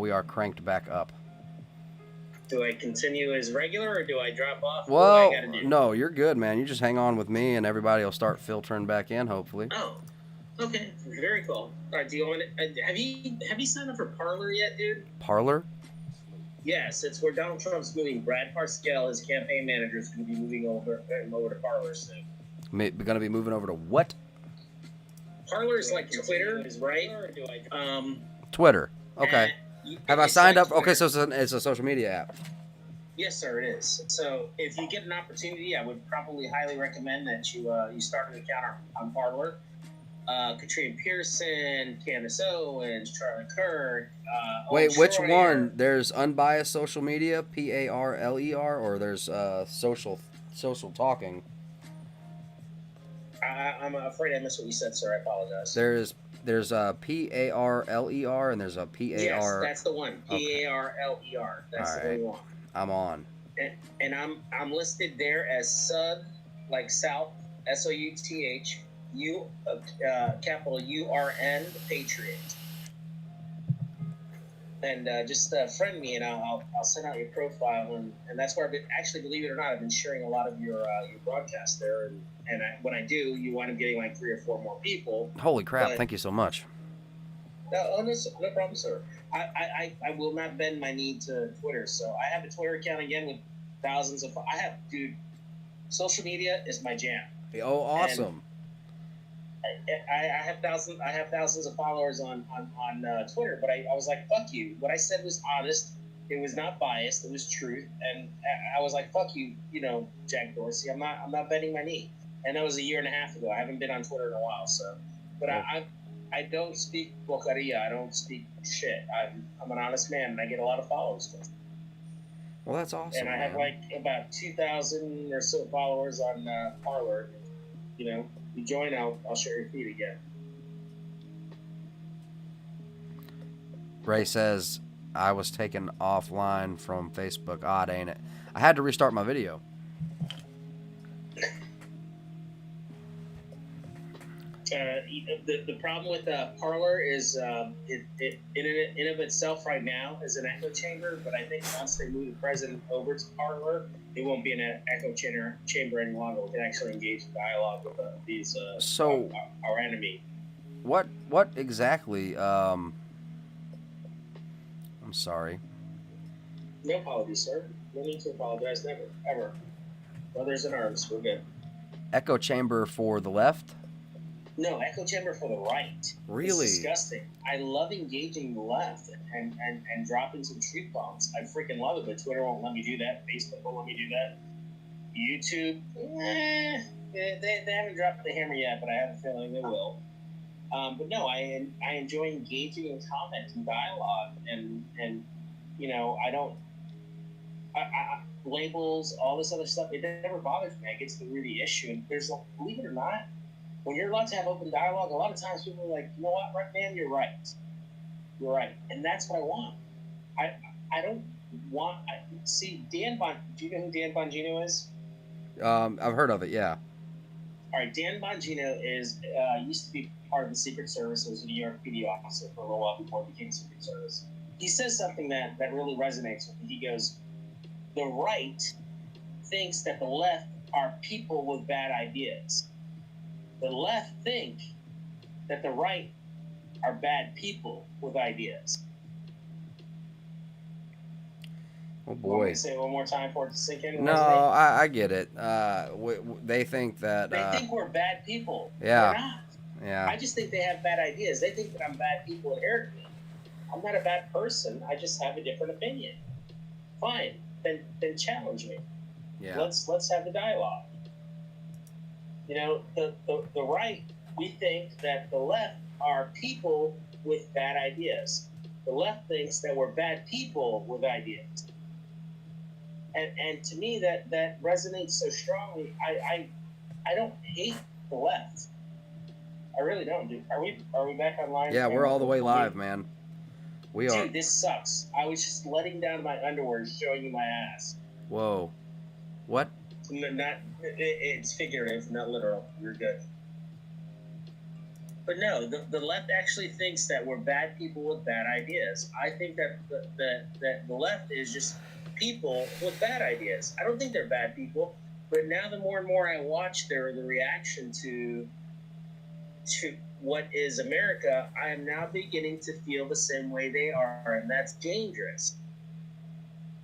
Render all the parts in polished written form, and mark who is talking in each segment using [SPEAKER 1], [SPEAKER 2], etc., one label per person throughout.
[SPEAKER 1] we are cranked back up.
[SPEAKER 2] Do I continue as regular or do I drop off?
[SPEAKER 1] Well,
[SPEAKER 2] what do I gotta do?
[SPEAKER 1] no, you're good, man. You just hang on with me, and everybody will start filtering back in, hopefully.
[SPEAKER 2] Oh, okay, very cool. All right, do you want to? Have you signed up for Parler yet, dude?
[SPEAKER 1] Parler?
[SPEAKER 2] Yes, it's where Donald Trump's moving. Brad Parscale, his campaign manager, is going to be moving over to Parler soon.
[SPEAKER 1] Going to be moving over to what?
[SPEAKER 2] Parler is like Twitter, right?
[SPEAKER 1] Twitter. Okay. Have I signed up? Okay, so it's a social media app.
[SPEAKER 2] Yes, sir, it is. So if you get an opportunity, I would probably highly recommend that you start an account on Parler. Katrina Pearson, Candace Owens, Charlie Kirk.
[SPEAKER 1] Wait, which one? There's unbiased social media, PARLER, or there's social talking.
[SPEAKER 2] I'm afraid I missed what you said, sir. I apologize.
[SPEAKER 1] There's a PARLER and there's a PAR.
[SPEAKER 2] Yes, that's the one. PARLER. That's the one you want.
[SPEAKER 1] I'm on.
[SPEAKER 2] And I'm listed there as Sud, like South, SOUTH, capital URN, Patriot. And just friend me, and I'll send out your profile, and that's where I've been, actually, believe it or not, I've been sharing a lot of your broadcasts there, and when I do, you wind up getting like 3 or 4 more people.
[SPEAKER 1] Holy crap! Thank you so much.
[SPEAKER 2] No problem, sir. I will not bend my knee to Twitter, so I have a Twitter account again with thousands of. Social media is my jam.
[SPEAKER 1] Oh, awesome!
[SPEAKER 2] I have thousands of followers on Twitter, but I was like, fuck you. What I said was honest. It was not biased. It was truth, and I was like, fuck you, Jack Dorsey. I'm not bending my knee. And that was a year and a half ago. I haven't been on Twitter in a while, so. But I don't speak bocaria. I don't speak shit. I'm an honest man, and I get a lot of followers.
[SPEAKER 1] Well, that's awesome.
[SPEAKER 2] And I have like about 2,000 or so followers on Parler. You join, I'll share your feed again.
[SPEAKER 1] Ray says, I was taken offline from Facebook. Odd, ain't it? I had to restart my video.
[SPEAKER 2] The problem with Parler is it in of itself right now is an echo chamber, but I think once they move the president over to Parler, it won't be an echo chamber any longer. We can actually engage in dialogue with these our enemy.
[SPEAKER 1] What exactly? I'm sorry.
[SPEAKER 2] No apologies, sir. No need to apologize. Never, ever. Brothers in arms, we're good.
[SPEAKER 1] Echo chamber for the left?
[SPEAKER 2] No, echo chamber for the right.
[SPEAKER 1] Really?
[SPEAKER 2] It's disgusting. I love engaging the left and dropping some truth bombs. I freaking love it, but Twitter won't let me do that. Facebook won't let me do that. YouTube, they haven't dropped the hammer yet, but I have a feeling they will. But no, I enjoy engaging in comment and dialogue, and I don't labels, all this other stuff. It never bothers me. I get to the root of the issue, and believe it or not, when you're allowed to have open dialogue, a lot of times people are like, you know what, right, man, you're right, and that's what I want. I don't want. See, do you know who Dan Bongino is?
[SPEAKER 1] I've heard of it, yeah.
[SPEAKER 2] All right, Dan Bongino used to be part of the Secret Service. He was a New York PD officer for a little while before it became Secret Service. He says something that really resonates with me. He goes, the right thinks that the left are people with bad ideas. The left think that the right are bad people with ideas.
[SPEAKER 1] Oh boy!
[SPEAKER 2] Want me to say it one more time for it to sink in?
[SPEAKER 1] No, I get it. They think that
[SPEAKER 2] they think we're bad people.
[SPEAKER 1] Yeah.
[SPEAKER 2] We're not.
[SPEAKER 1] Yeah.
[SPEAKER 2] I just think they have bad ideas. They think that I'm bad people inherently. I'm not a bad person. I just have a different opinion. Fine, then challenge me.
[SPEAKER 1] Yeah.
[SPEAKER 2] Let's have the dialogue. The right, we think that the left are people with bad ideas. The left thinks that we're bad people with ideas. And to me, that resonates so strongly. I don't hate the left. I really don't, dude. Are we back online?
[SPEAKER 1] Yeah, we're all the way live, man. We are.
[SPEAKER 2] Dude, this sucks. I was just letting down my underwear, showing you my ass.
[SPEAKER 1] Whoa. What?
[SPEAKER 2] It's figurative, not literal. You're good. But no, the left actually thinks that we're bad people with bad ideas. I think that the left is just people with bad ideas. I don't think they're bad people. But now the more and more I watch the reaction to what is America, I am now beginning to feel the same way they are, and that's dangerous.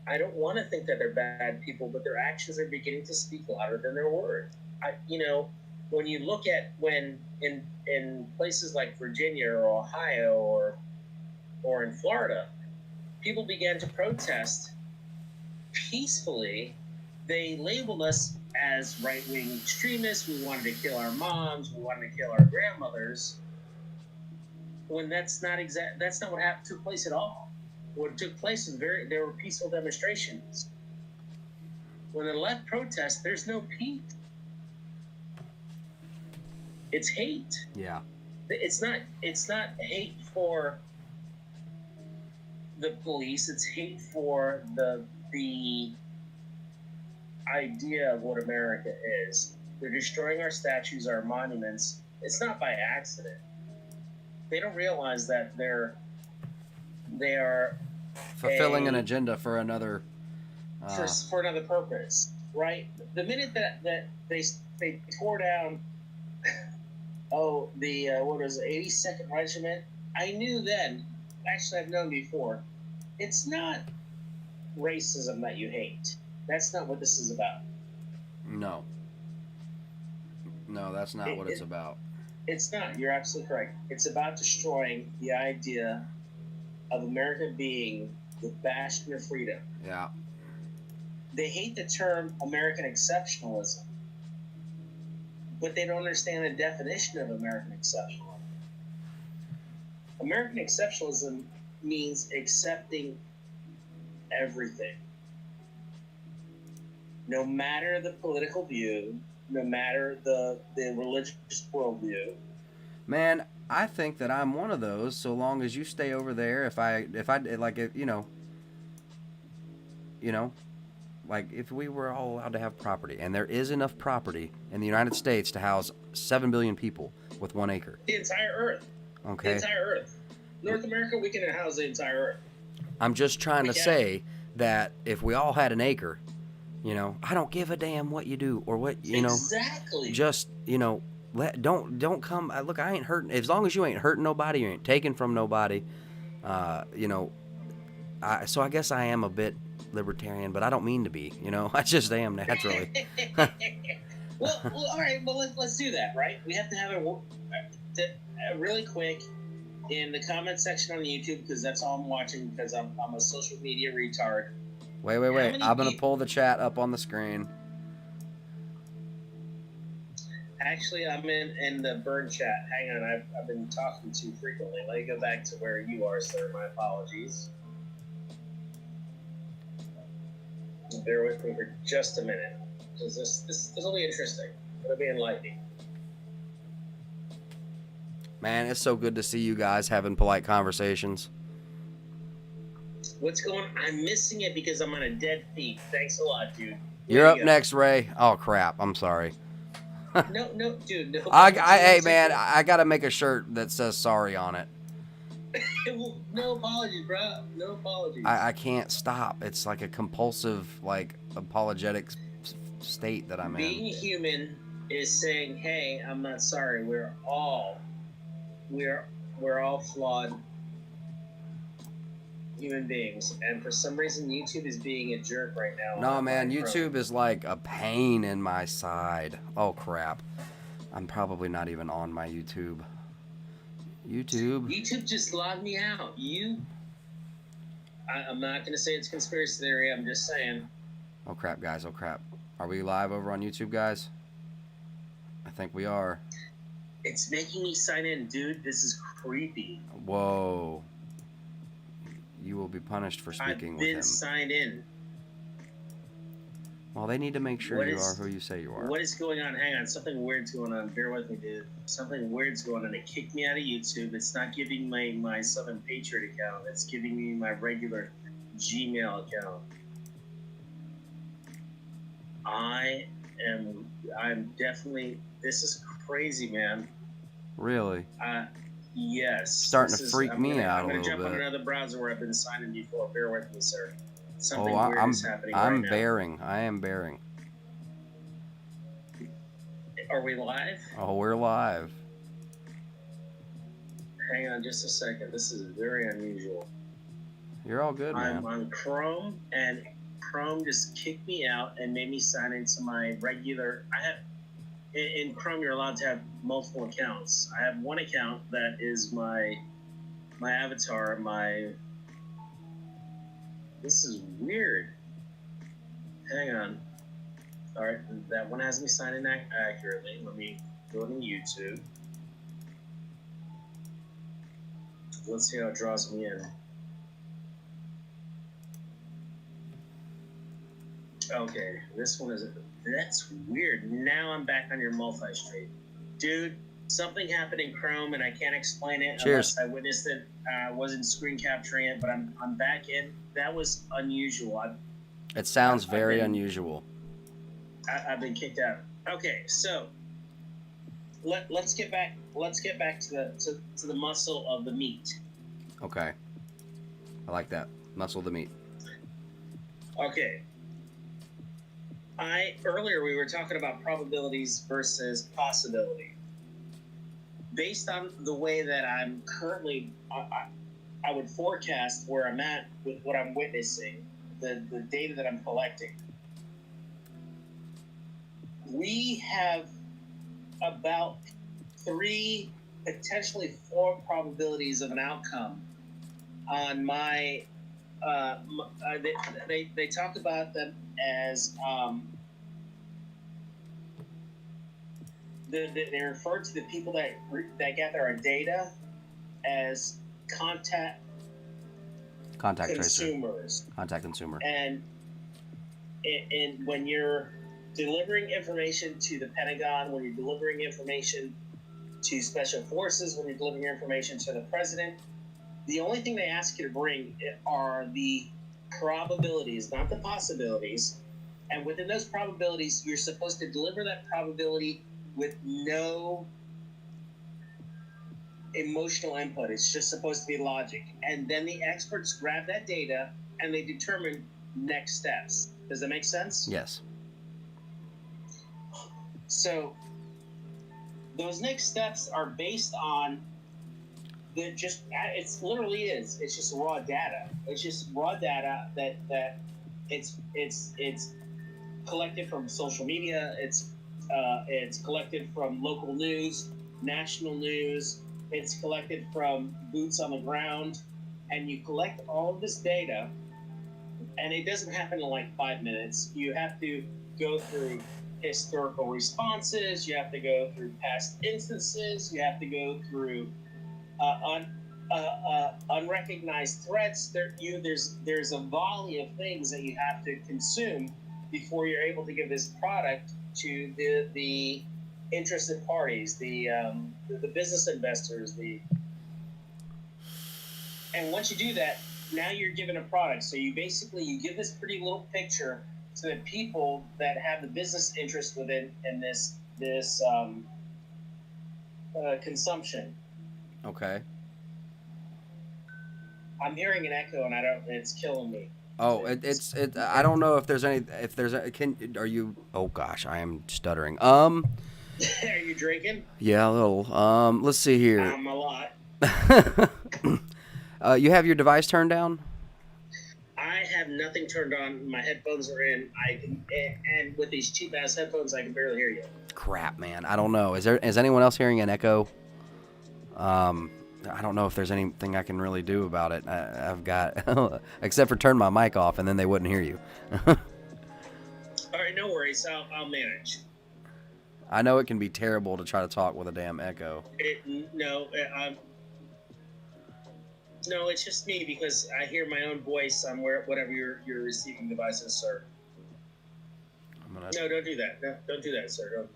[SPEAKER 2] I don't want to think that they're bad people, but their actions are beginning to speak louder than their words. When you look at when in places like Virginia or Ohio or in Florida, people began to protest peacefully. They labeled us as right-wing extremists. We wanted to kill our moms. We wanted to kill our grandmothers. When that's not what took place at all. What took place was there were peaceful demonstrations. When the left protests, there's no peace. It's hate.
[SPEAKER 1] Yeah.
[SPEAKER 2] It's not hate for the police. It's hate for the idea of what America is. They're destroying our statues, our monuments. It's not by accident. They don't realize that they are
[SPEAKER 1] fulfilling an agenda for another
[SPEAKER 2] for another purpose, right? The minute that they tore down what was it, 82nd Regiment, I knew then. Actually, I've known before. It's not racism that you hate. That's not what this is about.
[SPEAKER 1] No, that's not what it's about.
[SPEAKER 2] It's not. You're absolutely correct. It's about destroying the idea of America being the bastion of freedom.
[SPEAKER 1] Yeah.
[SPEAKER 2] They hate the term American exceptionalism, but they don't understand the definition of American exceptionalism. American exceptionalism means accepting everything. No matter the political view, no matter the religious worldview.
[SPEAKER 1] Man, I think that I'm one of those. So long as you stay over there, if we were all allowed to have property, and there is enough property in the United States to house 7 billion people with 1 acre.
[SPEAKER 2] The entire Earth.
[SPEAKER 1] Okay.
[SPEAKER 2] The entire Earth. North America, we can house the entire Earth.
[SPEAKER 1] I'm just trying to say that if we all had an acre, I don't give a damn what you do or what
[SPEAKER 2] Exactly.
[SPEAKER 1] Just don't come. Look, I ain't hurting. As long as you ain't hurting nobody, you ain't taking from nobody. So I guess I am a bit libertarian, but I don't mean to be. I just am naturally.
[SPEAKER 2] well, all right. Well, let's do that, right? We have to have a really quick in the comment section on YouTube, because that's all I'm watching, because I'm a social media retard.
[SPEAKER 1] Wait. I'm going to pull the chat up on the screen.
[SPEAKER 2] Actually, I'm in the burn chat. Hang on, I've been talking too frequently. Let me go back to where you are, sir. My apologies. Bear with me for just a minute, because this will be interesting. It'll be enlightening.
[SPEAKER 1] Man, it's so good to see you guys having polite conversations.
[SPEAKER 2] What's going on? I'm missing it because I'm on a dead feet. Thanks a lot, dude.
[SPEAKER 1] You're up next, Ray. Oh, crap. I'm sorry.
[SPEAKER 2] No, dude. No.
[SPEAKER 1] Hey, man, I got to make a shirt that says sorry on it.
[SPEAKER 2] No apologies, bro. No apologies.
[SPEAKER 1] I can't stop. It's like a compulsive, apologetic state that I'm in.
[SPEAKER 2] Being human is saying, hey, I'm not sorry. We're all flawed human beings, and for some reason YouTube is being a jerk right now.
[SPEAKER 1] No, man, YouTube is like a pain in my side. Oh, crap. I'm probably not even on my YouTube.
[SPEAKER 2] YouTube just logged me out. I'm not going to say it's conspiracy theory. I'm just saying.
[SPEAKER 1] Oh, crap, guys. Oh, crap. Are we live over on YouTube, guys? I think we are.
[SPEAKER 2] It's making me sign in, dude. This is creepy.
[SPEAKER 1] Whoa. You will be punished for speaking with him.
[SPEAKER 2] I've been signed in.
[SPEAKER 1] Well, they need to make sure you are who you say you are.
[SPEAKER 2] What is going on? Hang on. Something weird's going on. Bear with me, dude. Something weird's going on. It kicked me out of YouTube. It's not giving my Southern Patriot account. It's giving me my regular Gmail account. I'm definitely... This is crazy, man.
[SPEAKER 1] Really?
[SPEAKER 2] Uh, yes,
[SPEAKER 1] Starting
[SPEAKER 2] this
[SPEAKER 1] to
[SPEAKER 2] is.
[SPEAKER 1] freak me out
[SPEAKER 2] I'm
[SPEAKER 1] a
[SPEAKER 2] gonna
[SPEAKER 1] little
[SPEAKER 2] jump on
[SPEAKER 1] bit.
[SPEAKER 2] another browser where I've been signing before. Bear with me, sir.
[SPEAKER 1] Oh,
[SPEAKER 2] Something weird is happening right
[SPEAKER 1] I'm
[SPEAKER 2] now.
[SPEAKER 1] bearing. I am bearing.
[SPEAKER 2] Are we live?
[SPEAKER 1] Oh, we're live.
[SPEAKER 2] Hang on just a second. This is very unusual.
[SPEAKER 1] You're all good,
[SPEAKER 2] I'm
[SPEAKER 1] man.
[SPEAKER 2] on Chrome, and Chrome just kicked me out and made me sign into my regular. I have in Chrome, you're allowed to have multiple accounts. I have one account that is my avatar. This is weird. Hang on. All right, that one has me sign in accurately. Let me go to YouTube. Let's see how it draws me in. Okay, this one is. That's weird. Now I'm back on your multi-stream. Dude, something happened in Chrome and I can't explain it
[SPEAKER 1] Cheers.
[SPEAKER 2] unless I witnessed it. I wasn't screen capturing it, but I'm back in. That was unusual.
[SPEAKER 1] It sounds very
[SPEAKER 2] been,
[SPEAKER 1] unusual.
[SPEAKER 2] I've been kicked out. Okay, so let's get back. Let's get back to the muscle of the meat.
[SPEAKER 1] Okay. I like that. Muscle the meat.
[SPEAKER 2] Okay. Earlier we were talking about probabilities versus possibility. Based on the way that I'm currently, I would forecast where I'm at with what I'm witnessing, the data that I'm collecting. We have about 3, potentially 4 probabilities of an outcome on my. They talk about them as they refer to the people that gather our data as contact consumers.
[SPEAKER 1] Tracer. Contact consumer.
[SPEAKER 2] And when you're delivering information to the Pentagon, when you're delivering information to special forces, when you're delivering information to the president, the only thing they ask you to bring are the probabilities, not the possibilities. And within those probabilities, you're supposed to deliver that probability with no emotional input. It's just supposed to be logic. And then the experts grab that data and they determine next steps. Does that make sense?
[SPEAKER 1] Yes.
[SPEAKER 2] So those next steps are based on it literally is. It's just raw data. It's just raw data that it's collected from social media. It's collected from local news, national news. It's collected from boots on the ground, and you collect all of this data, and it doesn't happen in like 5 minutes. You have to go through historical responses. You have to go through past instances. You have to go through unrecognized threats. There's a volley of things that you have to consume before you're able to give this product to the interested parties, the business investors, and once you do that, now you're given a product. So you give this pretty little picture to the people that have the business interest within in this consumption.
[SPEAKER 1] Okay.
[SPEAKER 2] I'm hearing an echo, and it's killing me.
[SPEAKER 1] Oh, I don't know if there's are you? Oh gosh, I am stuttering.
[SPEAKER 2] Are you drinking?
[SPEAKER 1] Yeah, a little. Let's see here.
[SPEAKER 2] A lot.
[SPEAKER 1] You have your device turned down?
[SPEAKER 2] I have nothing turned on. My headphones are in. And with these cheap ass headphones, I can barely hear you.
[SPEAKER 1] Crap, man. I don't know. Is anyone else hearing an echo? I don't know if there's anything I can really do about it. I've got, except for turn my mic off, and then they wouldn't hear you.
[SPEAKER 2] All right, no worries. I'll manage.
[SPEAKER 1] I know it can be terrible to try to talk with a damn echo.
[SPEAKER 2] No, it's just me because I hear my own voice on whatever your receiving devices, sir. No, don't do that. No, don't do that, sir. Don't.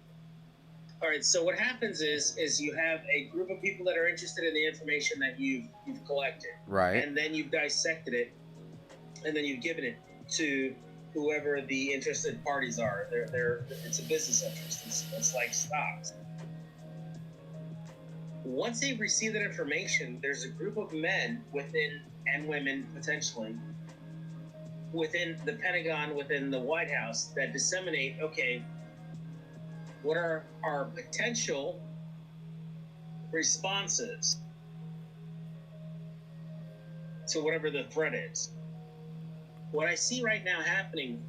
[SPEAKER 2] All right. So what happens is you have a group of people that are interested in the information that you've collected,
[SPEAKER 1] right?
[SPEAKER 2] And then you've dissected it, and then you've given it to whoever the interested parties are. It's a business interest. It's like stocks. Once they receive that information, there's a group of men within, and women potentially, within the Pentagon, within the White House, that disseminate, okay, what are our potential responses to whatever the threat is. What I see right now happening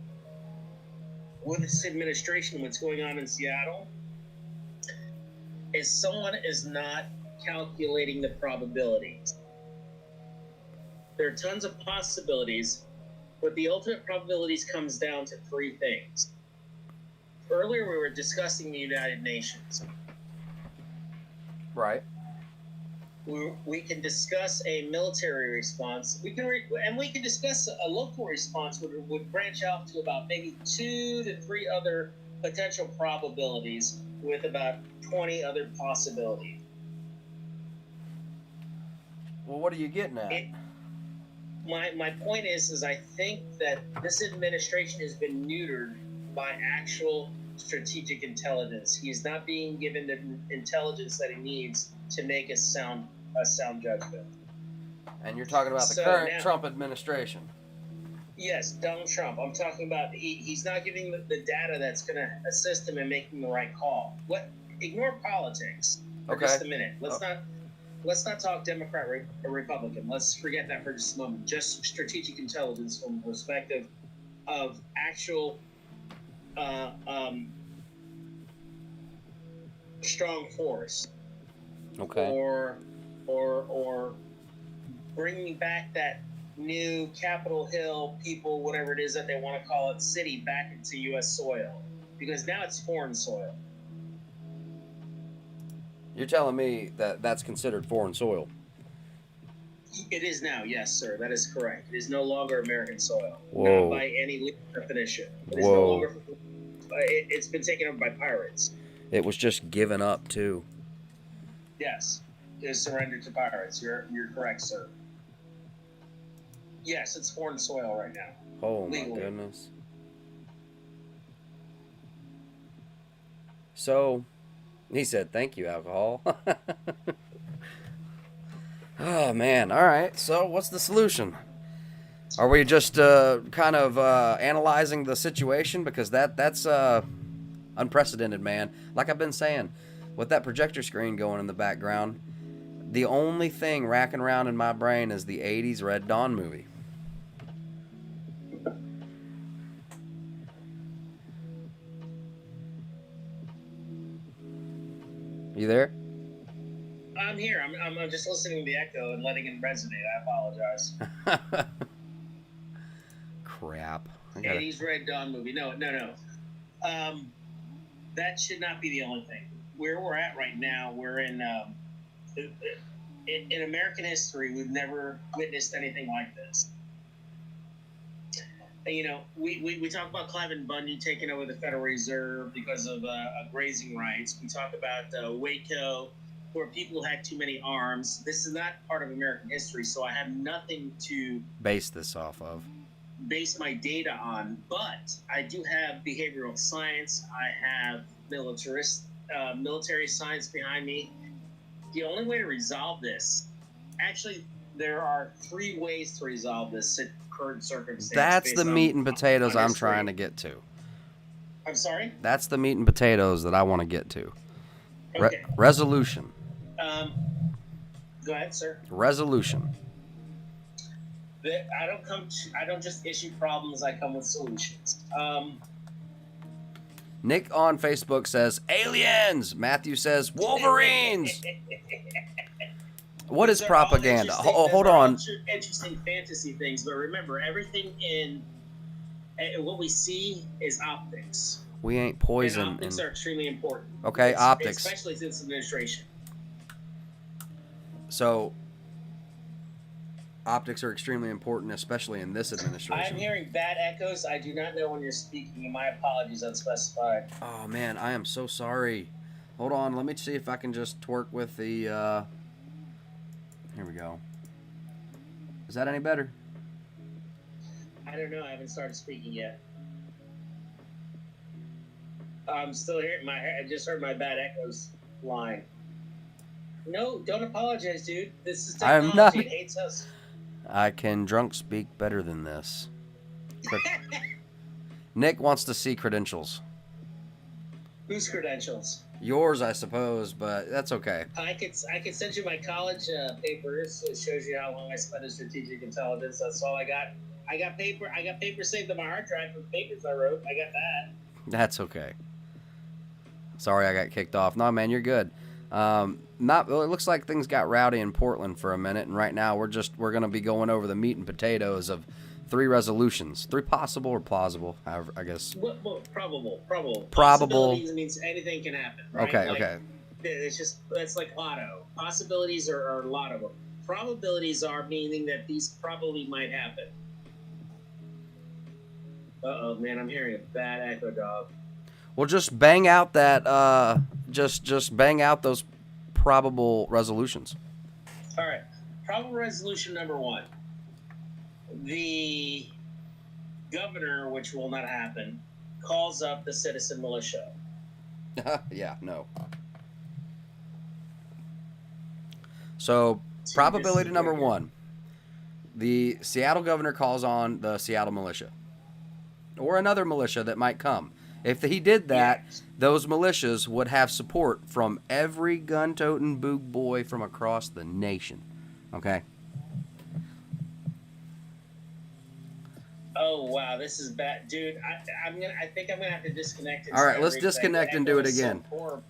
[SPEAKER 2] with this administration, what's going on in Seattle, is someone is not calculating the probabilities. There are tons of possibilities, but the ultimate probabilities comes down to three things. Earlier, we were discussing the United Nations.
[SPEAKER 1] Right.
[SPEAKER 2] We can discuss a military response. We can discuss a local response would branch out to about maybe 2 to 3 other potential probabilities with about 20 other possibilities.
[SPEAKER 1] Well, what are you getting at?
[SPEAKER 2] My point is I think that this administration has been neutered by actual strategic intelligence. He's not being given the intelligence that he needs to make a sound judgment.
[SPEAKER 1] And you're talking about the current Trump administration.
[SPEAKER 2] Yes, Donald Trump. I'm talking about he's not giving the data that's going to assist him in making the right call. Ignore politics for just a minute. Let's not talk Democrat or Republican. Let's forget that for just a moment. Just strategic intelligence from the perspective of actual strong force.
[SPEAKER 1] Okay.
[SPEAKER 2] Or bringing back that new Capitol Hill people, whatever it is that they want to call it, city back into U.S. soil, because now it's foreign soil.
[SPEAKER 1] You're telling me that that's considered foreign soil?
[SPEAKER 2] It is now, yes, sir. That is correct. It is no longer American soil.
[SPEAKER 1] Whoa.
[SPEAKER 2] Not by any legal definition. It is
[SPEAKER 1] Whoa.
[SPEAKER 2] no longer. It's been taken over by pirates.
[SPEAKER 1] It was just given up too.
[SPEAKER 2] Yes, it is surrendered to pirates. You're correct, sir. Yes, it's foreign soil right now.
[SPEAKER 1] Oh
[SPEAKER 2] legally.
[SPEAKER 1] My goodness. So, he said, "Thank you, alcohol." Oh man! All right. So, what's the solution? Are we just kind of analyzing the situation, because that's unprecedented, man? Like I've been saying, with that projector screen going in the background, the only thing racking around in my brain is the '80s Red Dawn movie. You there?
[SPEAKER 2] I'm here. I'm just listening to the echo and letting it resonate. I apologize.
[SPEAKER 1] Crap.
[SPEAKER 2] 80s Red Dawn movie. No. That should not be the only thing. Where we're at right now, we're in American history, we've never witnessed anything like this. You know, we talk about Cliven Bundy taking over the Federal Reserve because of grazing rights. We talk about Waco, where people had too many arms. This is not part of American history, so I have nothing to
[SPEAKER 1] base this off of.
[SPEAKER 2] Base my data on, but I do have behavioral science. I have military science behind me. The only way to resolve this, actually, there are 3 ways to resolve this current circumstance.
[SPEAKER 1] That's the meat and potatoes I'm trying to get to.
[SPEAKER 2] I'm sorry?
[SPEAKER 1] That's the meat and potatoes that I want to get to.
[SPEAKER 2] Okay.
[SPEAKER 1] Resolution.
[SPEAKER 2] Go ahead, sir.
[SPEAKER 1] Resolution.
[SPEAKER 2] I don't just issue problems. I come with solutions.
[SPEAKER 1] Nick on Facebook says aliens. Matthew says Wolverines. What is propaganda? Hold on.
[SPEAKER 2] Interesting fantasy things, but remember, everything in what we see is optics.
[SPEAKER 1] We ain't poison.
[SPEAKER 2] And optics are extremely important.
[SPEAKER 1] Okay, optics.
[SPEAKER 2] Especially since administration.
[SPEAKER 1] So, optics are extremely important, especially in this administration.
[SPEAKER 2] I'm hearing bad echoes. I do not know when you're speaking. My apologies, unspecified.
[SPEAKER 1] Oh, man, I am so sorry. Hold on, let me see if I can just twerk with the, Here we go. Is that any better?
[SPEAKER 2] I don't know. I haven't started speaking yet. I'm still hearing I just heard my bad echoes line. No, don't apologize, dude. This is
[SPEAKER 1] I'm not.
[SPEAKER 2] technology. It hates us.
[SPEAKER 1] I can drunk speak better than this. Nick wants to see credentials.
[SPEAKER 2] Whose credentials?
[SPEAKER 1] Yours, I suppose, but that's okay.
[SPEAKER 2] I could send you my college papers. It shows you how long I spent in strategic intelligence. That's all I got. I got paper saved on my hard drive for the papers I wrote. I got that.
[SPEAKER 1] That's okay. Sorry, I got kicked off. No, man, you're good. Not. Well, it looks like things got rowdy in Portland for a minute, and right now we're gonna be going over the meat and potatoes of 3 resolutions, 3 possible or plausible. However, I guess.
[SPEAKER 2] Well, probable.
[SPEAKER 1] Probable.
[SPEAKER 2] Possibilities means anything can happen. Right?
[SPEAKER 1] Okay.
[SPEAKER 2] Like,
[SPEAKER 1] Okay.
[SPEAKER 2] That's like lotto. Possibilities are a lot of them. Probabilities are meaning that these probably might happen. Uh-oh, man, I'm hearing a bad echo, dog.
[SPEAKER 1] Well, just bang out that. Just bang out those probable resolutions.
[SPEAKER 2] All right. Probable resolution number 1. The governor, which will not happen, calls up the citizen militia.
[SPEAKER 1] Yeah. No. So, probability number 1. The Seattle governor calls on the Seattle militia. Or another militia that might come. If he did that,
[SPEAKER 2] Yes.
[SPEAKER 1] those militias would have support from every gun-toting boog boy from across the nation. Okay?
[SPEAKER 2] Oh wow, this is bad, dude. I think I'm gonna have to disconnect.
[SPEAKER 1] All right, let's disconnect and do it again.
[SPEAKER 2] So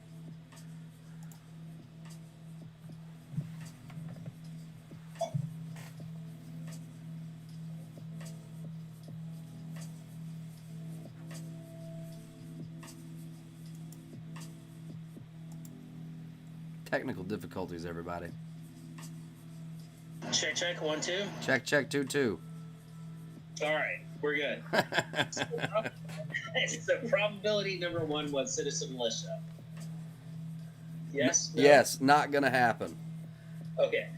[SPEAKER 1] Technical difficulties, everybody.
[SPEAKER 2] check 1 2.
[SPEAKER 1] Check 2 2.
[SPEAKER 2] All right, we're good. So probability number 1 was citizen militia. Yes. No?
[SPEAKER 1] Yes, not gonna happen.
[SPEAKER 2] Okay.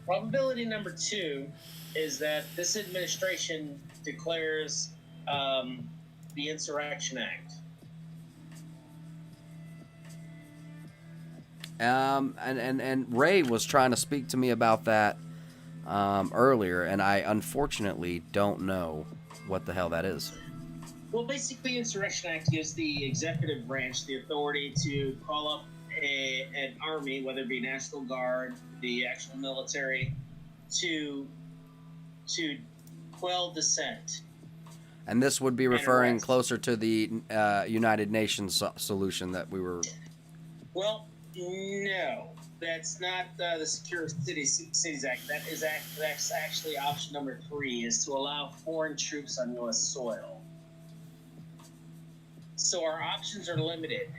[SPEAKER 2] Probability number 2 is that this administration declares the Insurrection Act.
[SPEAKER 1] And Ray was trying to speak to me about that earlier, and I unfortunately don't know what the hell that is.
[SPEAKER 2] Well, basically, Insurrection Act gives the executive branch the authority to call up an army, whether it be National Guard, the actual military, to quell dissent.
[SPEAKER 1] And this would be referring
[SPEAKER 2] arrest.
[SPEAKER 1] closer to the United Nations solution that we were.
[SPEAKER 2] Well, no, that's not the Secure Cities Act. That's actually option number 3, is to allow foreign troops on U.S. soil. So our options are limited.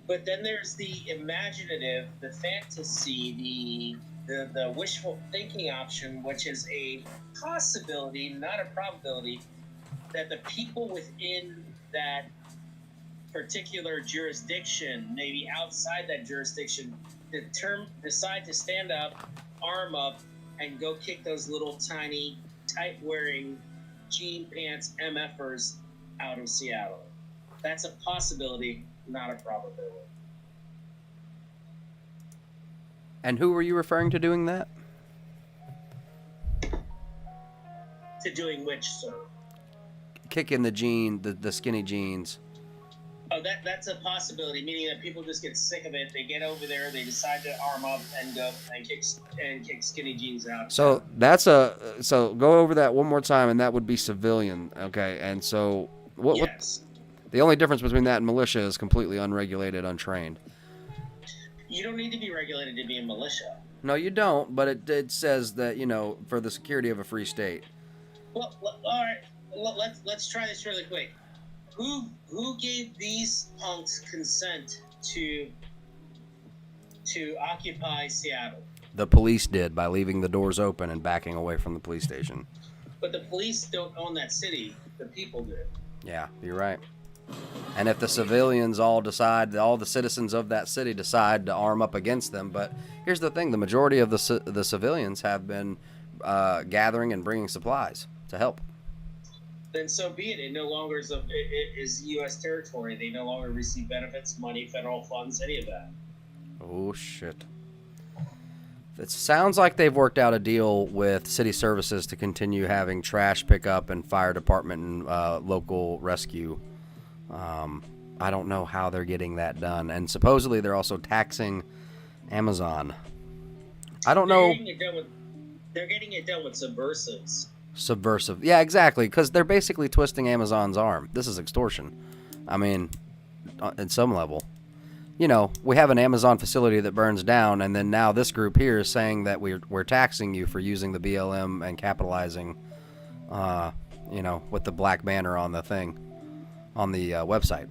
[SPEAKER 2] But then there's the imaginative, the fantasy, the wishful thinking option, which is a possibility, not a probability, that the people within that particular jurisdiction, maybe outside that jurisdiction, decide to stand up, arm up, and go kick those little tiny, tight-wearing jean pants MFers out of Seattle. That's a possibility, not a probability.
[SPEAKER 1] And who were you referring to doing that?
[SPEAKER 2] To doing which, sir?
[SPEAKER 1] Kicking the skinny jeans.
[SPEAKER 2] Oh, that's a possibility, meaning that people just get sick of it. They get over there, they decide to arm up and go and kick skinny jeans out.
[SPEAKER 1] So so go over that one more time, and that would be civilian, okay? And so
[SPEAKER 2] Yes.
[SPEAKER 1] The only difference between that and militia is completely unregulated, untrained.
[SPEAKER 2] You don't need to be regulated to be a militia.
[SPEAKER 1] No, you don't, but it says that, for the security of a free state.
[SPEAKER 2] Well, all right. Let's try this really quick. Who gave these punks consent to occupy Seattle?
[SPEAKER 1] The police did by leaving the doors open and backing away from the police station.
[SPEAKER 2] But the police don't own that city. The people do.
[SPEAKER 1] Yeah, you're right. And if the civilians all the citizens of that city decide to arm up against them, but here's the thing, the majority of the civilians have been gathering and bringing supplies to help.
[SPEAKER 2] Then so be it. It no longer is U.S. territory. They no longer receive benefits, money, federal funds, any of that.
[SPEAKER 1] Oh, shit. It sounds like they've worked out a deal with city services to continue having trash pickup and fire department and local rescue. I don't know how they're getting that done. And supposedly they're also taxing Amazon. I don't know.
[SPEAKER 2] They're getting it done with subversives.
[SPEAKER 1] Subversive. Yeah, exactly. Because they're basically twisting Amazon's arm. This is extortion. I mean, at some level. You know, we have an Amazon facility that burns down, and then now this group here is saying that we're taxing you for using the BLM and capitalizing, you know, with the black banner on the thing, on the website.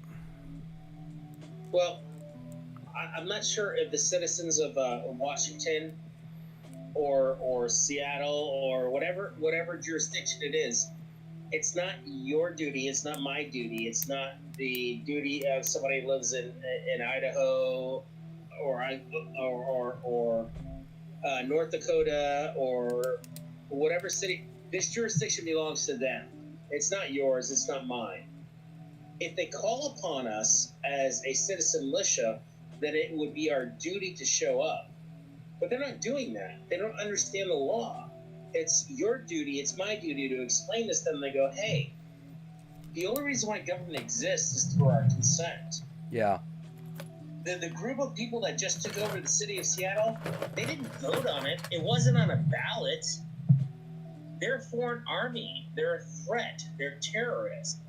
[SPEAKER 2] Well, I'm not sure if the citizens of Washington or Seattle or whatever jurisdiction it is, it's not your duty. It's not my duty. It's not the duty of somebody who lives in Idaho or North Dakota or whatever city. This jurisdiction belongs to them. It's not yours. It's not mine. If they call upon us as a citizen militia, then it would be our duty to show up. But they're not doing that. They don't understand the law. It's your duty, it's my duty to explain this to them. They go, hey, the only reason why government exists is through our consent.
[SPEAKER 1] Yeah.
[SPEAKER 2] The group of people that just took over the city of Seattle, they didn't vote on it. It wasn't on a ballot. They're a foreign army. They're a threat. They're terrorists.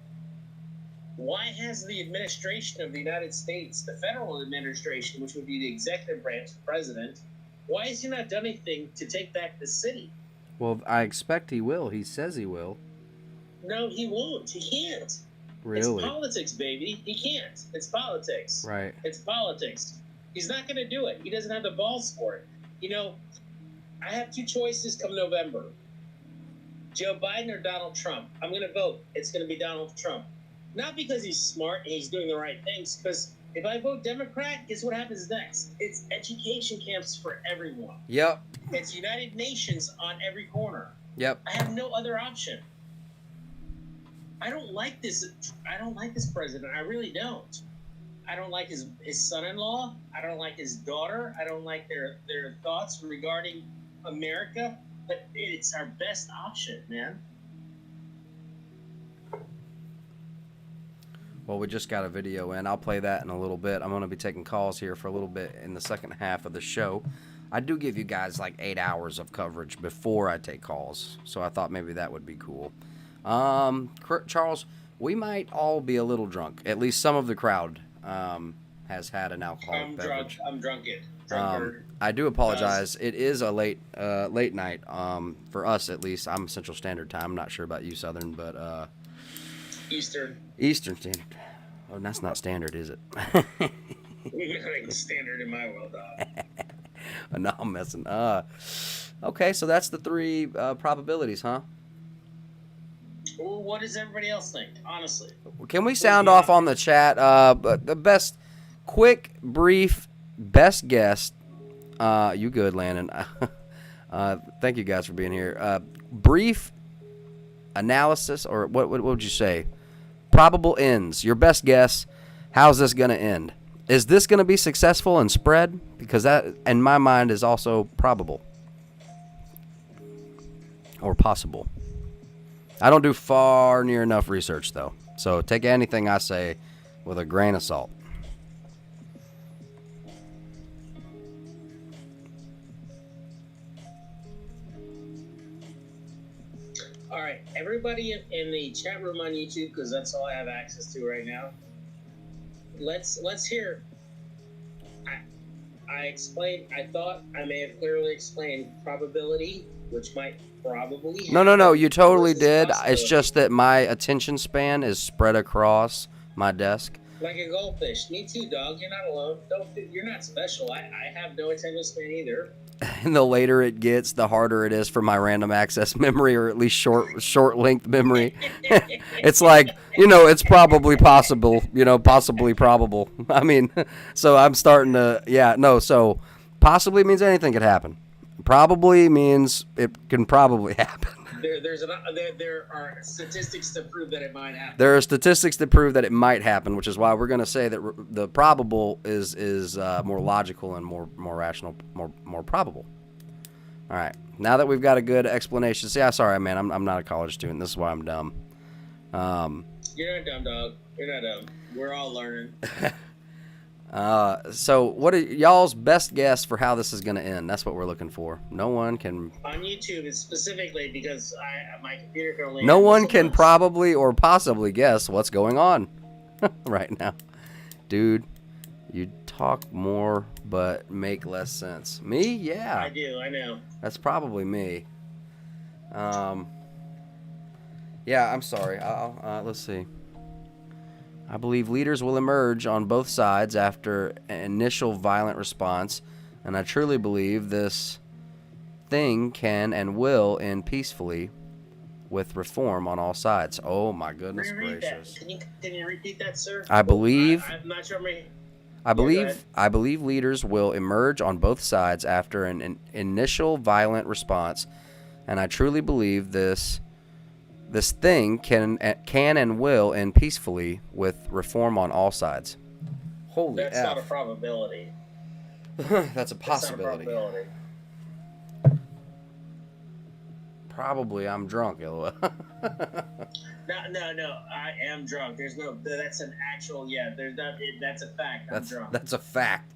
[SPEAKER 2] Why has the administration of the United States, the federal administration, which would be the executive branch, the president, why has he not done anything to take back the city?
[SPEAKER 1] Well, I expect he will. He says he will.
[SPEAKER 2] No, he won't. He can't.
[SPEAKER 1] Really?
[SPEAKER 2] It's politics, baby. He can't. It's politics.
[SPEAKER 1] Right.
[SPEAKER 2] It's politics. He's not going to do it. He doesn't have the balls for it. You know, I have two choices come November. Joe Biden or Donald Trump. I'm going to vote. It's going to be Donald Trump. Not because he's smart and he's doing the right things, because if I vote Democrat, guess what happens next? It's education camps for everyone.
[SPEAKER 1] Yep.
[SPEAKER 2] It's United Nations on every corner.
[SPEAKER 1] Yep.
[SPEAKER 2] I have no other option. I don't like this. I don't like this president. I really don't. I don't like his son-in-law. I don't like his daughter. I don't like their thoughts regarding America. But it's our best option, man.
[SPEAKER 1] Well, we just got a video in. I'll play that in a little bit. I'm going to be taking calls here for a little bit in the second half of the show. I do give you guys like 8 hours of coverage before I take calls, so I thought maybe that would be cool. Charles, we might all be a little drunk. At least some of the crowd has had an alcoholic beverage.
[SPEAKER 2] I'm drunk.
[SPEAKER 1] I do apologize. It is a late night for us, at least. I'm Central Standard Time. I'm not sure about you, Southern, but
[SPEAKER 2] Eastern
[SPEAKER 1] Standard. Oh, that's not standard, is it?
[SPEAKER 2] Standard in my world, dog.
[SPEAKER 1] No, I'm messing. Okay, so that's the three probabilities, huh?
[SPEAKER 2] Well, what does everybody else think, honestly?
[SPEAKER 1] Can we sound off on the chat? The best, quick, brief, best guess. You good, Landon? Thank you guys for being here. Brief analysis, or what would you say? Probable ends. Your best guess. How's this going to end? Is this going to be successful and spread? Because that, in my mind, is also probable or possible. I don't do far near enough research, though. So take anything I say with a grain of salt.
[SPEAKER 2] All right, everybody in the chat room on YouTube, because that's all I have access to right now. Let's hear. I explained. I thought I may have clearly explained probability, which might probably happen.
[SPEAKER 1] No. You totally did. It's just that my attention span is spread across my desk.
[SPEAKER 2] Like a goldfish. Me too, dog. You're not alone. You're not special. I have no attention span either.
[SPEAKER 1] And the later it gets, the harder it is for my random access memory, or at least short length memory. It's like, it's probably possible, possibly probable. I mean, so I'm starting to, so possibly means anything could happen. Probably means it can probably happen.
[SPEAKER 2] There are statistics to prove that it might happen.
[SPEAKER 1] There are statistics to prove that it might happen, which is why we're going to say that the probable is more logical and more rational, more probable. All right. Now that we've got a good explanation. See, I'm sorry, man. I'm not a college student. This is why I'm dumb.
[SPEAKER 2] You're not dumb, dog. You're not dumb. We're all learning.
[SPEAKER 1] So what are y'all's best guess for how this is going to end? That's what we're looking for. No one can.
[SPEAKER 2] On YouTube, specifically because my computer can only.
[SPEAKER 1] No one can probably or possibly guess what's going on right now, dude. You talk more but make less sense. Me? Yeah.
[SPEAKER 2] I do. I know.
[SPEAKER 1] That's probably me. Yeah, I'm sorry. Let's see. I believe leaders will emerge on both sides after an initial violent response, and I truly believe this thing can and will end peacefully with reform on all sides. Oh my goodness gracious!
[SPEAKER 2] Can you repeat that, sir?
[SPEAKER 1] I believe.
[SPEAKER 2] I'm not sure.
[SPEAKER 1] I believe leaders will emerge on both sides after an initial violent response, and I truly believe this thing can and will end peacefully with reform on all sides. Holy
[SPEAKER 2] That's not a probability.
[SPEAKER 1] That's a possibility.
[SPEAKER 2] That's not a probability.
[SPEAKER 1] Probably I'm drunk, Ilwa.
[SPEAKER 2] No. I am drunk. There's no. That's an actual. Yeah. There's not. That's a fact. I'm drunk.
[SPEAKER 1] That's a fact.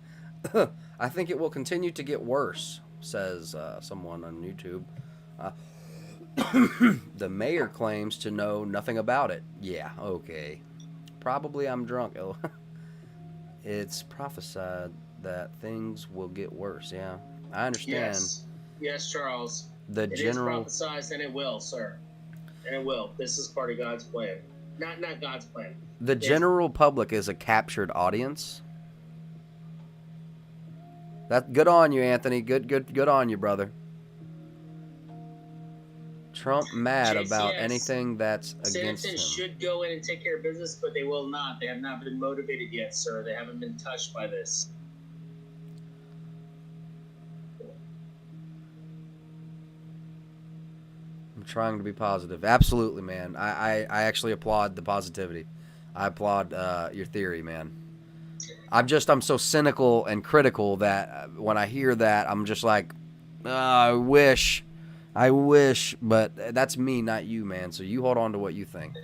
[SPEAKER 1] I think it will continue to get worse, says someone on YouTube. The mayor claims to know nothing about it. Yeah, okay. Probably I'm drunk. It's prophesied that things will get worse. Yeah, I understand.
[SPEAKER 2] Yes, Charles.
[SPEAKER 1] It is
[SPEAKER 2] prophesied, and it will, sir. And it will. This is part of God's plan. Not God's plan.
[SPEAKER 1] The general public is a captured audience. That good on you, Anthony. Good on you, brother. Trump mad about anything that's against him.
[SPEAKER 2] Citizens should go in and take care of business, but they will not. They have not been motivated yet, sir. They haven't been touched by this.
[SPEAKER 1] I'm trying to be positive. Absolutely, man. I actually applaud the positivity. I applaud your theory, man. I'm so cynical and critical that when I hear that, I'm just like, I wish, but that's me, not you, man. So you hold on to what you think.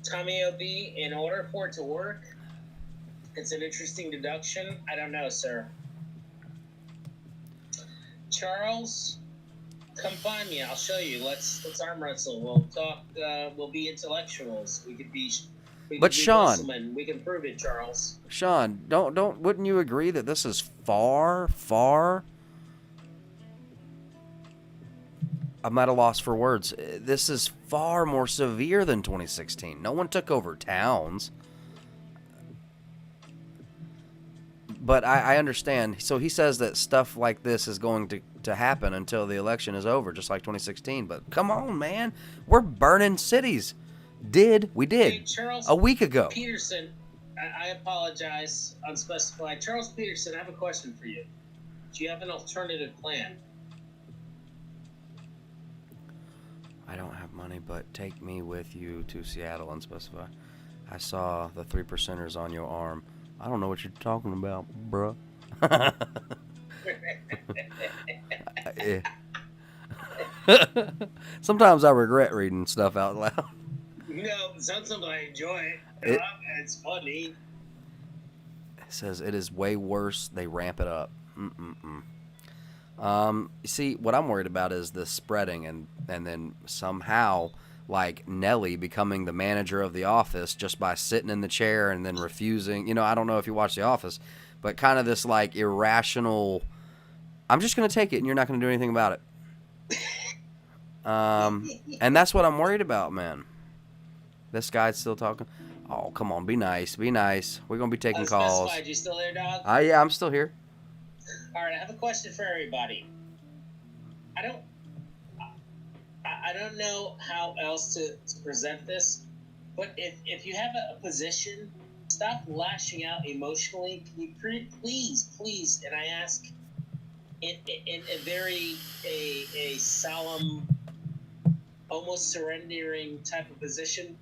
[SPEAKER 2] Tommy O.B., in order for it to work, it's an interesting deduction. I don't know, sir. Charles, come find me. I'll show you. Let's arm wrestle. We'll talk. We'll be intellectuals. We could be.
[SPEAKER 1] But Sean,
[SPEAKER 2] we can prove it, Charles.
[SPEAKER 1] Sean, don't. Wouldn't you agree that this is far? I'm at a loss for words. This is far more severe than 2016. No one took over towns. But I understand. So he says that stuff like this is going to happen until the election is over, just like 2016. But come on, man. We're burning cities. We did.
[SPEAKER 2] Hey, Charles
[SPEAKER 1] a week ago.
[SPEAKER 2] Peterson, I apologize. Unspecified. Charles Peterson, I have a question for you. Do you have an alternative plan?
[SPEAKER 1] I don't have money, but take me with you to Seattle, unspecified. I saw the 3%ers on your arm. I don't know what you're talking about, bruh. Sometimes I regret reading stuff out loud.
[SPEAKER 2] No, sometimes I enjoy it. It's funny.
[SPEAKER 1] It says it is way worse. They ramp it up. You see, what I'm worried about is the spreading and then somehow like Nelly becoming the manager of the office just by sitting in the chair and then refusing. You know, I don't know if you watch The Office, but kind of this like irrational, I'm just going to take it and you're not going to do anything about it. And that's what I'm worried about, man. This guy's still talking. Oh, come on. Be nice. We're going to be taking calls.
[SPEAKER 2] You still there, dog?
[SPEAKER 1] Yeah, I'm still here.
[SPEAKER 2] All right, I have a question for everybody. I don't know how else to present this, but if you have a position, stop lashing out emotionally. Can you please, and I ask in a very a solemn, almost surrendering type of position,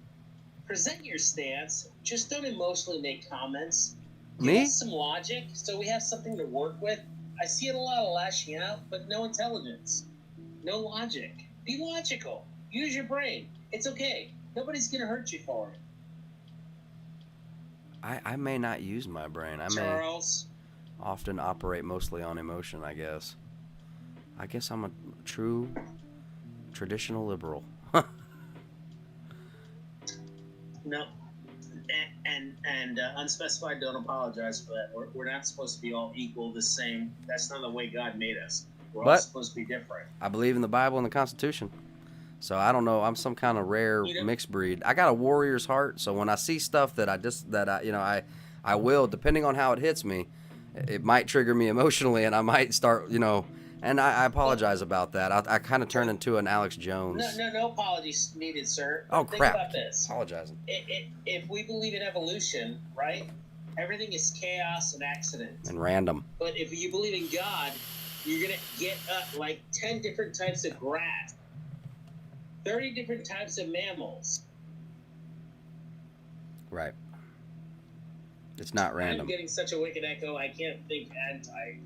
[SPEAKER 2] present your stance. Just don't emotionally make comments. Give us some logic so we have something to work with. I see a lot of lashing out, but no intelligence, no logic. Be logical. Use your brain. It's okay. Nobody's gonna hurt you for it.
[SPEAKER 1] I may not use my brain. I may
[SPEAKER 2] Charles.
[SPEAKER 1] often operate mostly on emotion, I guess. I guess I'm a true traditional liberal.
[SPEAKER 2] No. And unspecified, don't apologize for that. We're not supposed to be all equal, the same. That's not the way God made us. We're all supposed to be different.
[SPEAKER 1] I believe in the Bible and the Constitution. So I don't know. I'm some kind of rare mixed breed. I got a warrior's heart. So when I see stuff that I will, depending on how it hits me, it might trigger me emotionally, and I might start, And I apologize about that. I kind of turn into an Alex Jones.
[SPEAKER 2] No apologies needed, sir.
[SPEAKER 1] Oh,
[SPEAKER 2] think
[SPEAKER 1] crap.
[SPEAKER 2] About this.
[SPEAKER 1] Apologizing.
[SPEAKER 2] If we believe in evolution, right? Everything is chaos and accident.
[SPEAKER 1] And random.
[SPEAKER 2] But if you believe in God, you're going to get like 10 different types of grass, 30 different types of mammals.
[SPEAKER 1] Right. It's not random.
[SPEAKER 2] I'm getting such a wicked echo, I can't think anti.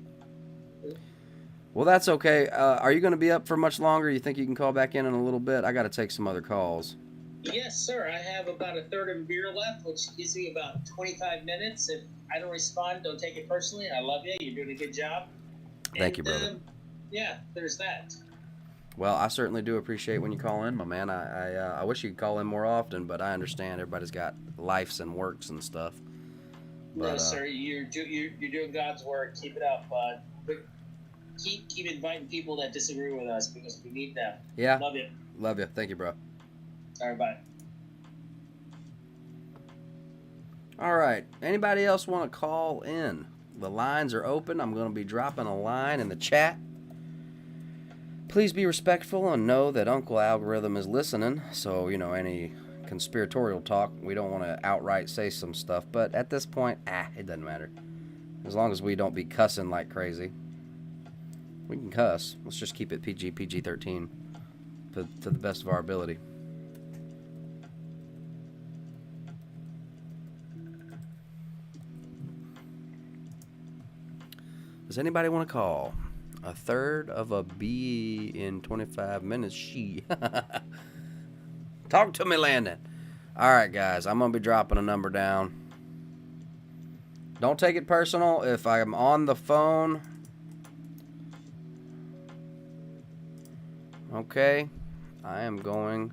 [SPEAKER 1] Well, that's okay. Are you going to be up for much longer? You think you can call back in a little bit? I got to take some other calls.
[SPEAKER 2] Yes, sir. I have about a third of a beer left, which gives me about 25 minutes. If I don't respond, don't take it personally. I love you. You're doing a good job.
[SPEAKER 1] Thank you, brother.
[SPEAKER 2] Yeah, there's that.
[SPEAKER 1] Well, I certainly do appreciate when you call in, my man. I wish you could call in more often, but I understand everybody's got lives and works and stuff.
[SPEAKER 2] But, no, sir. You're doing God's work. Keep it up, bud. Keep inviting people that disagree with us because we need them.
[SPEAKER 1] Yeah.
[SPEAKER 2] Love you.
[SPEAKER 1] Love you. Thank you, bro.
[SPEAKER 2] All right, bye.
[SPEAKER 1] All right. Anybody else want to call in? The lines are open. I'm going to be dropping a line in the chat. Please be respectful and know that Uncle Algorithm is listening. So, any conspiratorial talk, we don't want to outright say some stuff. But at this point, it doesn't matter. As long as we don't be cussing like crazy. We can cuss. Let's just keep it PG-13 to the best of our ability. Does anybody want to call? A third of a B in 25 minutes. Talk to me, Landon. All right, guys. I'm going to be dropping a number down. Don't take it personal. If I'm on the phone... Okay, I am going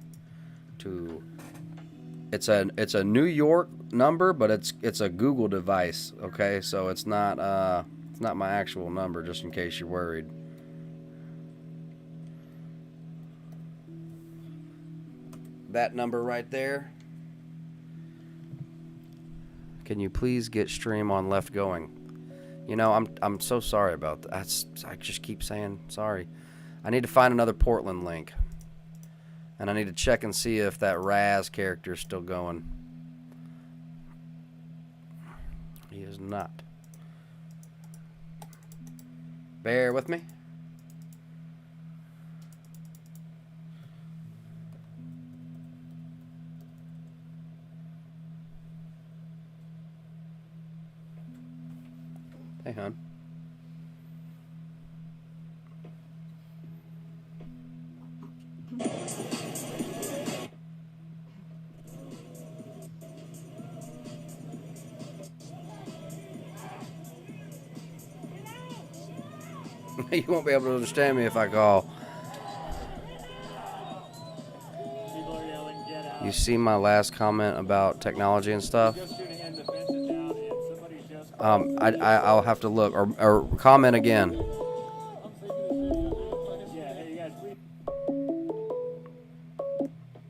[SPEAKER 1] to. It's a New York number, but it's a Google device. Okay, so it's not my actual number, just in case you're worried. That number right there. Can you please get stream on left going? I'm so sorry about that. I just keep saying sorry. I need to find another Portland link. And I need to check and see if that Raz character is still going. He is not. Bear with me. Hey, hon. You won't be able to understand me if I call. You see my last comment about technology and stuff? I'll have to look or comment again.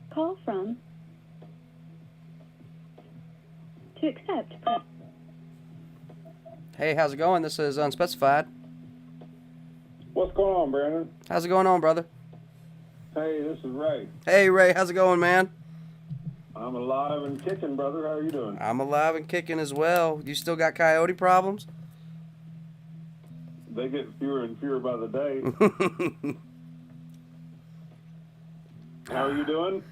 [SPEAKER 3] Call from to accept.
[SPEAKER 1] Hey, how's it going? This is Unspecified.
[SPEAKER 4] What's going on, Brandon?
[SPEAKER 1] How's it going on, brother?
[SPEAKER 4] Hey, this is Ray.
[SPEAKER 1] Hey, Ray, how's it going, man?
[SPEAKER 4] I'm alive and kicking, brother. How are you doing?
[SPEAKER 1] I'm alive and kicking as well. You still got coyote problems?
[SPEAKER 4] They get fewer and fewer by the day. How are you doing?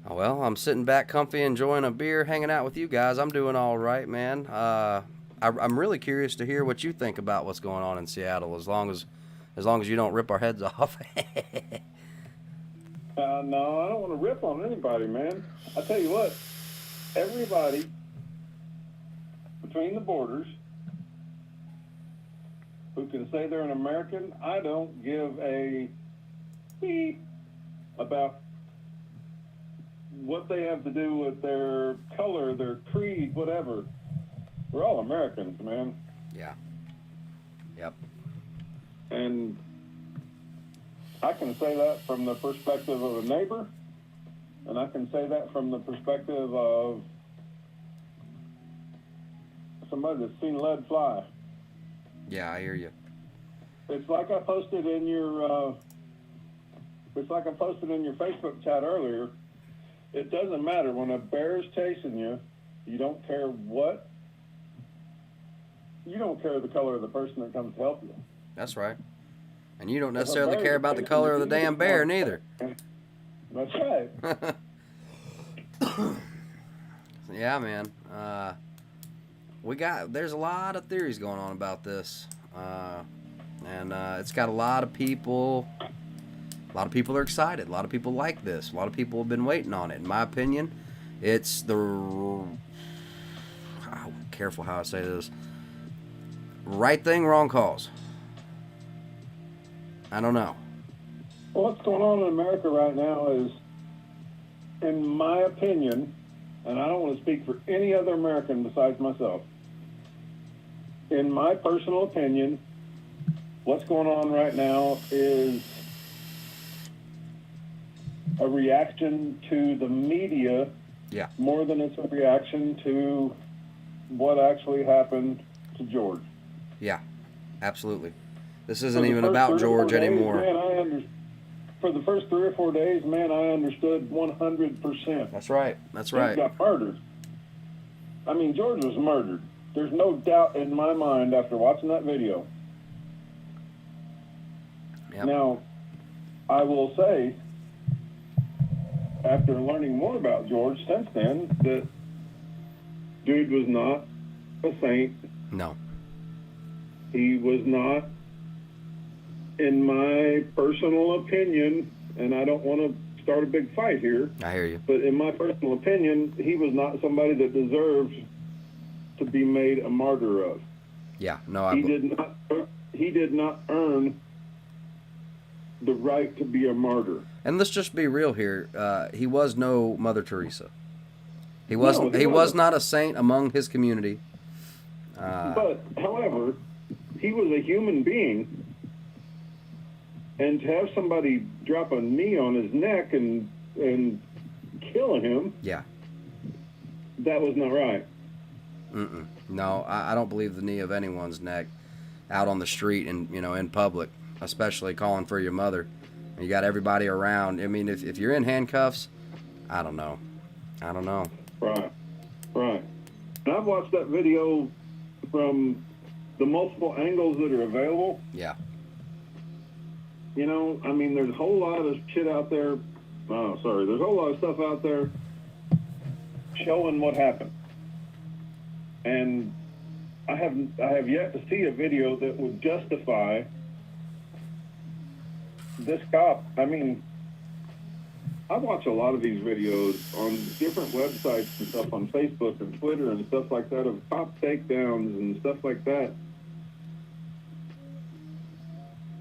[SPEAKER 1] Oh, well, I'm sitting back comfy, enjoying a beer, hanging out with you guys. I'm doing all right, man. I'm really curious to hear what you think about what's going on in Seattle. As long as you don't rip our heads off.
[SPEAKER 4] No, I don't want to rip on anybody, man. I tell you what, everybody between the borders who can say they're an American, I don't give a beep about what they have to do with their color, their creed, whatever. We're all Americans, man.
[SPEAKER 1] Yeah. Yep.
[SPEAKER 4] And I can say that from the perspective of a neighbor, and I can say that from the perspective of somebody that's seen lead fly.
[SPEAKER 1] Yeah, I hear you.
[SPEAKER 4] It's like I posted in your Facebook chat earlier. It doesn't matter when a bear is chasing you. You don't care what. You don't care the color of the person that comes to help you.
[SPEAKER 1] That's right. And you don't necessarily care about the color of the damn bear, neither.
[SPEAKER 4] That's right.
[SPEAKER 1] Yeah, man. There's a lot of theories going on about this. And it's got a lot of people. A lot of people are excited. A lot of people like this. A lot of people have been waiting on it. In my opinion, it's careful how I say this. Right thing, wrong cause. I don't know.
[SPEAKER 4] Well, what's going on in America right now is, in my opinion, and I don't want to speak for any other American besides myself, in my personal opinion, what's going on right now is a reaction to the media,
[SPEAKER 1] Yeah.
[SPEAKER 4] more than it's a reaction to what actually happened to George.
[SPEAKER 1] Yeah, absolutely. This isn't even about George anymore.
[SPEAKER 4] Man, for the first 3 or 4 days, man, I understood 100%.
[SPEAKER 1] That's right. That's
[SPEAKER 4] He
[SPEAKER 1] right.
[SPEAKER 4] got murdered. I mean, George was murdered. There's no doubt in my mind after watching that video.
[SPEAKER 1] Yep.
[SPEAKER 4] Now, I will say, after learning more about George since then, that dude was not a saint.
[SPEAKER 1] No.
[SPEAKER 4] He was not, in my personal opinion, and I don't want to start a big fight here,
[SPEAKER 1] I hear you.
[SPEAKER 4] but in my personal opinion, he was not somebody that deserved to be made a martyr of.
[SPEAKER 1] Yeah. No,
[SPEAKER 4] He did not earn the right to be a martyr.
[SPEAKER 1] And let's just be real here. He was no Mother Teresa. He wasn't.
[SPEAKER 4] No,
[SPEAKER 1] he was
[SPEAKER 4] wasn't.
[SPEAKER 1] not a saint among his community.
[SPEAKER 4] But, however, he was a human being, and to have somebody drop a knee on his neck and kill him,
[SPEAKER 1] Yeah.
[SPEAKER 4] that was not right.
[SPEAKER 1] No, I don't believe the knee of anyone's neck out on the street and in public, especially calling for your mother. You got everybody around. I mean, if you're in handcuffs, I don't know.
[SPEAKER 4] Right. And I've watched that video from the multiple angles that are available.
[SPEAKER 1] Yeah.
[SPEAKER 4] I mean, there's a whole lot of shit out there. Oh, sorry. There's a whole lot of stuff out there showing what happened. And I have yet to see a video that would justify this cop. I mean, I watch a lot of these videos on different websites and stuff on Facebook and Twitter and stuff like that of cop takedowns and stuff like that.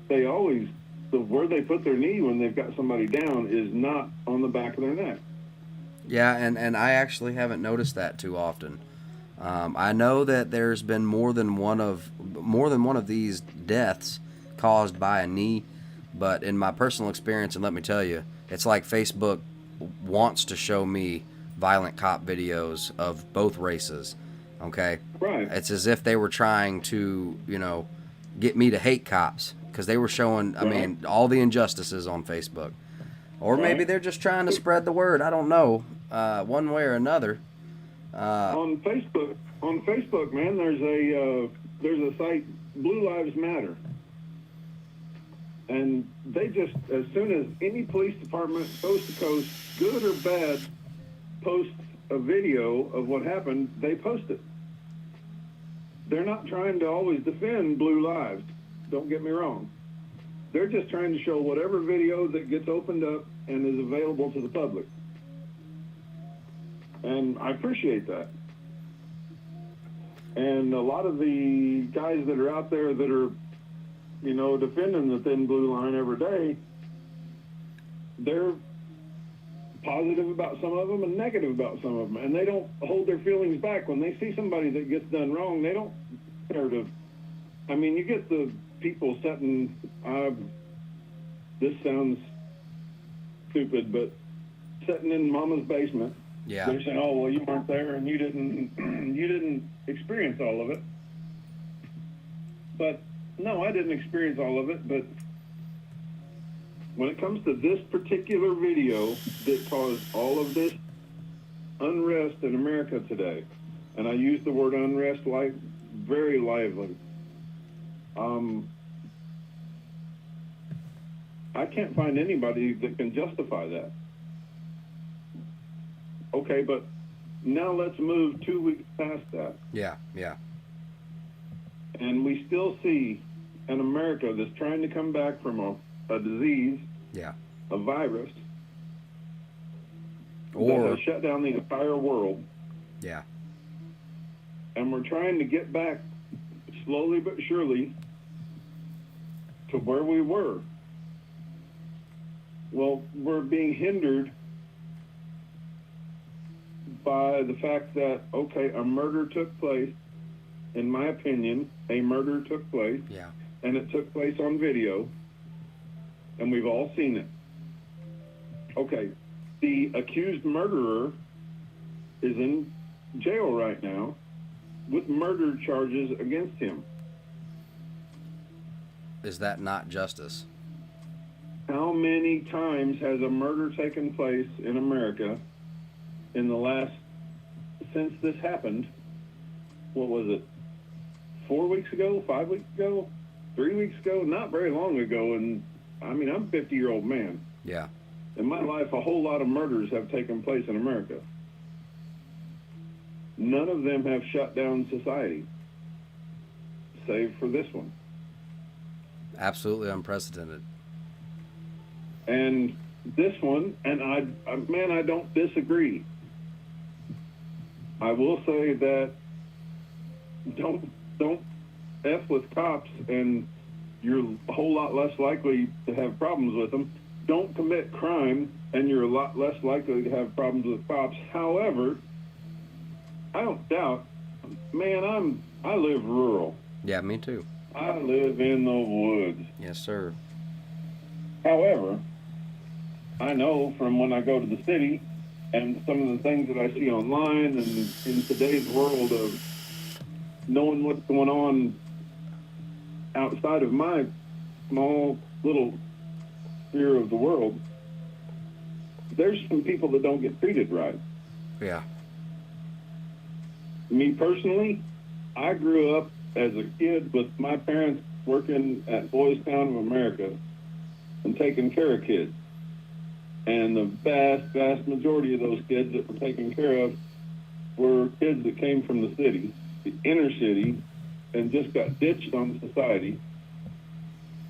[SPEAKER 4] They always, where they put their knee when they've got somebody down is not on the back of their neck.
[SPEAKER 1] Yeah, and I actually haven't noticed that too often. I know that there's been more than one of these deaths caused by a knee, but in my personal experience, and let me tell you, it's like Facebook wants to show me violent cop videos of both races. Okay,
[SPEAKER 4] Right.
[SPEAKER 1] it's as if they were trying to get me to hate cops because they were showing, I mean, all the injustices on Facebook, or maybe they're just trying to spread the word. I don't know, one way or another.
[SPEAKER 4] On Facebook, man, there's a site, Blue Lives Matter, and they just, as soon as any police department, coast to coast, good or bad, posts a video of what happened, they post it. they're not trying to always defend blue lives. Don't get me wrong. They're just trying to show whatever video that gets opened up and is available to the public. And I appreciate that. And a lot of the guys that are out there that are, you know, defending the thin blue line every day, they're positive about some of them and negative about some of them. And they don't hold their feelings back. When they see somebody that gets done wrong, they don't care to, I mean, you get the people sitting, this sounds stupid, but sitting in mama's basement.
[SPEAKER 1] Yeah.
[SPEAKER 4] They're saying, "Oh, well, you weren't there and you didn't you didn't experience all of it." But no, I didn't experience all of it. But when it comes to this particular video that caused all of this unrest in America today, and I use the word unrest very lively. I can't find anybody that can justify that. Okay, but now let's move 2 weeks past that.
[SPEAKER 1] Yeah.
[SPEAKER 4] And we still see an America that's trying to come back from a disease,
[SPEAKER 1] Yeah.
[SPEAKER 4] a virus, that
[SPEAKER 1] Or
[SPEAKER 4] has shut down the entire world.
[SPEAKER 1] yeah.
[SPEAKER 4] And we're trying to get back slowly but surely to where we were. Well, we're being hindered by the fact that, okay, a murder took place. In my opinion, a murder took place.
[SPEAKER 1] Yeah.
[SPEAKER 4] And it took place on video. And we've all seen it. Okay, the accused murderer is in jail right now with murder charges against him.
[SPEAKER 1] Is that not justice?
[SPEAKER 4] How many times has a murder taken place in America in the last, since this happened? What was it? 4 weeks ago, 5 weeks ago, 3 weeks ago? Not very long ago. And I mean, I'm a 50-year-old man.
[SPEAKER 1] Yeah.
[SPEAKER 4] In my life, a whole lot of murders have taken place in America. None of them have shut down society, save for this one.
[SPEAKER 1] Absolutely unprecedented.
[SPEAKER 4] And this one, and I don't disagree. I will say that don't F with cops, and you're a whole lot less likely to have problems with them. Don't commit crime, and you're a lot less likely to have problems with cops. However, I don't doubt, man, I live rural.
[SPEAKER 1] Yeah, me too.
[SPEAKER 4] I live in the woods.
[SPEAKER 1] Yes, sir.
[SPEAKER 4] However, I know from when I go to the city and some of the things that I see online and in today's world of knowing what's going on outside of my small little sphere of the world, there's some people that don't get treated right.
[SPEAKER 1] Yeah.
[SPEAKER 4] Me personally, I grew up as a kid with my parents working at Boys Town of America and taking care of kids. And the vast majority of those kids that were taken care of were kids that came from the city, the inner city, and just got ditched on society.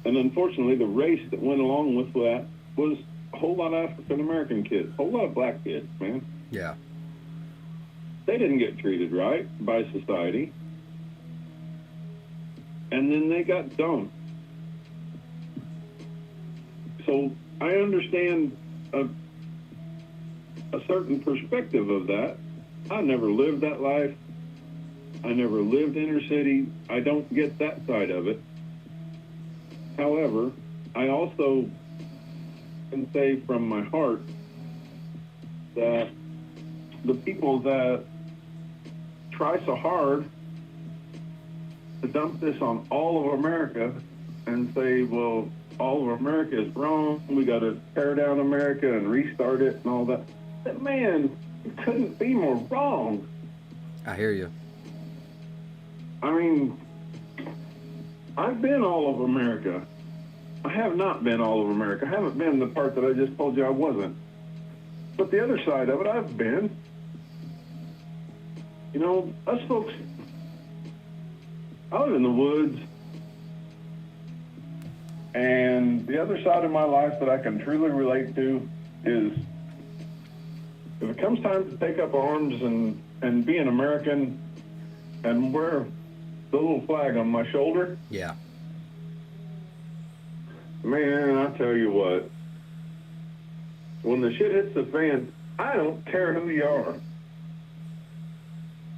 [SPEAKER 4] And unfortunately, the race that went along with that was a whole lot of African-American kids, a whole lot of black kids, man.
[SPEAKER 1] Yeah.
[SPEAKER 4] They didn't get treated right by society. And then they got dumped. So I understand a certain perspective of that. I never lived that life. I never lived inner city. I don't get that side of it. However, I also can say from my heart that the people that try so hard to dump this on all of America and say, well, all of America is wrong, we got to tear down America and restart it and all that. That, man, it couldn't be more wrong.
[SPEAKER 1] I hear you.
[SPEAKER 4] I mean, I've been all over America. I have not been all over America. I haven't been the part that I just told you I wasn't. But the other side of it, I've been. You know, us folks, I live in the woods, and the other side of my life that I can truly relate to is if it comes time to take up arms and be an American and wear the little flag on my shoulder,
[SPEAKER 1] Yeah.
[SPEAKER 4] man, I tell you what, when the shit hits the fan, I don't care who you are.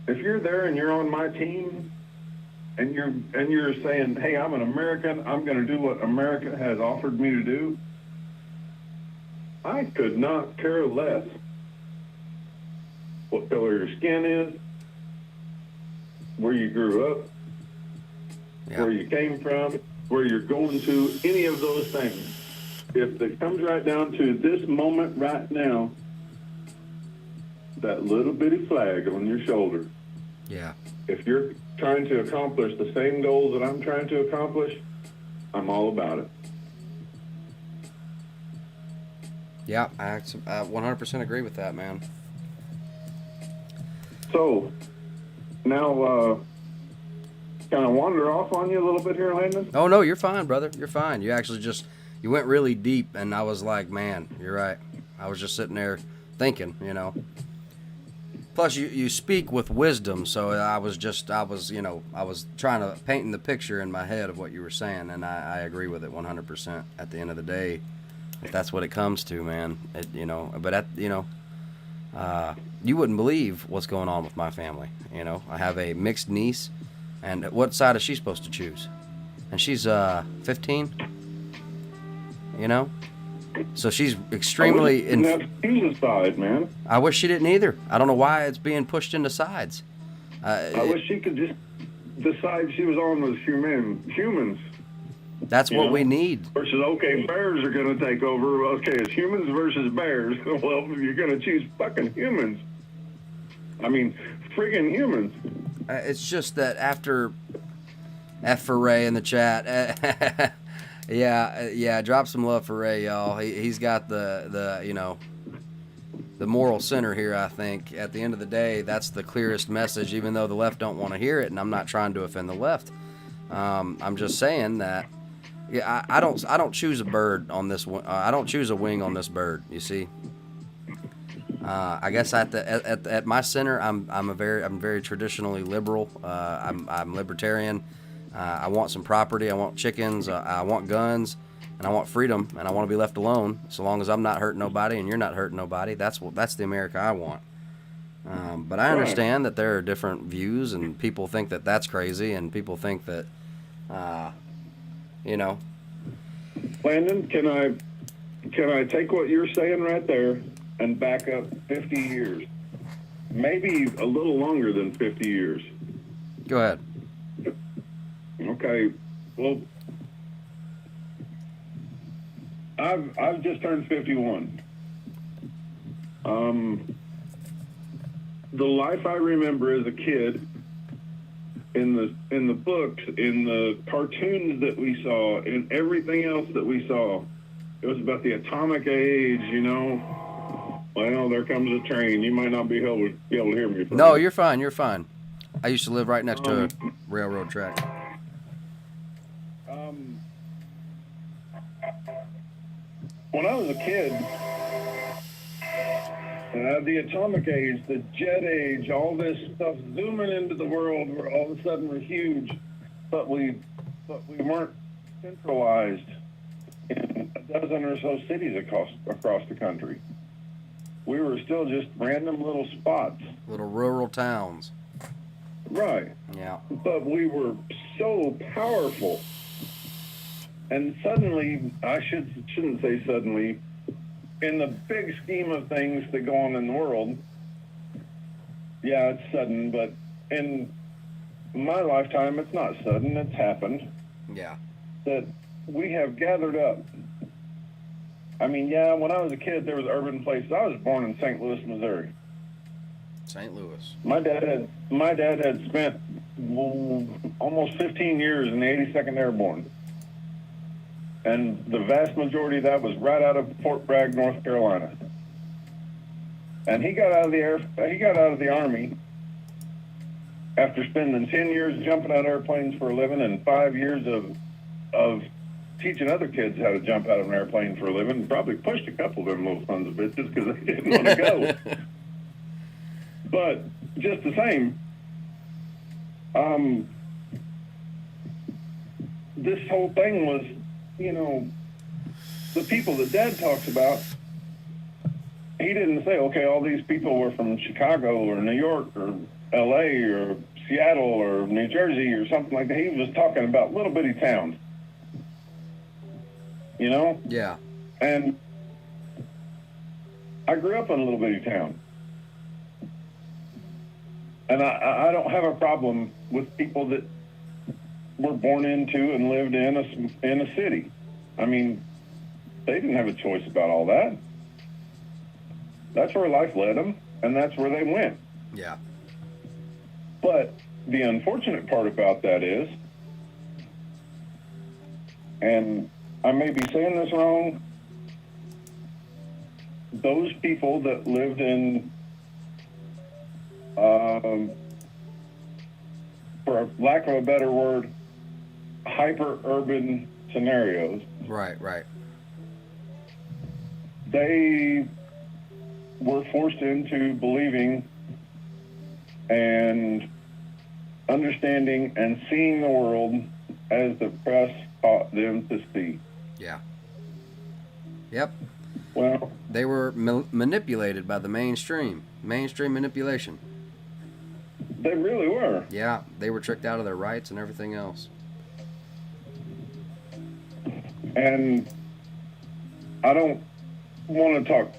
[SPEAKER 4] If you're there and you're on my team and you're saying, hey, I'm an American, I'm going to do what America has offered me to do, I could not care less what color your skin is, where you grew up,
[SPEAKER 1] Yeah.
[SPEAKER 4] where you came from, where you're going to, any of those things. If it comes right down to this moment right now, that little bitty flag on your shoulder,
[SPEAKER 1] Yeah.
[SPEAKER 4] if you're trying to accomplish the same goals that I'm trying to accomplish, I'm all about it.
[SPEAKER 1] Yeah, I 100% agree with that, man.
[SPEAKER 4] So, now, can I wander off on you a little bit here, Landon?
[SPEAKER 1] Oh, no, you're fine, brother. You're fine. You actually you went really deep, and I was like, man, you're right. I was just sitting there thinking, you know. Plus, you speak with wisdom, so I was trying to paint the picture in my head of what you were saying, and I agree with it 100%. At the end of the day, if that's what it comes to, man, you wouldn't believe what's going on with my family. You know, I have a mixed niece, and what side is she supposed to choose? And she's 15. You know, so she's extremely.
[SPEAKER 4] I wish she didn't have to choose a side, man.
[SPEAKER 1] I wish she didn't either. I don't know why it's being pushed into sides.
[SPEAKER 4] I wish she could just decide she was on with humans.
[SPEAKER 1] That's what we need.
[SPEAKER 4] Versus, okay, bears are going to take over. Okay, it's humans versus bears. Well, you're going to choose fucking humans. I mean, friggin' humans.
[SPEAKER 1] It's just that after F for Ray in the chat. Yeah. Drop some love for Ray, y'all. He's got the moral center here. I think at the end of the day, that's the clearest message. Even though the left don't want to hear it, and I'm not trying to offend the left. I'm just saying that. Yeah, I don't choose a bird on this one. I don't choose a wing on this bird. You see. I guess at my center, I'm very traditionally liberal. I'm libertarian. I want some property. I want chickens. I want guns, and I want freedom. And I want to be left alone. So long as I'm not hurting nobody and you're not hurting nobody, that's the America I want. But I understand that there are different views, and people think that that's crazy, and people think that,
[SPEAKER 4] Landon, can I take what you're saying right there and back up 50 years? Maybe a little longer than 50 years.
[SPEAKER 1] Go ahead.
[SPEAKER 4] Okay. Well, I've just turned 51. The life I remember as a kid, in the books, in the cartoons that we saw, in everything else that we saw, it was about the atomic age, you know. Well, there comes a train. You might not be able to hear me.
[SPEAKER 1] No, you're fine. You're fine. I used to live right next to a railroad track.
[SPEAKER 4] When I was a kid, the atomic age, the jet age, all this stuff zooming into the world, where all of a sudden we're huge, but we weren't centralized in a dozen or so cities across the country. We were still just random little spots.
[SPEAKER 1] Little rural towns.
[SPEAKER 4] Right.
[SPEAKER 1] Yeah.
[SPEAKER 4] But we were so powerful. And suddenly, I shouldn't say suddenly, in the big scheme of things that go on in the world, yeah, it's sudden, but in my lifetime, it's not sudden, it's happened.
[SPEAKER 1] Yeah.
[SPEAKER 4] That we have gathered up. I mean, yeah, when I was a kid, there was urban places. I was born in St. Louis, Missouri.
[SPEAKER 1] St. Louis.
[SPEAKER 4] My dad had spent almost 15 years in the 82nd Airborne. And the vast majority of that was right out of Fort Bragg, North Carolina. And he got out of the Army, after spending 10 years jumping out of airplanes for a living and 5 years of teaching other kids how to jump out of an airplane for a living, probably pushed a couple of them little sons of bitches because they didn't want to go. But just the same, this whole thing was, you know, the people that Dad talks about, he didn't say, okay, all these people were from Chicago or New York or LA or Seattle or New Jersey or something like that. He was talking about little bitty towns. You know?
[SPEAKER 1] Yeah.
[SPEAKER 4] And I grew up in a little bitty town. And I don't have a problem with people that were born into and lived in a city. I mean, they didn't have a choice about all that. That's where life led them, and that's where they went.
[SPEAKER 1] Yeah.
[SPEAKER 4] But the unfortunate part about that is, and I may be saying this wrong, those people that lived in, for lack of a better word, hyper-urban scenarios.
[SPEAKER 1] Right, right.
[SPEAKER 4] They were forced into believing and understanding and seeing the world as the press taught them to see.
[SPEAKER 1] Yeah. Yep.
[SPEAKER 4] Well,
[SPEAKER 1] They were manipulated by the mainstream manipulation.
[SPEAKER 4] they really were.
[SPEAKER 1] Yeah, they were tricked out of their rights and everything else.
[SPEAKER 4] And I don't want to talk,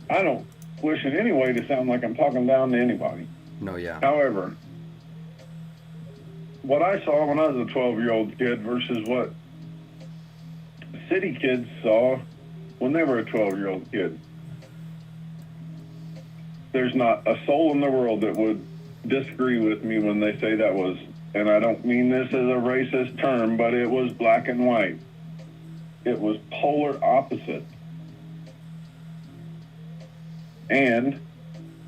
[SPEAKER 4] I don't wish in any way to sound like I'm talking down to anybody.
[SPEAKER 1] No, yeah.
[SPEAKER 4] However, what I saw when I was a 12-year-old kid versus what city kids saw when they were a 12-year-old kid, there's not a soul in the world that would disagree with me when they say that was, and I don't mean this as a racist term, but it was black and white. It was polar opposite. And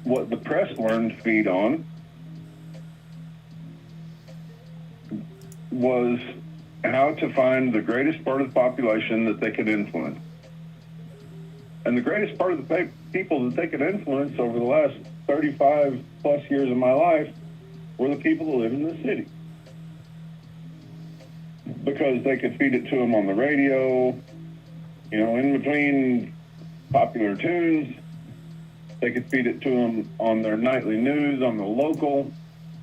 [SPEAKER 4] what the press learned to feed on was how to find the greatest part of the population that they could influence. And the greatest part of the people that they could influence over the last 35 plus years of my life were the people that live in the city. Because they could feed it to them on the radio, you know, in between popular tunes. They could feed it to them on their nightly news, on the local.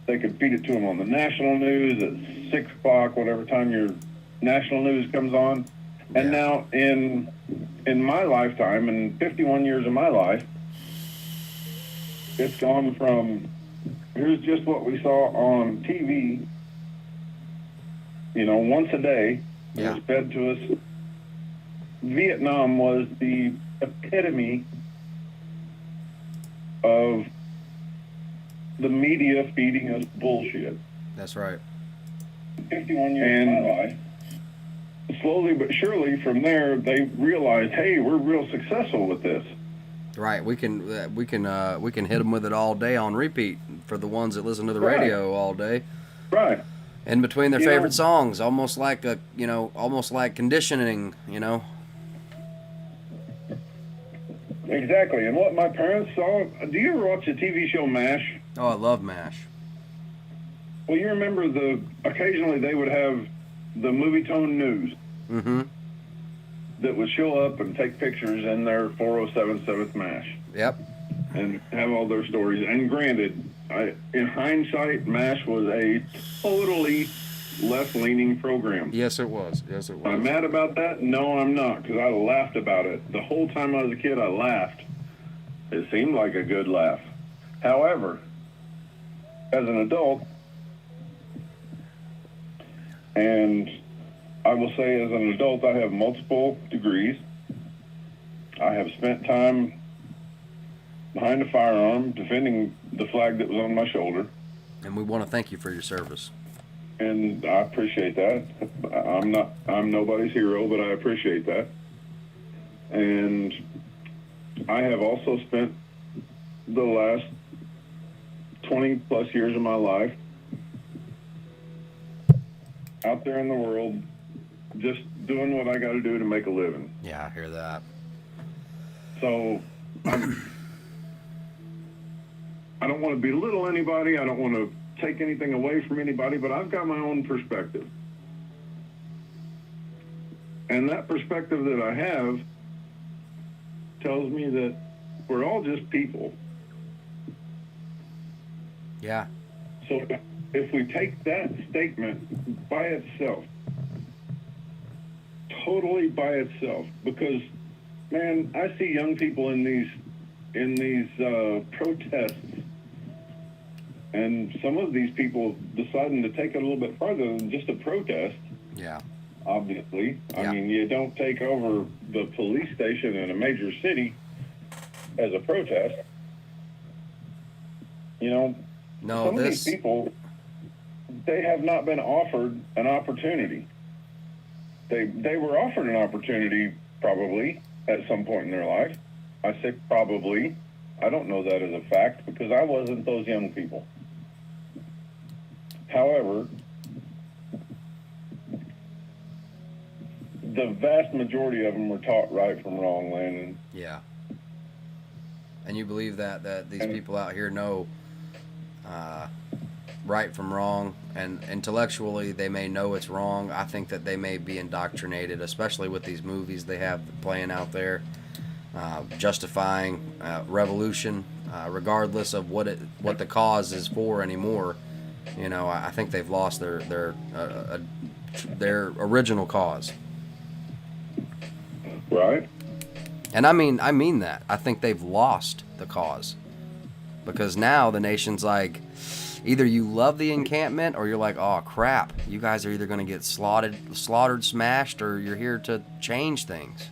[SPEAKER 4] They could feed it to them on the national news at 6 o'clock, whatever time your national news comes on. And now in my lifetime, in 51 years of my life, it's gone from, here's just what we saw on TV, you know, once a day. It was fed to us. Vietnam was the epitome of the media feeding us bullshit.
[SPEAKER 1] That's right.
[SPEAKER 4] 51 years of my life. Slowly but surely from there, they realized, hey, we're real successful with this.
[SPEAKER 1] Right. We can hit them with it all day on repeat for the ones that listen to the radio all day.
[SPEAKER 4] Right.
[SPEAKER 1] In between their favorite songs, almost like conditioning, you know.
[SPEAKER 4] Exactly. And what my parents saw, do you ever watch the TV show MASH?
[SPEAKER 1] Oh, I love MASH.
[SPEAKER 4] Well, you remember occasionally they would have the movie tone news that would show up and take pictures in their 407 7th MASH.
[SPEAKER 1] Yep.
[SPEAKER 4] And have all their stories. And granted, in hindsight, MASH was a totally left-leaning program.
[SPEAKER 1] Yes, it was. Yes, it was.
[SPEAKER 4] I'm mad about that? No, I'm not, because I laughed about it. The whole time I was a kid, I laughed. It seemed like a good laugh. However, as an adult, and I will say as an adult, I have multiple degrees. I have spent time behind a firearm defending the flag that was on my shoulder.
[SPEAKER 1] And we want to thank you for your service.
[SPEAKER 4] And I appreciate that. I'm nobody's hero, but I appreciate that. And I have also spent the last 20 plus years of my life out there in the world, just doing what I got to do to make a living.
[SPEAKER 1] Yeah, I hear that.
[SPEAKER 4] So I don't want to belittle anybody. I don't want to take anything away from anybody, but I've got my own perspective. And that perspective that I have tells me that we're all just people.
[SPEAKER 1] Yeah.
[SPEAKER 4] So if we take that statement by itself, totally by itself, because, man, I see young people in these protests, and some of these people deciding to take it a little bit farther than just a protest.
[SPEAKER 1] Yeah.
[SPEAKER 4] Obviously,
[SPEAKER 1] Yeah.
[SPEAKER 4] I mean, you don't take over the police station in a major city as a protest. You know,
[SPEAKER 1] No,
[SPEAKER 4] some of
[SPEAKER 1] this.
[SPEAKER 4] these people, they have not been offered an opportunity. They were offered an opportunity probably at some point in their life. I say probably. I don't know that as a fact because I wasn't those young people. However, the vast majority of them were taught right from wrong, Landon.
[SPEAKER 1] Yeah. And you believe that these
[SPEAKER 4] And-
[SPEAKER 1] people out here know right from wrong, and intellectually they may know it's wrong. I think that they may be indoctrinated, especially with these movies they have playing out there, justifying revolution, regardless of what the cause is for anymore. You know, I think they've lost their original cause.
[SPEAKER 4] Right?
[SPEAKER 1] And I mean that. I think they've lost the cause. Because now the nation's like, either you love the encampment or you're like, oh crap, you guys are either going to get slaughtered, smashed, or you're here to change things.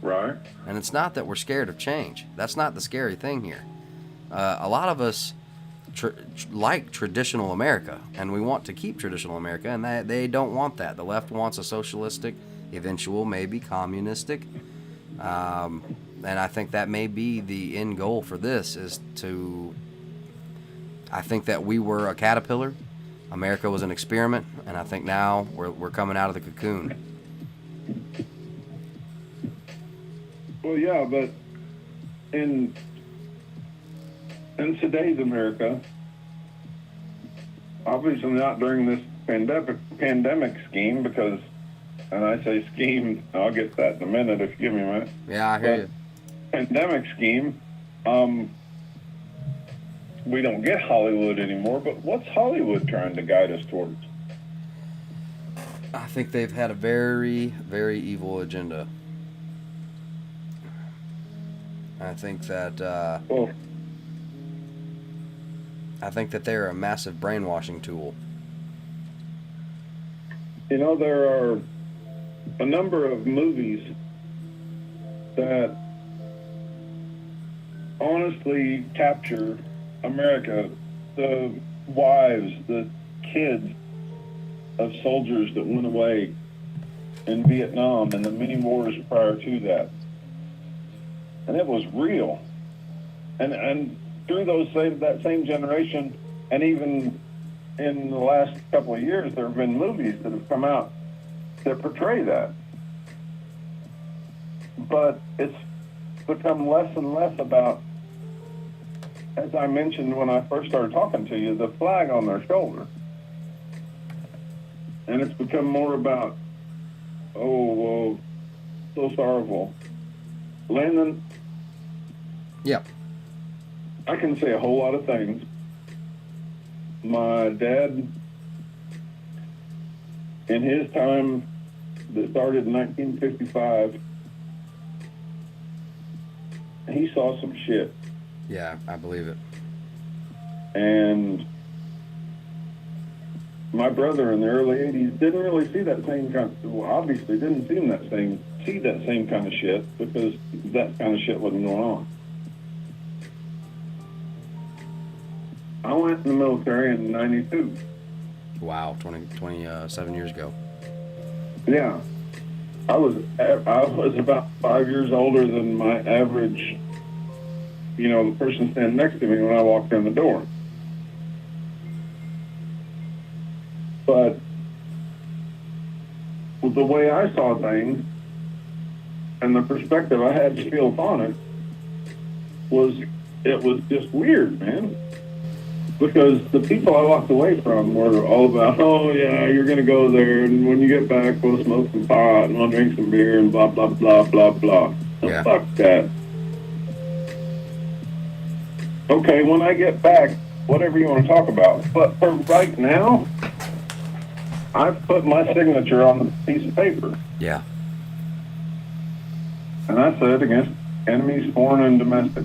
[SPEAKER 4] Right?
[SPEAKER 1] And it's not that we're scared of change. That's not the scary thing here. A lot of us like traditional America, and we want to keep traditional America, and they don't want that. The left wants a socialistic, eventual, maybe communistic. And I think that may be the end goal for this, is to... I think that we were a caterpillar. America was an experiment, and I think now we're coming out of the cocoon.
[SPEAKER 4] Well, yeah, but in today's America, obviously not during this pandemic scheme, because, and I say scheme, I'll get that in a minute if you give me a minute.
[SPEAKER 1] Yeah, I hear you.
[SPEAKER 4] Pandemic scheme, we don't get Hollywood anymore, but what's Hollywood trying to guide us towards?
[SPEAKER 1] I think they've had a very, very evil agenda. I think that they're a massive brainwashing tool.
[SPEAKER 4] You know, there are a number of movies that honestly capture America, the wives, the kids of soldiers that went away in Vietnam and the many wars prior to that. And it was real. And through that same generation, and even in the last couple of years, there have been movies that have come out that portray that. But it's become less and less about, as I mentioned when I first started talking to you, the flag on their shoulder. And it's become more about, oh, so sorrowful. Landon,
[SPEAKER 1] Yep.
[SPEAKER 4] I can say a whole lot of things. My dad, in his time that started in 1955, he saw some shit.
[SPEAKER 1] Yeah, I believe it.
[SPEAKER 4] And my brother in the early 80s didn't really see that same kind of, well, obviously didn't see that same kind of shit, because that kind of shit wasn't going on. I went in the military in 92.
[SPEAKER 1] Wow, 27 years ago.
[SPEAKER 4] Yeah. I was about 5 years older than my average, the person standing next to me when I walked in the door. But the way I saw things and the perspective I had to feel upon it was just weird, man. Because the people I walked away from were all about, oh yeah, you're gonna go there, and when you get back, we'll smoke some pot and we'll drink some beer and blah blah blah blah blah.
[SPEAKER 1] Yeah.
[SPEAKER 4] Fuck that. Okay, when I get back, whatever you want to talk about. But for right now, I've put my signature on the piece of paper.
[SPEAKER 1] Yeah.
[SPEAKER 4] And I said against enemies, foreign and domestic.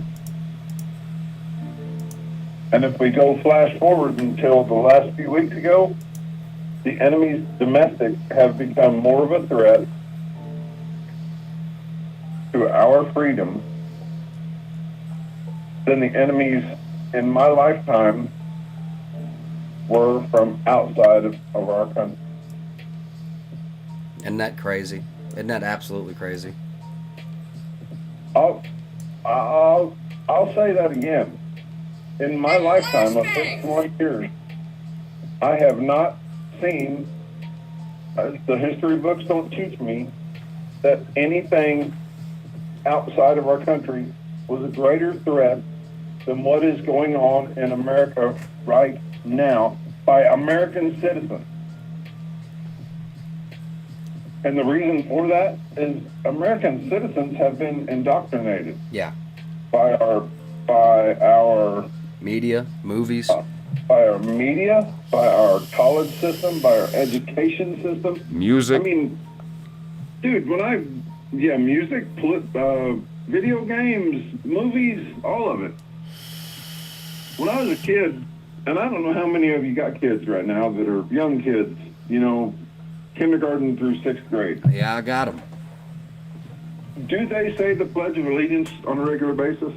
[SPEAKER 4] And if we go flash forward until the last few weeks ago, the enemies domestic have become more of a threat to our freedom than the enemies in my lifetime were from outside of our country.
[SPEAKER 1] Isn't that crazy? Isn't that absolutely crazy?
[SPEAKER 4] I'll say that again. In my lifetime of 51 years, I have not seen, the history books don't teach me, that anything outside of our country was a greater threat than what is going on in America right now by American citizens. And the reason for that is American citizens have been indoctrinated.
[SPEAKER 1] Yeah.
[SPEAKER 4] By our
[SPEAKER 1] media, movies,
[SPEAKER 4] by our media, by our college system, by our education system,
[SPEAKER 1] music.
[SPEAKER 4] I mean, dude, music, video games, movies, all of it. When I was a kid, and I don't know how many of you got kids right now that are young kids, kindergarten through 6th grade.
[SPEAKER 1] Yeah, I got them.
[SPEAKER 4] Do they say the Pledge of Allegiance on a regular basis?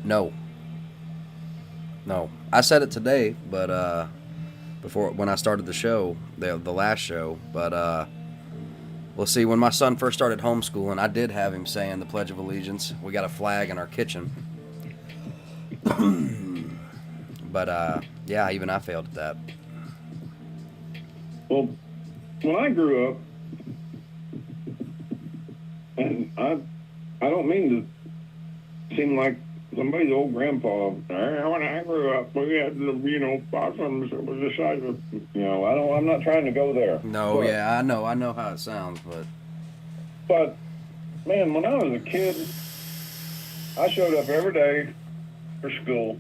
[SPEAKER 1] No. I said it today, but when I started the show, the last show, but we'll see. When my son first started homeschooling, I did have him saying the Pledge of Allegiance. We got a flag in our kitchen. But yeah, even I failed at that.
[SPEAKER 4] Well, when I grew up, and I don't mean to seem like somebody's old grandpa. When I grew up, we had the possums that was the size of I'm not trying to go there.
[SPEAKER 1] No, but, yeah, I know how it sounds,
[SPEAKER 4] but man, when I was a kid, I showed up every day for school,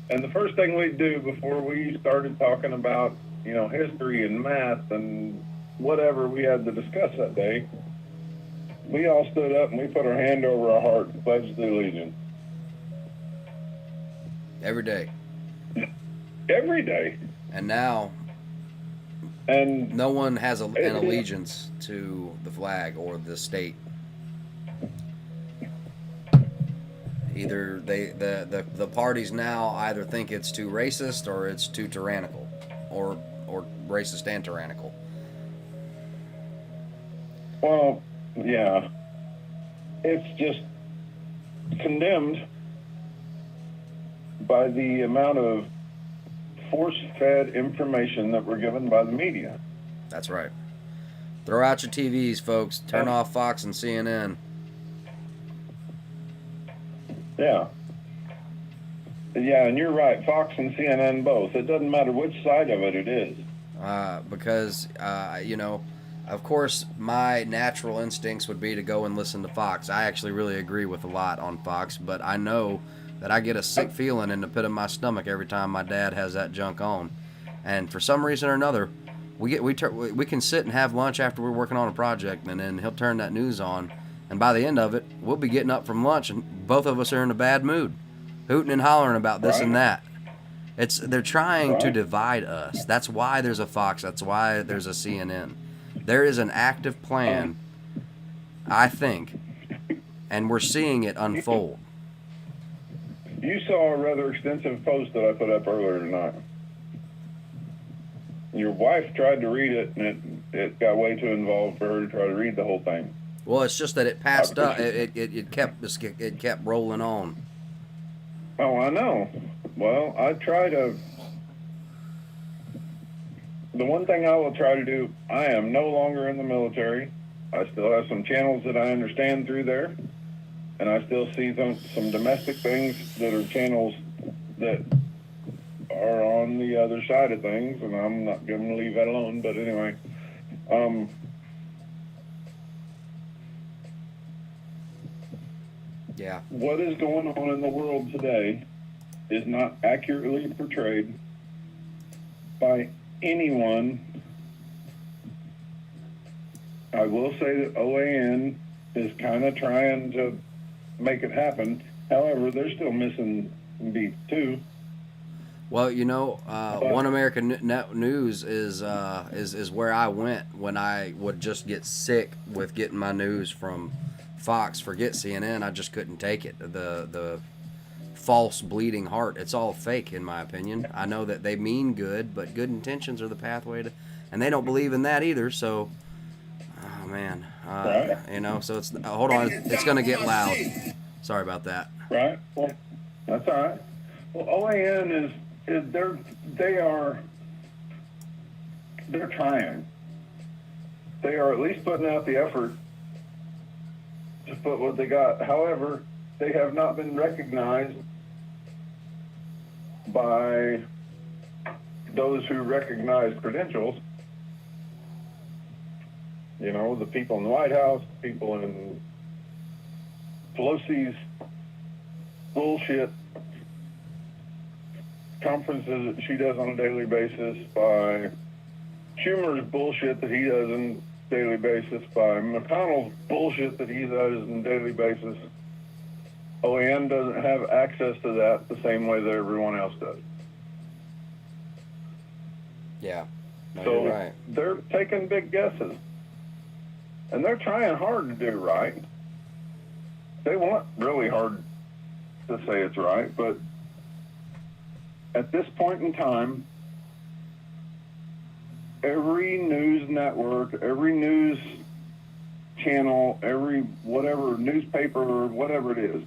[SPEAKER 4] and the first thing we'd do before we started talking about history and math and whatever we had to discuss that day, we all stood up and we put our hand over our heart and pledged the allegiance.
[SPEAKER 1] Every day.
[SPEAKER 4] Every day.
[SPEAKER 1] And now, no one has an allegiance to the flag or the state. Either the parties now either think it's too racist or it's too tyrannical, or racist and tyrannical.
[SPEAKER 4] Well, yeah, it's just condemned by the amount of force-fed information that we're given by the media.
[SPEAKER 1] That's right. Throw out your TVs, folks. Turn off Fox and CNN.
[SPEAKER 4] Yeah. Yeah, and you're right. Fox and CNN both. It doesn't matter which side of it is.
[SPEAKER 1] Because, of course, my natural instincts would be to go and listen to Fox. I actually really agree with a lot on Fox, but I know that I get a sick feeling in the pit of my stomach every time my dad has that junk on. And for some reason or another, we can sit and have lunch after we're working on a project, and then he'll turn that news on, and by the end of it, we'll be getting up from lunch, and both of us are in a bad mood, hooting and hollering about this and that. They're trying to divide us. That's why there's a Fox. That's why there's a CNN. There is an active plan, I think, and we're seeing it unfold.
[SPEAKER 4] You saw a rather extensive post that I put up earlier tonight. Your wife tried to read it, and it got way too involved for her to try to read the whole thing.
[SPEAKER 1] Well, it's just that it passed up. It kept rolling on.
[SPEAKER 4] Oh, I know. Well, I try to the one thing I will try to do, I am no longer in the military. I still have some channels that I understand through there, and I still see some domestic things that are channels that are on the other side of things, and I'm not going to leave that alone. But anyway,
[SPEAKER 1] Yeah.
[SPEAKER 4] what is going on in the world today is not accurately portrayed by anyone. I will say that OAN is kind of trying to make it happen. However, they're still missing beats too.
[SPEAKER 1] Well, you know, One American News is where I went when I would just get sick with getting my news from Fox. Forget CNN, I just couldn't take it. The false bleeding heart. It's all fake, in my opinion. I know that they mean good, but good intentions are the pathway to, and they don't believe in that either. So, oh man,
[SPEAKER 4] Right.
[SPEAKER 1] you know. So it's hold on, it's gonna get loud. Sorry about that.
[SPEAKER 4] Right. Well, that's all right. Well, OAN is they're trying. They are at least putting out the effort to put what they got. However, they have not been recognized by those who recognize credentials. You know, the people in the White House, people in Pelosi's bullshit conferences that she does on a daily basis, by Schumer's bullshit that he does on a daily basis, by McConnell's bullshit that he does on a daily basis. OAN doesn't have access to that the same way that everyone else does.
[SPEAKER 1] Yeah. No,
[SPEAKER 4] So
[SPEAKER 1] you're right.
[SPEAKER 4] they're taking big guesses. And they're trying hard to do right. They want really hard to say it's right, but at this point in time, every news network, every news channel, every whatever newspaper or whatever it is,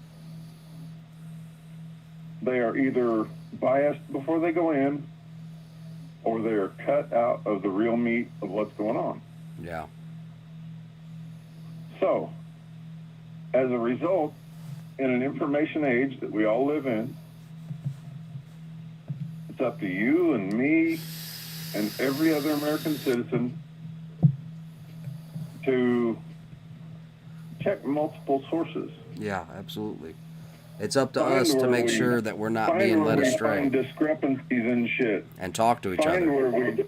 [SPEAKER 4] they are either biased before they go in, or they are cut out of the real meat of what's going on.
[SPEAKER 1] Yeah.
[SPEAKER 4] So, as a result, in an information age that we all live in, it's up to you and me and every other American citizen to check multiple sources.
[SPEAKER 1] Yeah, absolutely. It's up to
[SPEAKER 4] Find
[SPEAKER 1] us to
[SPEAKER 4] where
[SPEAKER 1] make
[SPEAKER 4] we-
[SPEAKER 1] sure that we're not
[SPEAKER 4] Find
[SPEAKER 1] being
[SPEAKER 4] where
[SPEAKER 1] led
[SPEAKER 4] we
[SPEAKER 1] astray
[SPEAKER 4] find discrepancies in shit.
[SPEAKER 1] and talk to each
[SPEAKER 4] Find
[SPEAKER 1] other.
[SPEAKER 4] where we.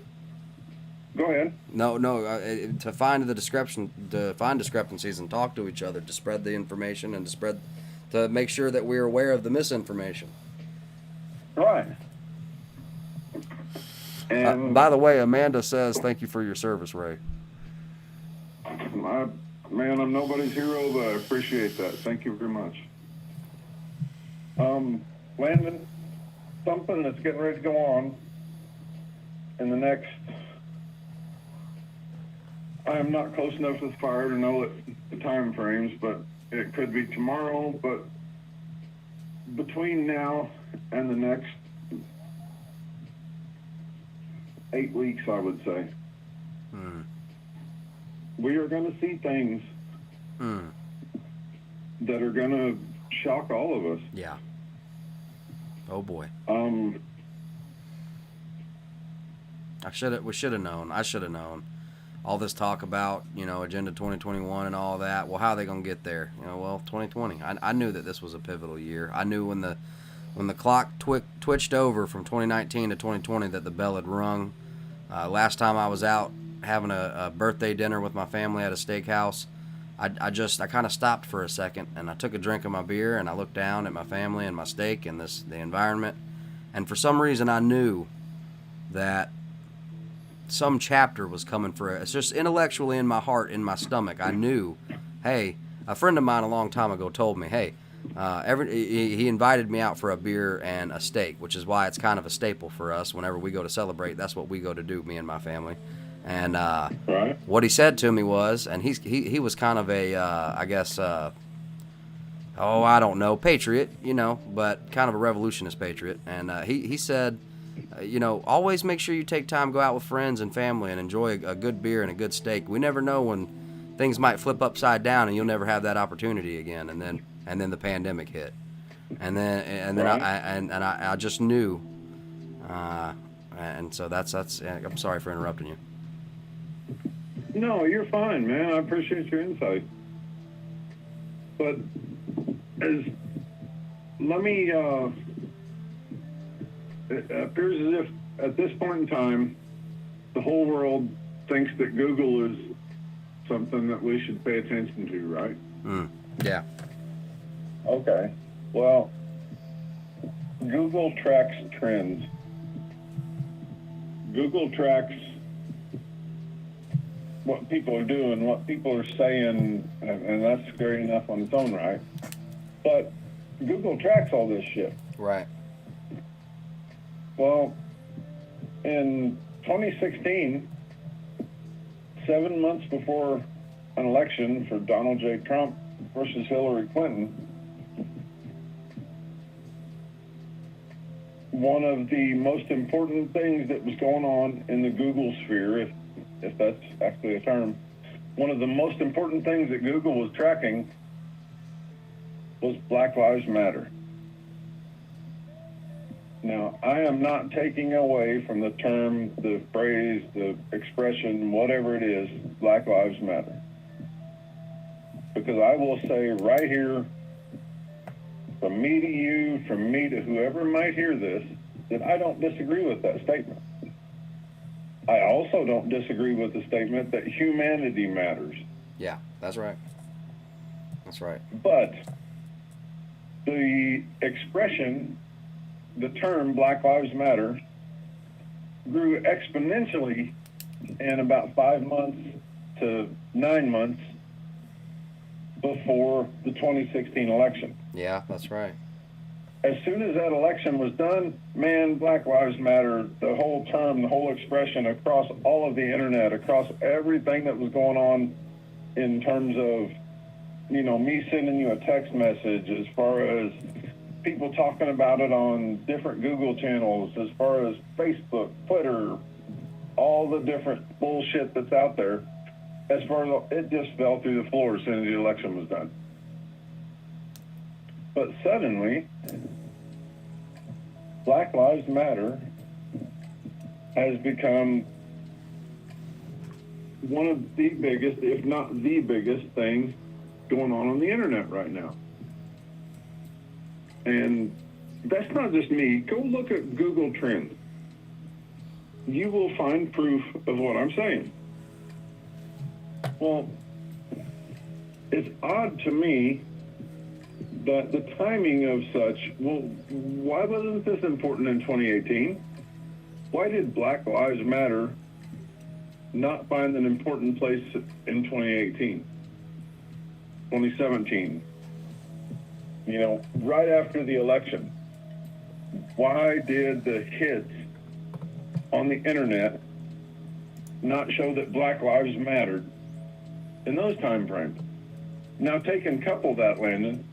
[SPEAKER 4] Go ahead.
[SPEAKER 1] No, to find discrepancies and talk to each other, to spread the information and to make sure that we're aware of the misinformation.
[SPEAKER 4] Right. And
[SPEAKER 1] By the way, Amanda says thank you for your service, Ray.
[SPEAKER 4] man, I'm nobody's hero, but I appreciate that. Thank you very much. Landon, something that's getting ready to go on in the next. I am not close enough to the fire to know the time frames, but it could be tomorrow. But between now and the next 8 weeks, I would say, we are going to see things that are going to shock all of us.
[SPEAKER 1] Yeah. Oh boy. We should have known. I should have known. All this talk about, Agenda 2021 and all that. Well, how are they going to get there? 2020. I knew that this was a pivotal year. I knew when the clock twitched over from 2019 to 2020 that the bell had rung. Last time I was out having a birthday dinner with my family at a steakhouse, I kind of stopped for a second and I took a drink of my beer and I looked down at my family and my steak and the environment, and for some reason I knew that some chapter was coming for it. It's just intellectually in my heart, in my stomach. I knew, hey, a friend of mine a long time ago told me, hey, he invited me out for a beer and a steak, which is why it's kind of a staple for us. Whenever we go to celebrate, that's what we go to do, me and my family. And
[SPEAKER 4] Right.
[SPEAKER 1] what he said to me was, and he was kind of a, I guess, I don't know, patriot, but kind of a revolutionist patriot. And he said, always make sure you take time, go out with friends and family, and enjoy a good beer and a good steak. We never know when things might flip upside down, and you'll never have that opportunity again. And then the pandemic hit, and then
[SPEAKER 4] Right.
[SPEAKER 1] I just knew, and so that's. I'm sorry for interrupting you.
[SPEAKER 4] No, you're fine, man. I appreciate your insight. But let me. It appears as if at this point in time, the whole world thinks that Google is something that we should pay attention to, right?
[SPEAKER 1] Yeah.
[SPEAKER 4] Okay. Well, Google tracks trends. Google tracks what people are doing, what people are saying, and that's scary enough on its own right. But Google tracks all this shit.
[SPEAKER 1] Right.
[SPEAKER 4] Well, in 2016, 7 months before an election for Donald J. Trump versus Hillary Clinton, one of the most important things that was going on in the Google sphere, if that's actually a term, one of the most important things that Google was tracking was Black Lives Matter. Now, I am not taking away from the term, the phrase, the expression, whatever it is, Black Lives Matter. Because I will say right here, from me to you, from me to whoever might hear this, that I don't disagree with that statement. I also don't disagree with the statement that humanity matters.
[SPEAKER 1] Yeah, that's right. That's right.
[SPEAKER 4] But the expression, the term Black Lives Matter, grew exponentially in about 5 months to 9 months before the 2016 election.
[SPEAKER 1] Yeah, that's right.
[SPEAKER 4] As soon as that election was done, man, Black Lives Matter, the whole term, the whole expression across all of the internet, across everything that was going on in terms of, me sending you a text message, as far as people talking about it on different Google channels, as far as Facebook, Twitter, all the different bullshit that's out there, as far as it just fell through the floor as soon as the election was done. But suddenly, Black Lives Matter has become one of the biggest, if not the biggest, things going on the internet right now. And that's not just me. Go look at Google Trends. You will find proof of what I'm saying. Well, it's odd to me that the timing of such, well, why wasn't this important in 2018? Why did Black Lives Matter not find an important place in 2018, 2017? Right after the election. Why did the hits on the internet not show that Black Lives mattered in those time frames? Now take and couple that, Landon,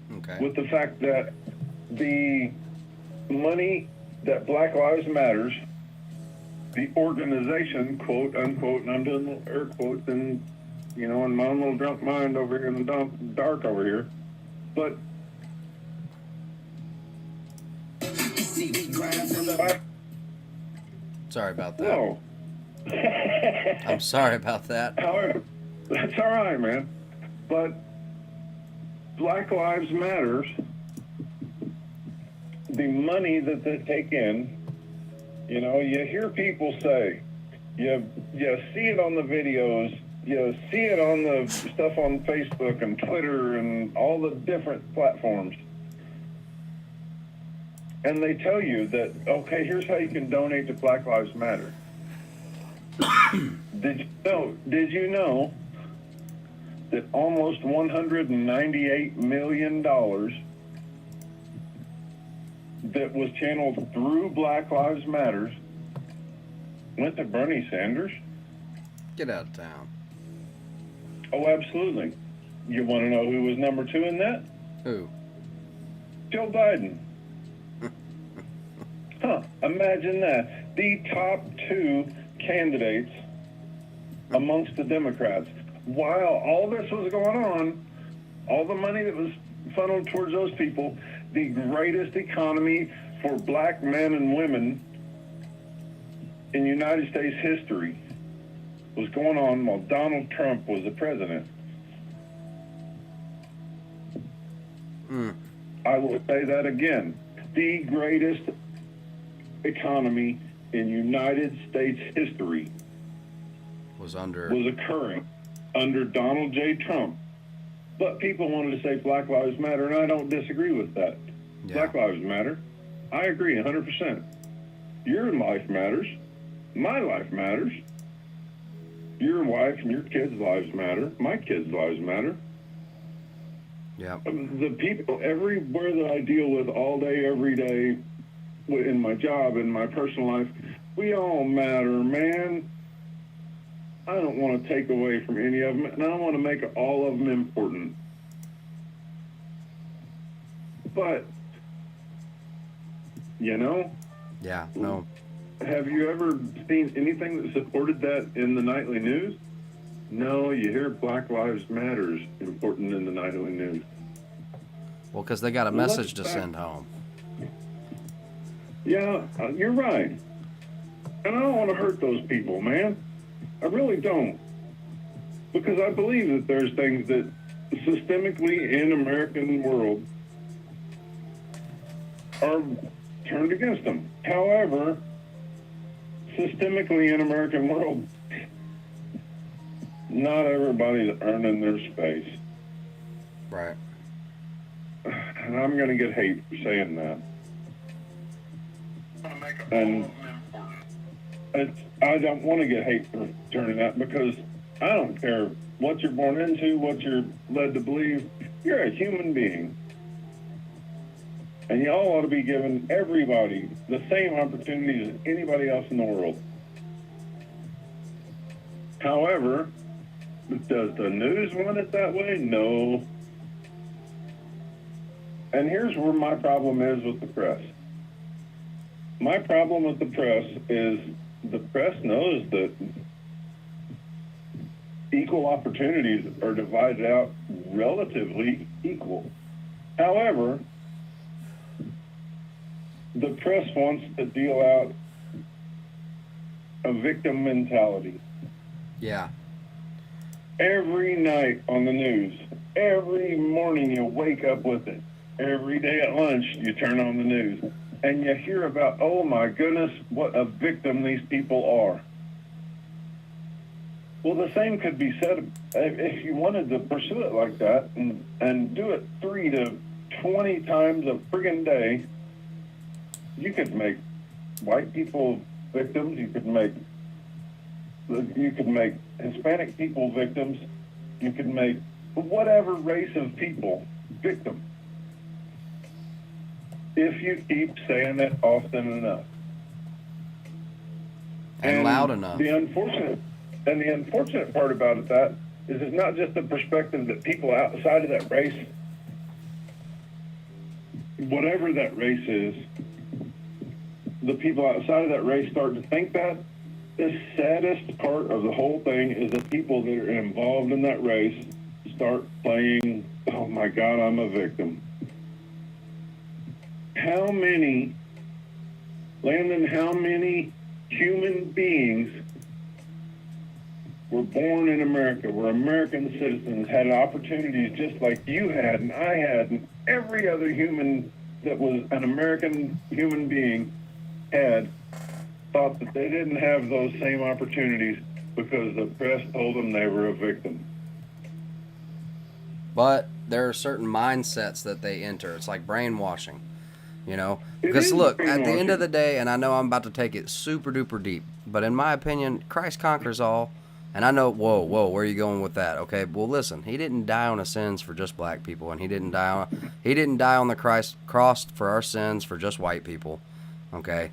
[SPEAKER 4] with the fact that the money that Black Lives Matters, the organization, quote unquote, and I'm doing little air quotes and, in my own little drunk mind over here in the dark over here, but
[SPEAKER 1] Sorry about that.
[SPEAKER 4] no.
[SPEAKER 1] I'm sorry about that.
[SPEAKER 4] However, that's all right, man. But Black Lives Matters, the money that they take in, you hear people say, you see it on the videos, you see it on the stuff on Facebook and Twitter and all the different platforms. And they tell you that, okay, here's how you can donate to Black Lives Matter. Did you know that almost $198 million that was channeled through Black Lives Matter went to Bernie Sanders?
[SPEAKER 1] Get out of town.
[SPEAKER 4] Oh, absolutely. You want to know who was number 2 in that?
[SPEAKER 1] Who?
[SPEAKER 4] Joe Biden. Huh. Imagine that. The top two candidates amongst the Democrats. While all this was going on, all the money that was funneled towards those people, the greatest economy for black men and women in United States history was going on while Donald Trump was the president. I will say that again. The greatest economy in United States history
[SPEAKER 1] was
[SPEAKER 4] occurring under Donald J. Trump. But people wanted to say Black Lives Matter, and I don't disagree with that.
[SPEAKER 1] Yeah.
[SPEAKER 4] Black Lives Matter. I agree 100%. Your life matters. My life matters. Your wife and your kids' lives matter. My kids' lives matter.
[SPEAKER 1] Yeah.
[SPEAKER 4] The people everywhere that I deal with all day, every day, in my job, in my personal life, we all matter, man. I don't want to take away from any of them, and I don't want to make all of them important. But, you know,
[SPEAKER 1] Yeah. No.
[SPEAKER 4] have you ever seen anything that supported that in the nightly news? No, you hear Black Lives Matters important in the nightly news.
[SPEAKER 1] Well, because they got a message to send home.
[SPEAKER 4] Yeah, you're right. And I don't want to hurt those people, man. I really don't. Because I believe that there's things that systemically in American world are turned against them. However, systemically in American world, not everybody's earning their space.
[SPEAKER 1] Right.
[SPEAKER 4] And I'm going to get hate for saying that. And I don't want to get hate for turning that, because I don't care what you're born into, what you're led to believe. You're a human being. And you all ought to be given, everybody, the same opportunities as anybody else in the world. However, does the news want it that way? No. And here's where my problem is with the press. My problem with the press is the press knows that equal opportunities are divided out relatively equal. However, the press wants to deal out a victim mentality.
[SPEAKER 1] Yeah.
[SPEAKER 4] Every night on the news, every morning you wake up with it. Every day at lunch you turn on the news and you hear about, oh my goodness, what a victim these people are. Well, the same could be said if you wanted to pursue it like that and do it 3 to 20 times a friggin' day. You could make white people victims. You could make Hispanic people victims. You could make whatever race of people victim, if you keep saying it often enough
[SPEAKER 1] And loud enough.
[SPEAKER 4] The unfortunate part about it that is it's not just the perspective that people outside of that race, whatever that race is, the people outside of that race start to think that. The saddest part of the whole thing is the people that are involved in that race start playing, oh my God, I'm a victim. How many human beings were born in America, were American citizens, had opportunities just like you had and I had and every other human that was an American human being had, thought that they didn't have those same opportunities because the press told them they were a victim.
[SPEAKER 1] But there are certain mindsets that they enter. It's like brainwashing, you know?
[SPEAKER 4] It
[SPEAKER 1] Because
[SPEAKER 4] is
[SPEAKER 1] look, at the end
[SPEAKER 4] brainwashing.
[SPEAKER 1] of the day, and I know I'm about to take it super duper deep, but in my opinion, Christ conquers all. And I know, whoa, where are you going with that? Okay, well listen, he didn't die on his sins for just black people, and he didn't die on the cross for our sins for just white people. Okay?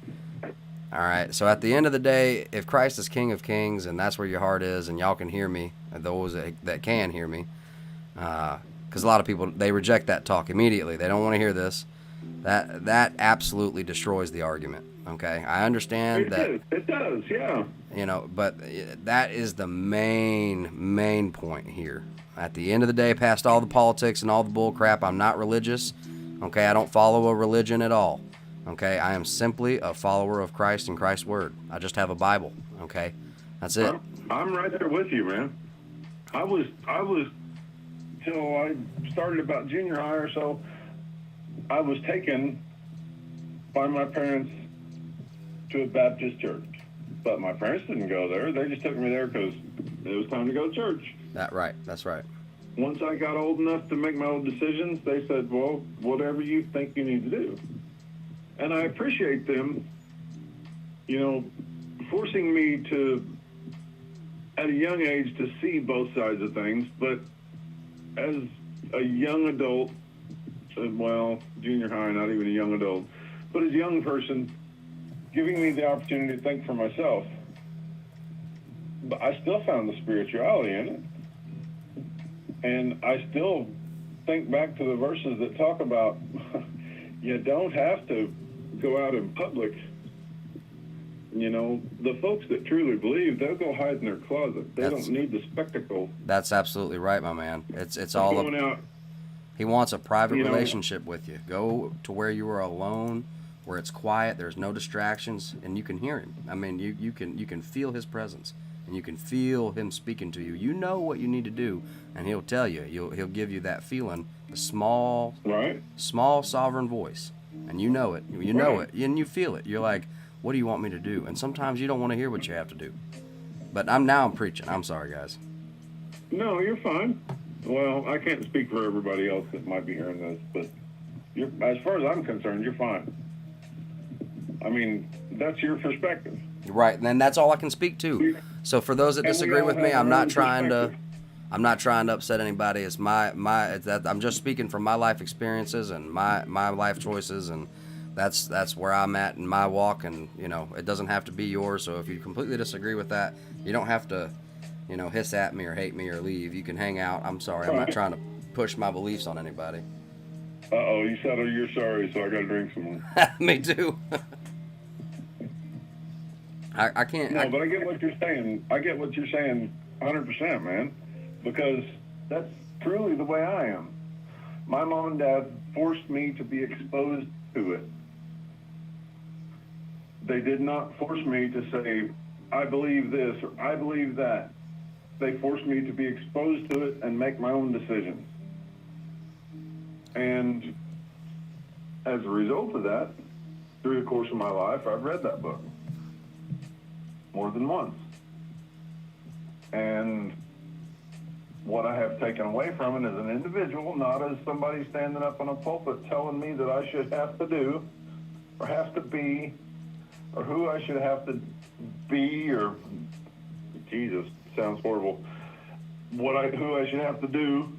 [SPEAKER 1] All right, so at the end of the day, if Christ is King of Kings, and that's where your heart is, and y'all can hear me, those that can hear me, because a lot of people, they reject that talk immediately. They don't want to hear this. That absolutely destroys the argument. Okay, I understand that.
[SPEAKER 4] It does, yeah.
[SPEAKER 1] But that is the main point here. At the end of the day, past all the politics and all the bull crap, I'm not religious. Okay, I don't follow a religion at all. Okay, I am simply a follower of Christ and Christ's word. I just have a Bible. Okay, that's it.
[SPEAKER 4] I'm right there with you, man. I was till I started about junior high or so. I was taken by my parents to a Baptist church, but my parents didn't go there. They just took me there because it was time to go to church.
[SPEAKER 1] That's right.
[SPEAKER 4] Once I got old enough to make my own decisions, they said, well, whatever you think you need to do. And I appreciate them, forcing me to, at a young age, to see both sides of things. But as a young adult, junior high, not even a young adult, but as a young person, giving me the opportunity to think for myself, but I still found the spirituality in it. And I still think back to the verses that talk about you don't have to go out in public. The folks that truly believe, they'll go hide in their closet. They don't need the spectacle.
[SPEAKER 1] That's absolutely right, my man. It's all
[SPEAKER 4] going out.
[SPEAKER 1] He wants a private relationship with you. Go to where you are alone, where it's quiet, there's no distractions, and you can hear him. I mean, you can feel his presence, and you can feel him speaking to you. You know what you need to do, and he'll tell you. He'll give you that feeling, the small sovereign voice, and you know it. You know it, and you feel it. You're like, what do you want me to do? And sometimes you don't want to hear what you have to do. But I'm preaching. I'm sorry, guys.
[SPEAKER 4] No, you're fine. Well, I can't speak for everybody else that might be hearing this, but as far as I'm concerned, you're fine. I mean, that's your perspective.
[SPEAKER 1] Right, and that's all I can speak to. So for those that disagree with me, I'm not trying to upset anybody. It's I'm just speaking from my life experiences and my life choices, and that's where I'm at in my walk, and it doesn't have to be yours. So if you completely disagree with that, you don't have to hiss at me or hate me or leave. You can hang out. I'm sorry. I'm not trying to push my beliefs on anybody.
[SPEAKER 4] Uh-oh, you said you're sorry, so I gotta drink some more.
[SPEAKER 1] Me too. I can't.
[SPEAKER 4] No, but I get what you're saying. 100%, man, because that's truly the way I am. My mom and dad forced me to be exposed to it. They did not force me to say, I believe this or I believe that. They forced me to be exposed to it and make my own decisions. And as a result of that, through the course of my life, I've read that book more than once. And what I have taken away from it as an individual, not as somebody standing up in a pulpit telling me that I should have to do or have to be or who I should have to be, or Jesus, sounds horrible, who I should have to do.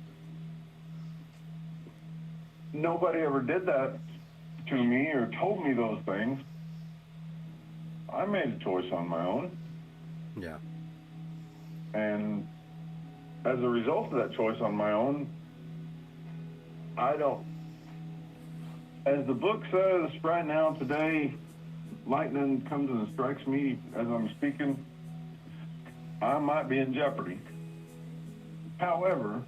[SPEAKER 4] Nobody ever did that to me or told me those things. I made a choice on my own.
[SPEAKER 1] Yeah.
[SPEAKER 4] And as a result of that choice on my own, as the book says right now today, lightning comes and strikes me as I'm speaking, I might be in jeopardy. However,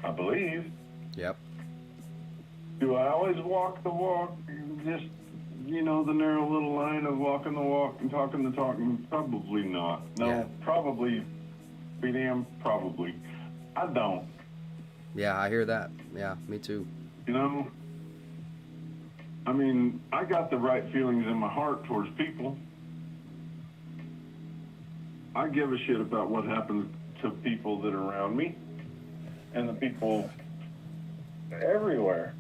[SPEAKER 4] I believe.
[SPEAKER 1] Yep.
[SPEAKER 4] Do I always walk the walk, just, the narrow little line of walking the walk and talking the talk? Probably not. No,
[SPEAKER 1] yeah.
[SPEAKER 4] Probably, be damn, probably. I don't.
[SPEAKER 1] Yeah, I hear that. Yeah, me too.
[SPEAKER 4] I mean, I got the right feelings in my heart towards people. I give a shit about what happens to people that are around me and the people everywhere,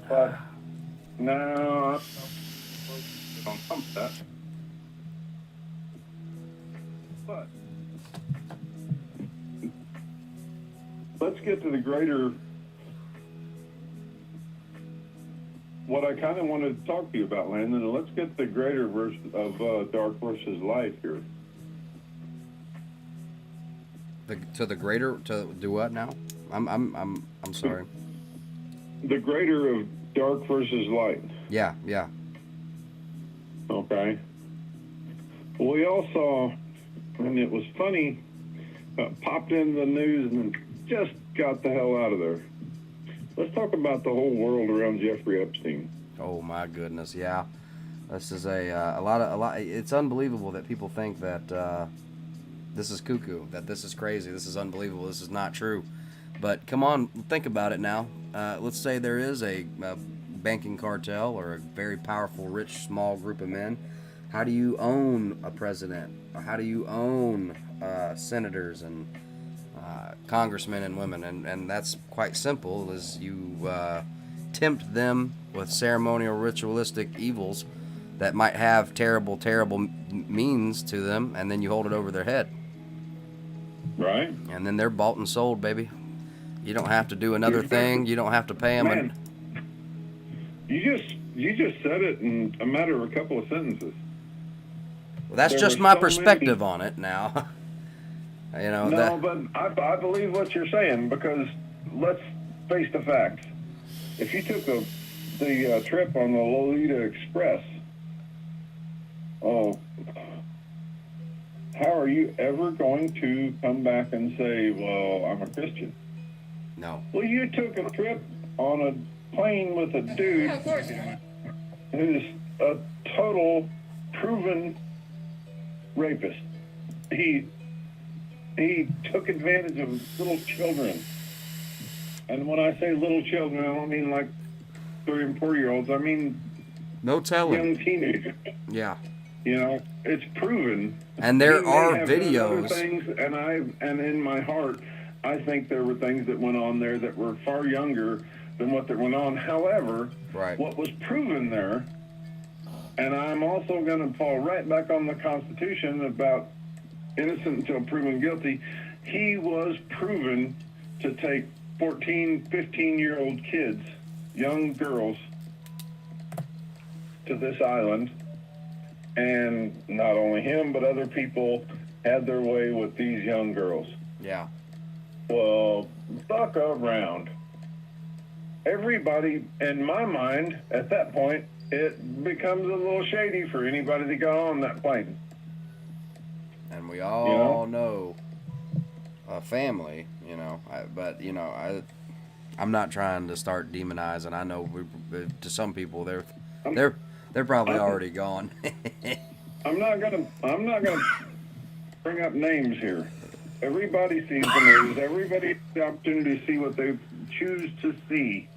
[SPEAKER 4] But no, I don't pump that. But let's get to the greater. What I kind of wanted to talk to you about, Landon, let's get the greater verse of dark versus light here.
[SPEAKER 1] To do what now? I'm sorry.
[SPEAKER 4] The greater of dark versus light.
[SPEAKER 1] Yeah, yeah.
[SPEAKER 4] Okay. We all saw, and it was funny, popped into the news and just got the hell out of there. Let's talk about the whole world around Jeffrey Epstein.
[SPEAKER 1] Oh my goodness, yeah. This is a lot. It's unbelievable that people think that this is cuckoo, that this is crazy, this is unbelievable, this is not true. But come on, think about it now. Let's say there is a banking cartel or a very powerful, rich, small group of men. How do you own a president? Or how do you own senators and congressmen and women? And that's quite simple. Is you tempt them with ceremonial, ritualistic evils that might have terrible, terrible means to them, and then you hold it over their head.
[SPEAKER 4] Right.
[SPEAKER 1] And then they're bought and sold, baby. You don't have to do another thing. You don't have to pay them.
[SPEAKER 4] Man, you just said it in a matter of a couple of sentences.
[SPEAKER 1] Well, that's just my perspective on it now.
[SPEAKER 4] No, but I believe what you're saying, because let's face the facts. If you took the trip on the Lolita Express, how are you ever going to come back and say, well, I'm a Christian?
[SPEAKER 1] No.
[SPEAKER 4] Well, you took a trip on a plane with a dude who's a total proven rapist. He took advantage of little children. And when I say little children, I don't mean like 3 and 4 year olds. I mean
[SPEAKER 1] No telling.
[SPEAKER 4] young teenagers.
[SPEAKER 1] Yeah.
[SPEAKER 4] You know, it's proven.
[SPEAKER 1] And there
[SPEAKER 4] He may
[SPEAKER 1] are
[SPEAKER 4] have done other
[SPEAKER 1] videos.
[SPEAKER 4] things, and in my heart, I think there were things that went on there that were far younger than what that went on. However,
[SPEAKER 1] Right.
[SPEAKER 4] what was proven there, and I'm also going to fall right back on the Constitution about innocent until proven guilty. He was proven to take 14, 15-year-old kids, young girls, to this island. And not only him, but other people had their way with these young girls.
[SPEAKER 1] Yeah.
[SPEAKER 4] Well, fuck around. Everybody, in my mind, at that point, it becomes a little shady for anybody that got on that plane.
[SPEAKER 1] And we all know a family, I'm not trying to start demonizing. I know to some people they're probably already gone.
[SPEAKER 4] I'm not gonna bring up names here. Everybody sees the news. Everybody has the opportunity to see what they choose to see.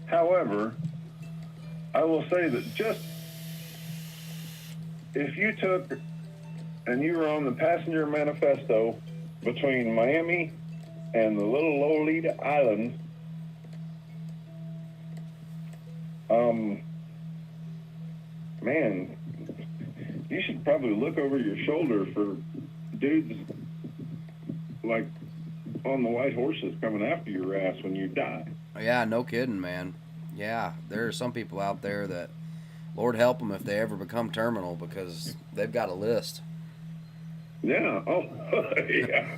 [SPEAKER 4] However, I will say that just if you took and you were on the passenger manifesto between Miami and the little Lolita Island, man, you should probably look over your shoulder for dudes like on the white horses coming after your ass when you die.
[SPEAKER 1] Yeah, no kidding, man. Yeah, there are some people out there that, Lord help them if they ever become terminal, because they've got a list.
[SPEAKER 4] Yeah. Oh, yeah.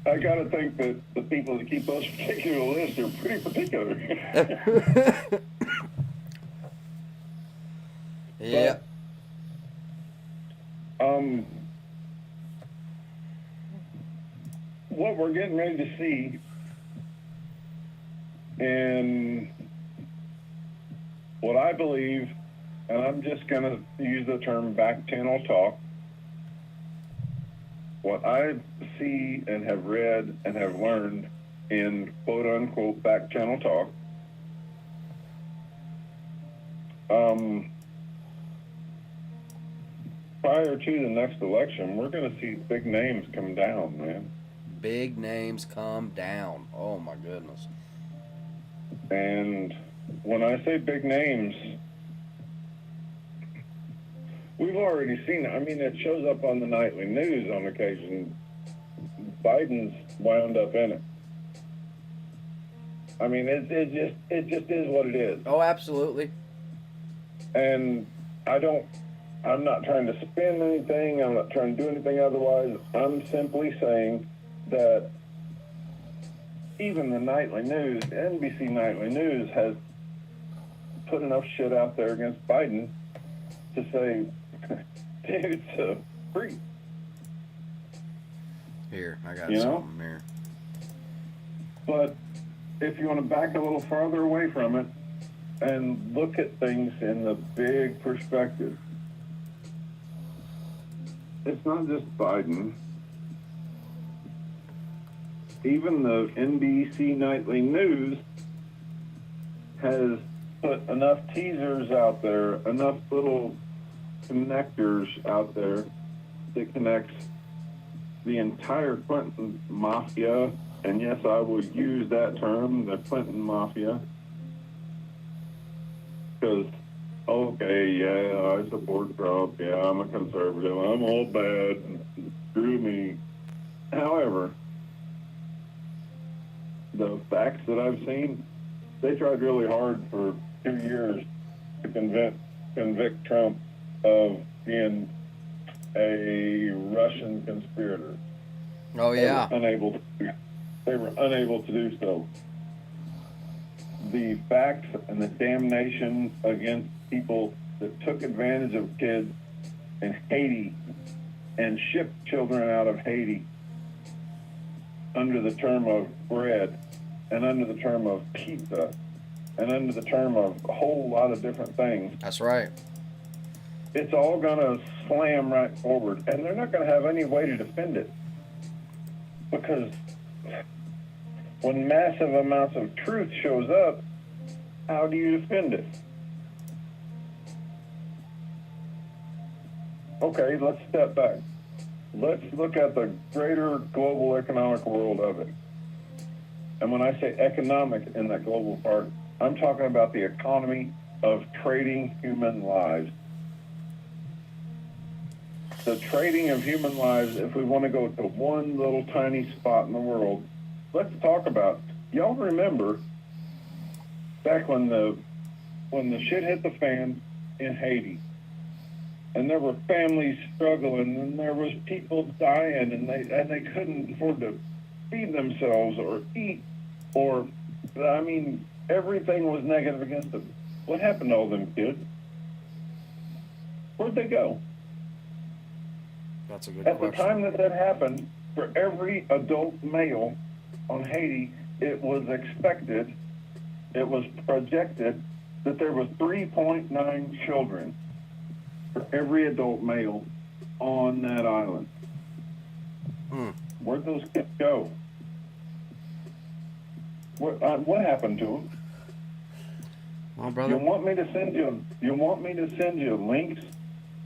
[SPEAKER 4] I gotta think that the people that keep those particular lists are pretty particular.
[SPEAKER 1] Yeah.
[SPEAKER 4] What we're getting ready to see, and what I believe, and I'm just gonna use the term back channel talk, what I see and have read and have learned in quote unquote back channel talk, prior to the next election, we're going to see big names come down, man.
[SPEAKER 1] Big names come down. Oh my goodness.
[SPEAKER 4] And when I say big names, we've already seen it. I mean, it shows up on the nightly news on occasion. Biden's wound up in it. I mean, it just is what it is.
[SPEAKER 1] Oh, absolutely.
[SPEAKER 4] And I'm not trying to spin anything. I'm not trying to do anything otherwise. I'm simply saying that even the nightly news, NBC nightly news, has put enough shit out there against Biden to say, dude's a freak.
[SPEAKER 1] Here, I got
[SPEAKER 4] You know?
[SPEAKER 1] something here.
[SPEAKER 4] But if you want to back a little farther away from it and look at things in the big perspective, it's not just Biden. Even the NBC Nightly News has put enough teasers out there, enough little connectors out there that connects the entire Clinton mafia, and yes, I will use that term, the Clinton mafia, because, okay, yeah, I support Trump, yeah, I'm a conservative, I'm all bad, screw me. However, the facts that I've seen, they tried really hard for 2 years to convict Trump of being a Russian conspirator.
[SPEAKER 1] Oh yeah.
[SPEAKER 4] They were unable to do so. The facts and the damnation against people that took advantage of kids in Haiti and shipped children out of Haiti under the term of bread and under the term of pizza and under the term of a whole lot of different things.
[SPEAKER 1] That's right.
[SPEAKER 4] It's all going to slam right forward, and they're not going to have any way to defend it. Because when massive amounts of truth shows up, how do you defend it? Okay, let's step back. Let's look at the greater global economic world of it. And when I say economic in that global part, I'm talking about the economy of trading human lives. The trading of human lives, if we want to go to one little tiny spot in the world, let's talk about, y'all remember back when the shit hit the fan in Haiti, and there were families struggling, and there was people dying, and they couldn't afford to feed themselves or eat, or, I mean, everything was negative against them. What happened to all them kids? Where'd they go?
[SPEAKER 1] That's a good
[SPEAKER 4] At
[SPEAKER 1] question.
[SPEAKER 4] the time that happened, for every adult male on Haiti, it was expected, it was projected that there was 3.9 children for every adult male on that island. Where'd those kids go? What happened to them?
[SPEAKER 1] Well, brother.
[SPEAKER 4] You want me to send you links?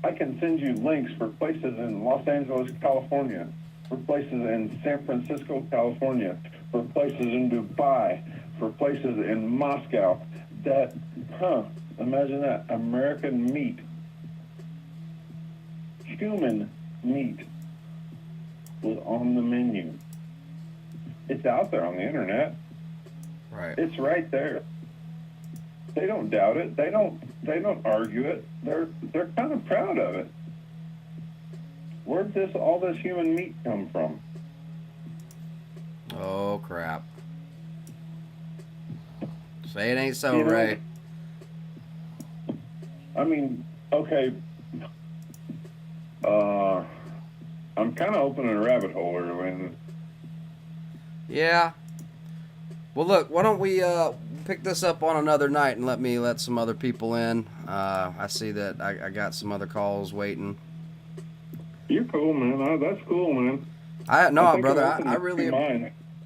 [SPEAKER 4] I can send you links for places in Los Angeles, California, for places in San Francisco, California, for places in Dubai, for places in Moscow that, imagine that, American meat, human meat was on the menu. It's out there on the internet.
[SPEAKER 1] Right.
[SPEAKER 4] It's right there. They don't doubt it. They don't argue it. They're kind of proud of it. Where'd all this human meat come from?
[SPEAKER 1] Oh crap. Say it ain't so,
[SPEAKER 4] You know,
[SPEAKER 1] Ray.
[SPEAKER 4] I mean, okay. I'm kind of opening a rabbit hole here, and
[SPEAKER 1] Yeah. Well, look, why don't we pick this up on another night and let some other people in. I see that I got some other calls waiting.
[SPEAKER 4] you're cool, man. That's cool, man.
[SPEAKER 1] Brother. I
[SPEAKER 4] really.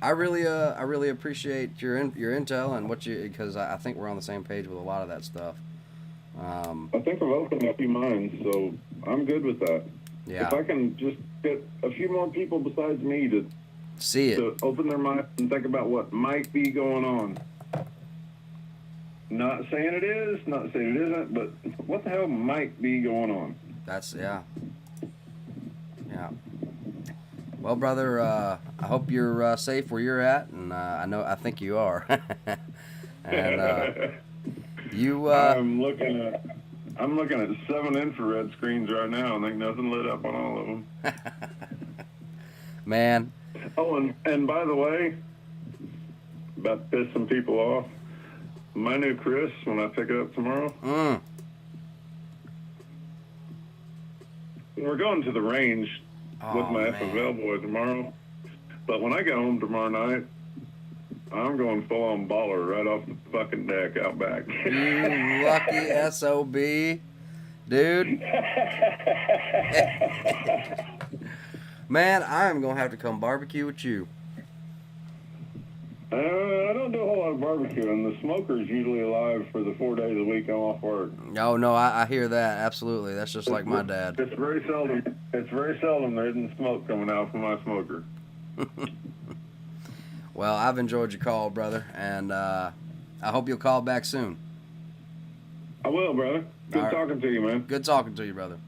[SPEAKER 1] really appreciate your intel and because I think we're on the same page with a lot of that stuff.
[SPEAKER 4] I think I've opened a few minds, so I'm good with that.
[SPEAKER 1] Yeah.
[SPEAKER 4] If I can just get a few more people besides me to
[SPEAKER 1] See it.
[SPEAKER 4] to open their minds and think about what might be going on. Not saying it is, not saying it isn't, but what the hell might be going on?
[SPEAKER 1] Yeah. Well, brother, I hope you're safe where you're at, and I think you are. And you.
[SPEAKER 4] I'm looking at 7 infrared screens right now, and ain't nothing lit up on all of them.
[SPEAKER 1] Man.
[SPEAKER 4] Oh, and by the way, about to piss some people off, my new Chris when I pick it up tomorrow. We're going to the range with my FFL boy tomorrow. But when I get home tomorrow night, I'm going full-on baller right off the fucking deck out back.
[SPEAKER 1] You lucky SOB. Dude. Man, I'm going to have to come barbecue with you.
[SPEAKER 4] I don't do a whole lot of barbecuing. The smoker's usually alive for the 4 days a week I'm off work.
[SPEAKER 1] Oh, no, I hear that. Absolutely. That's just like my dad.
[SPEAKER 4] It's very seldom there isn't smoke coming out from my smoker.
[SPEAKER 1] Well, I've enjoyed your call, brother, and I hope you'll call back soon.
[SPEAKER 4] I will, brother. Good talking to you, man.
[SPEAKER 1] Good talking to you, brother.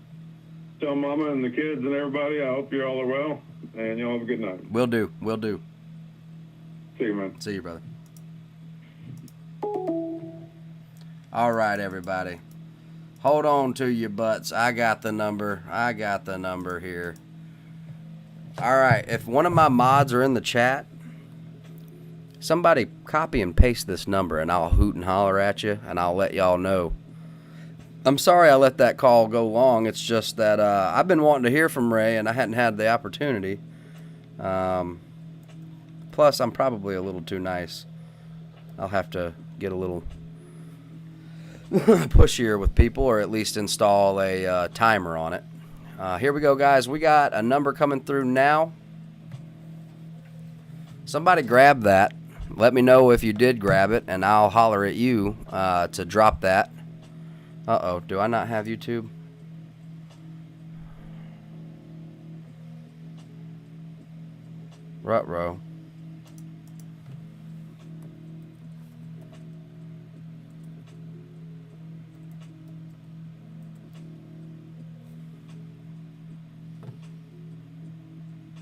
[SPEAKER 4] Tell Mama and the kids and everybody I hope you all are well, and y'all have a good night.
[SPEAKER 1] Will do. Will do.
[SPEAKER 4] See you, man.
[SPEAKER 1] See you, brother. All right, everybody. Hold on to your butts. I got the number. I got the number here. All right. If one of my mods are in the chat, somebody copy and paste this number, and I'll hoot and holler at you, and I'll let y'all know. I'm sorry I let that call go long. It's just that I've been wanting to hear from Ray, and I hadn't had the opportunity. Plus, I'm probably a little too nice. I'll have to get a little pushier with people, or at least install a timer on it. Here we go, guys. We got a number coming through now. Somebody grab that. Let me know if you did grab it, and I'll holler at you to drop that. Uh-oh, do I not have YouTube? Ruh-roh.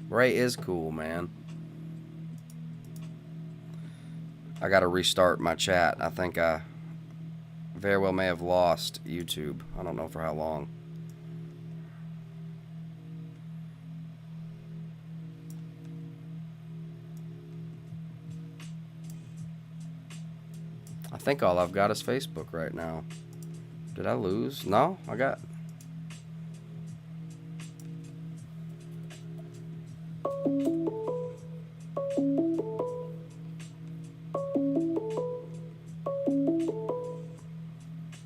[SPEAKER 1] Ray is cool, man. I gotta restart my chat. I think I very well may have lost YouTube. I don't know for how long. I think all I've got is Facebook right now. Did I lose? No, I got...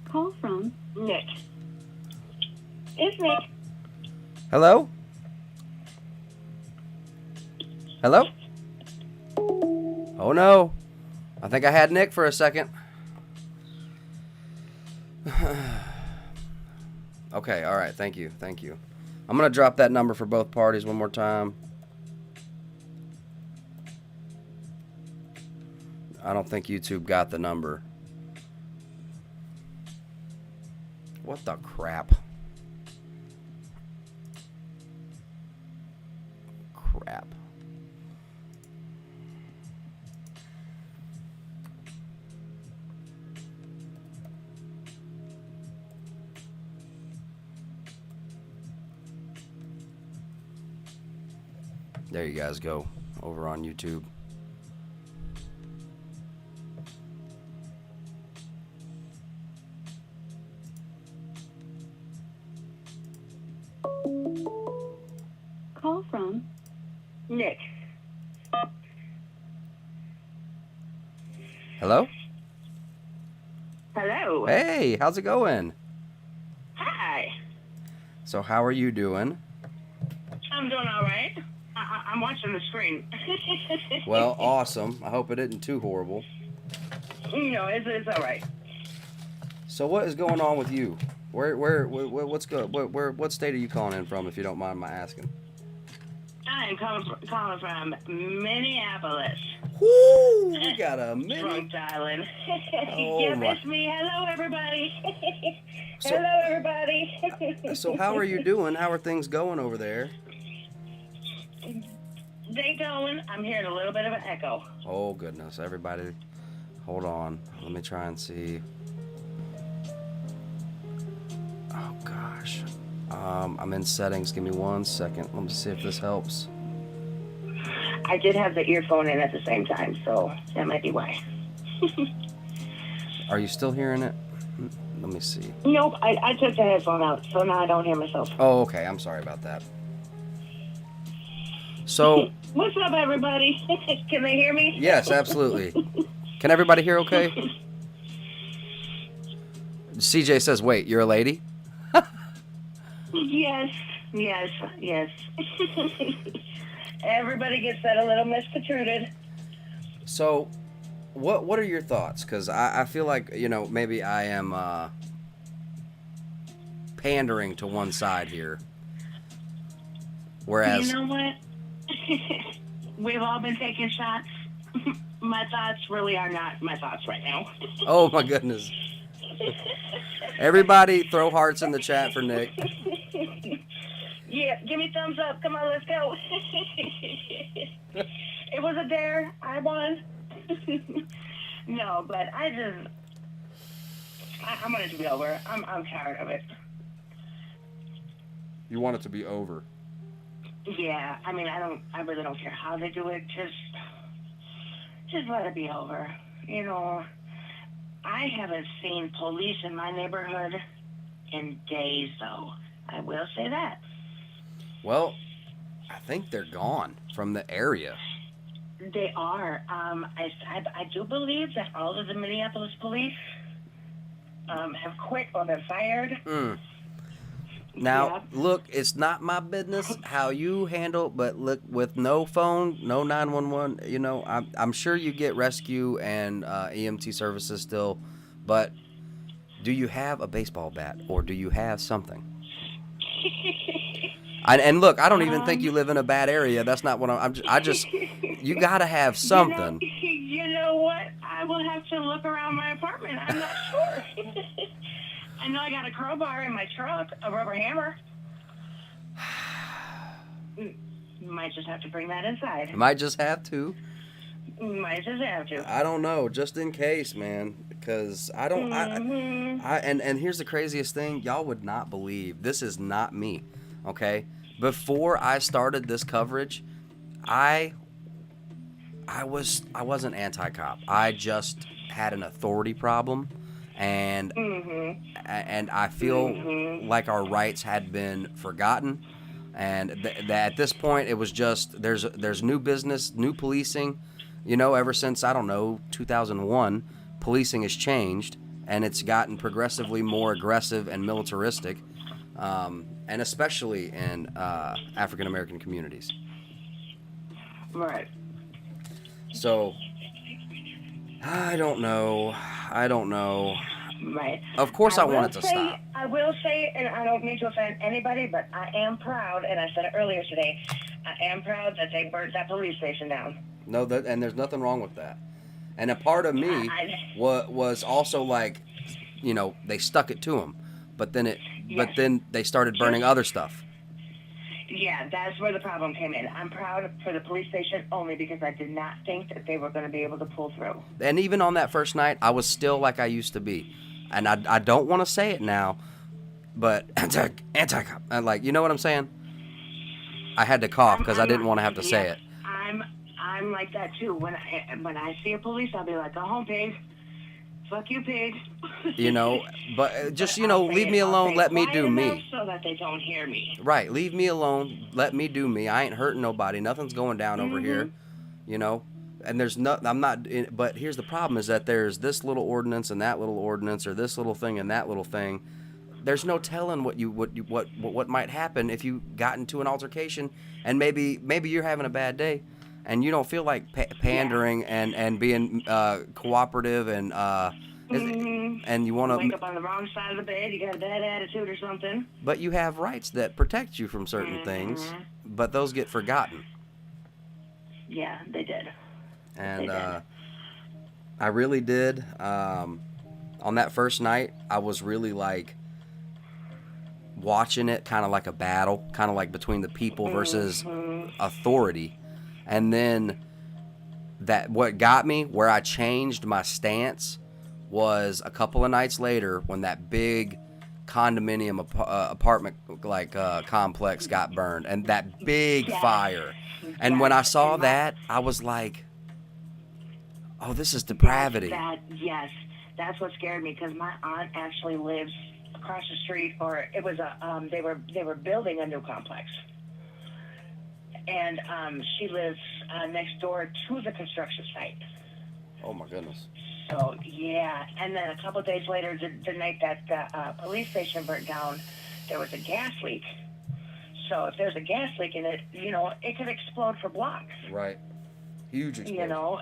[SPEAKER 3] Call from Nick. It's Nick.
[SPEAKER 1] Hello? Hello? Oh no. I think I had Nick for a second. Okay, alright, thank you, thank you. I'm gonna drop that number for both parties one more time. I don't think YouTube got the number. What the crap? Crap. There you guys go, over on YouTube.
[SPEAKER 3] Call from Nick.
[SPEAKER 1] Hello?
[SPEAKER 5] Hello.
[SPEAKER 1] Hey, how's it going?
[SPEAKER 5] Hi.
[SPEAKER 1] So how are you doing?
[SPEAKER 5] I'm doing all right. I'm watching the screen.
[SPEAKER 1] Well, awesome. I hope it isn't too horrible.
[SPEAKER 5] No, it's all right.
[SPEAKER 1] So what is going on with you? What's good? What state are you calling in from, if you don't mind my asking?
[SPEAKER 5] I'm calling from Minneapolis.
[SPEAKER 1] Woo! We got a minute.
[SPEAKER 5] Drunk Island.
[SPEAKER 1] Oh,
[SPEAKER 5] yeah,
[SPEAKER 1] my.
[SPEAKER 5] it's me. Hello, everybody.
[SPEAKER 1] So-
[SPEAKER 5] Hello, everybody.
[SPEAKER 1] So how are you doing? How are things going over there?
[SPEAKER 5] They going. I'm hearing a little bit of an echo.
[SPEAKER 1] Oh goodness, everybody, hold on. Let me try and see. Oh gosh. I'm in settings. Give me 1 second. Let me see if this helps.
[SPEAKER 5] I did have the earphone in at the same time, so that might be why.
[SPEAKER 1] Are you still hearing it? Let me see.
[SPEAKER 5] Nope, I took the headphone out, so now I don't hear myself.
[SPEAKER 1] Oh, okay. I'm sorry about that. So,
[SPEAKER 5] What's up, everybody? Can they hear me?
[SPEAKER 1] yes, absolutely. Can everybody hear okay? CJ says, wait, you're a lady?
[SPEAKER 5] Yes, yes, yes. Everybody gets that a little misconstrued.
[SPEAKER 1] So, what are your thoughts? Because I feel like, maybe I am pandering to one side here. Whereas...
[SPEAKER 5] You know what? We've all been taking shots. My thoughts really are not my thoughts right now.
[SPEAKER 1] Oh, my goodness. Everybody throw hearts in the chat for Nick.
[SPEAKER 5] Yeah, give me thumbs up. Come on, let's go. It was a dare. I won. No, but I want it to be over. I'm tired of it.
[SPEAKER 1] You want it to be over?
[SPEAKER 5] Yeah, I mean, I really don't care how they do it. Just let it be over. You know, I haven't seen police in my neighborhood in days, though. I will say that.
[SPEAKER 1] Well, I think they're gone from the area.
[SPEAKER 5] They are. I do believe that all of the Minneapolis police have quit or been fired.
[SPEAKER 1] Now, look, it's not my business how you handle, but look, with no phone, no 911, I'm sure you get rescue and EMT services still, but do you have a baseball bat or do you have something? And look, I don't even think you live in a bad area. That's not what I just you got to have something.
[SPEAKER 5] You know what? I will have to look around my apartment. I'm not sure. I know I got a crowbar in my truck, a rubber hammer. Might just have to bring that inside.
[SPEAKER 1] Might just have to.
[SPEAKER 5] Might just have to.
[SPEAKER 1] I don't know, just in case, man, because I don't. And here's the craziest thing: y'all would not believe this is not me. Okay, before I started this coverage, I wasn't anti-cop. I just had an authority problem. And I feel like our rights had been forgotten, and that at this point it was just there's new business, new policing, ever since 2001, policing has changed and it's gotten progressively more aggressive and militaristic, and especially in African American communities.
[SPEAKER 5] Right.
[SPEAKER 1] So I don't know.
[SPEAKER 5] Right.
[SPEAKER 1] Of course I want it to stop.
[SPEAKER 5] I will say, and I don't mean to offend anybody, but I am proud, and I said it earlier today, I am proud that they burnt that police station down.
[SPEAKER 1] No, and there's nothing wrong with that. And a part of me was also like, they stuck it to them, but then they started burning other stuff.
[SPEAKER 5] Yeah, that's where the problem came in. I'm proud for the police station only because I did not think that they were going to be able to pull through. And
[SPEAKER 1] even on that first night, I was still like I used to be. And I don't want to say it now, but anti-cop. Like, you know what I'm saying? I had to cough because I didn't want to have to say it.
[SPEAKER 5] I'm like that too. When I see a police, I'll be like, go home, pig. Fuck you, pig.
[SPEAKER 1] But just, leave me alone. Let me do me.
[SPEAKER 5] So that they don't hear me.
[SPEAKER 1] Right. Leave me alone. Let me do me. I ain't hurting nobody. Nothing's going down over here. And there's I'm not, but here's the problem is that there's this little ordinance and that little ordinance, or this little thing and that little thing. There's no telling what might happen if you got into an altercation, and maybe you're having a bad day and you don't feel like pandering and being cooperative and and you want to
[SPEAKER 5] wake up on the wrong side of the bed. You got a bad attitude or something.
[SPEAKER 1] But you have rights that protect you from certain things, but those get forgotten.
[SPEAKER 5] Yeah, they did.
[SPEAKER 1] And I really did. On that first night, I was really like watching it kind of like a battle, kind of like between the people versus authority. And then what got me, where I changed my stance, was a couple of nights later when that big condominium apartment complex got burned, and that big fire. And when I saw that, I was like, Oh, this is depravity.
[SPEAKER 5] Yes, that's what scared me, because my aunt actually lives across the street, or it was they were building a new complex, and she lives next door to the construction site.
[SPEAKER 1] Oh my goodness.
[SPEAKER 5] So yeah, and then a couple of days later, the night that the police station burnt down, there was a gas leak. So if there's a gas leak in it, it could explode for blocks.
[SPEAKER 1] Right. Huge explosion.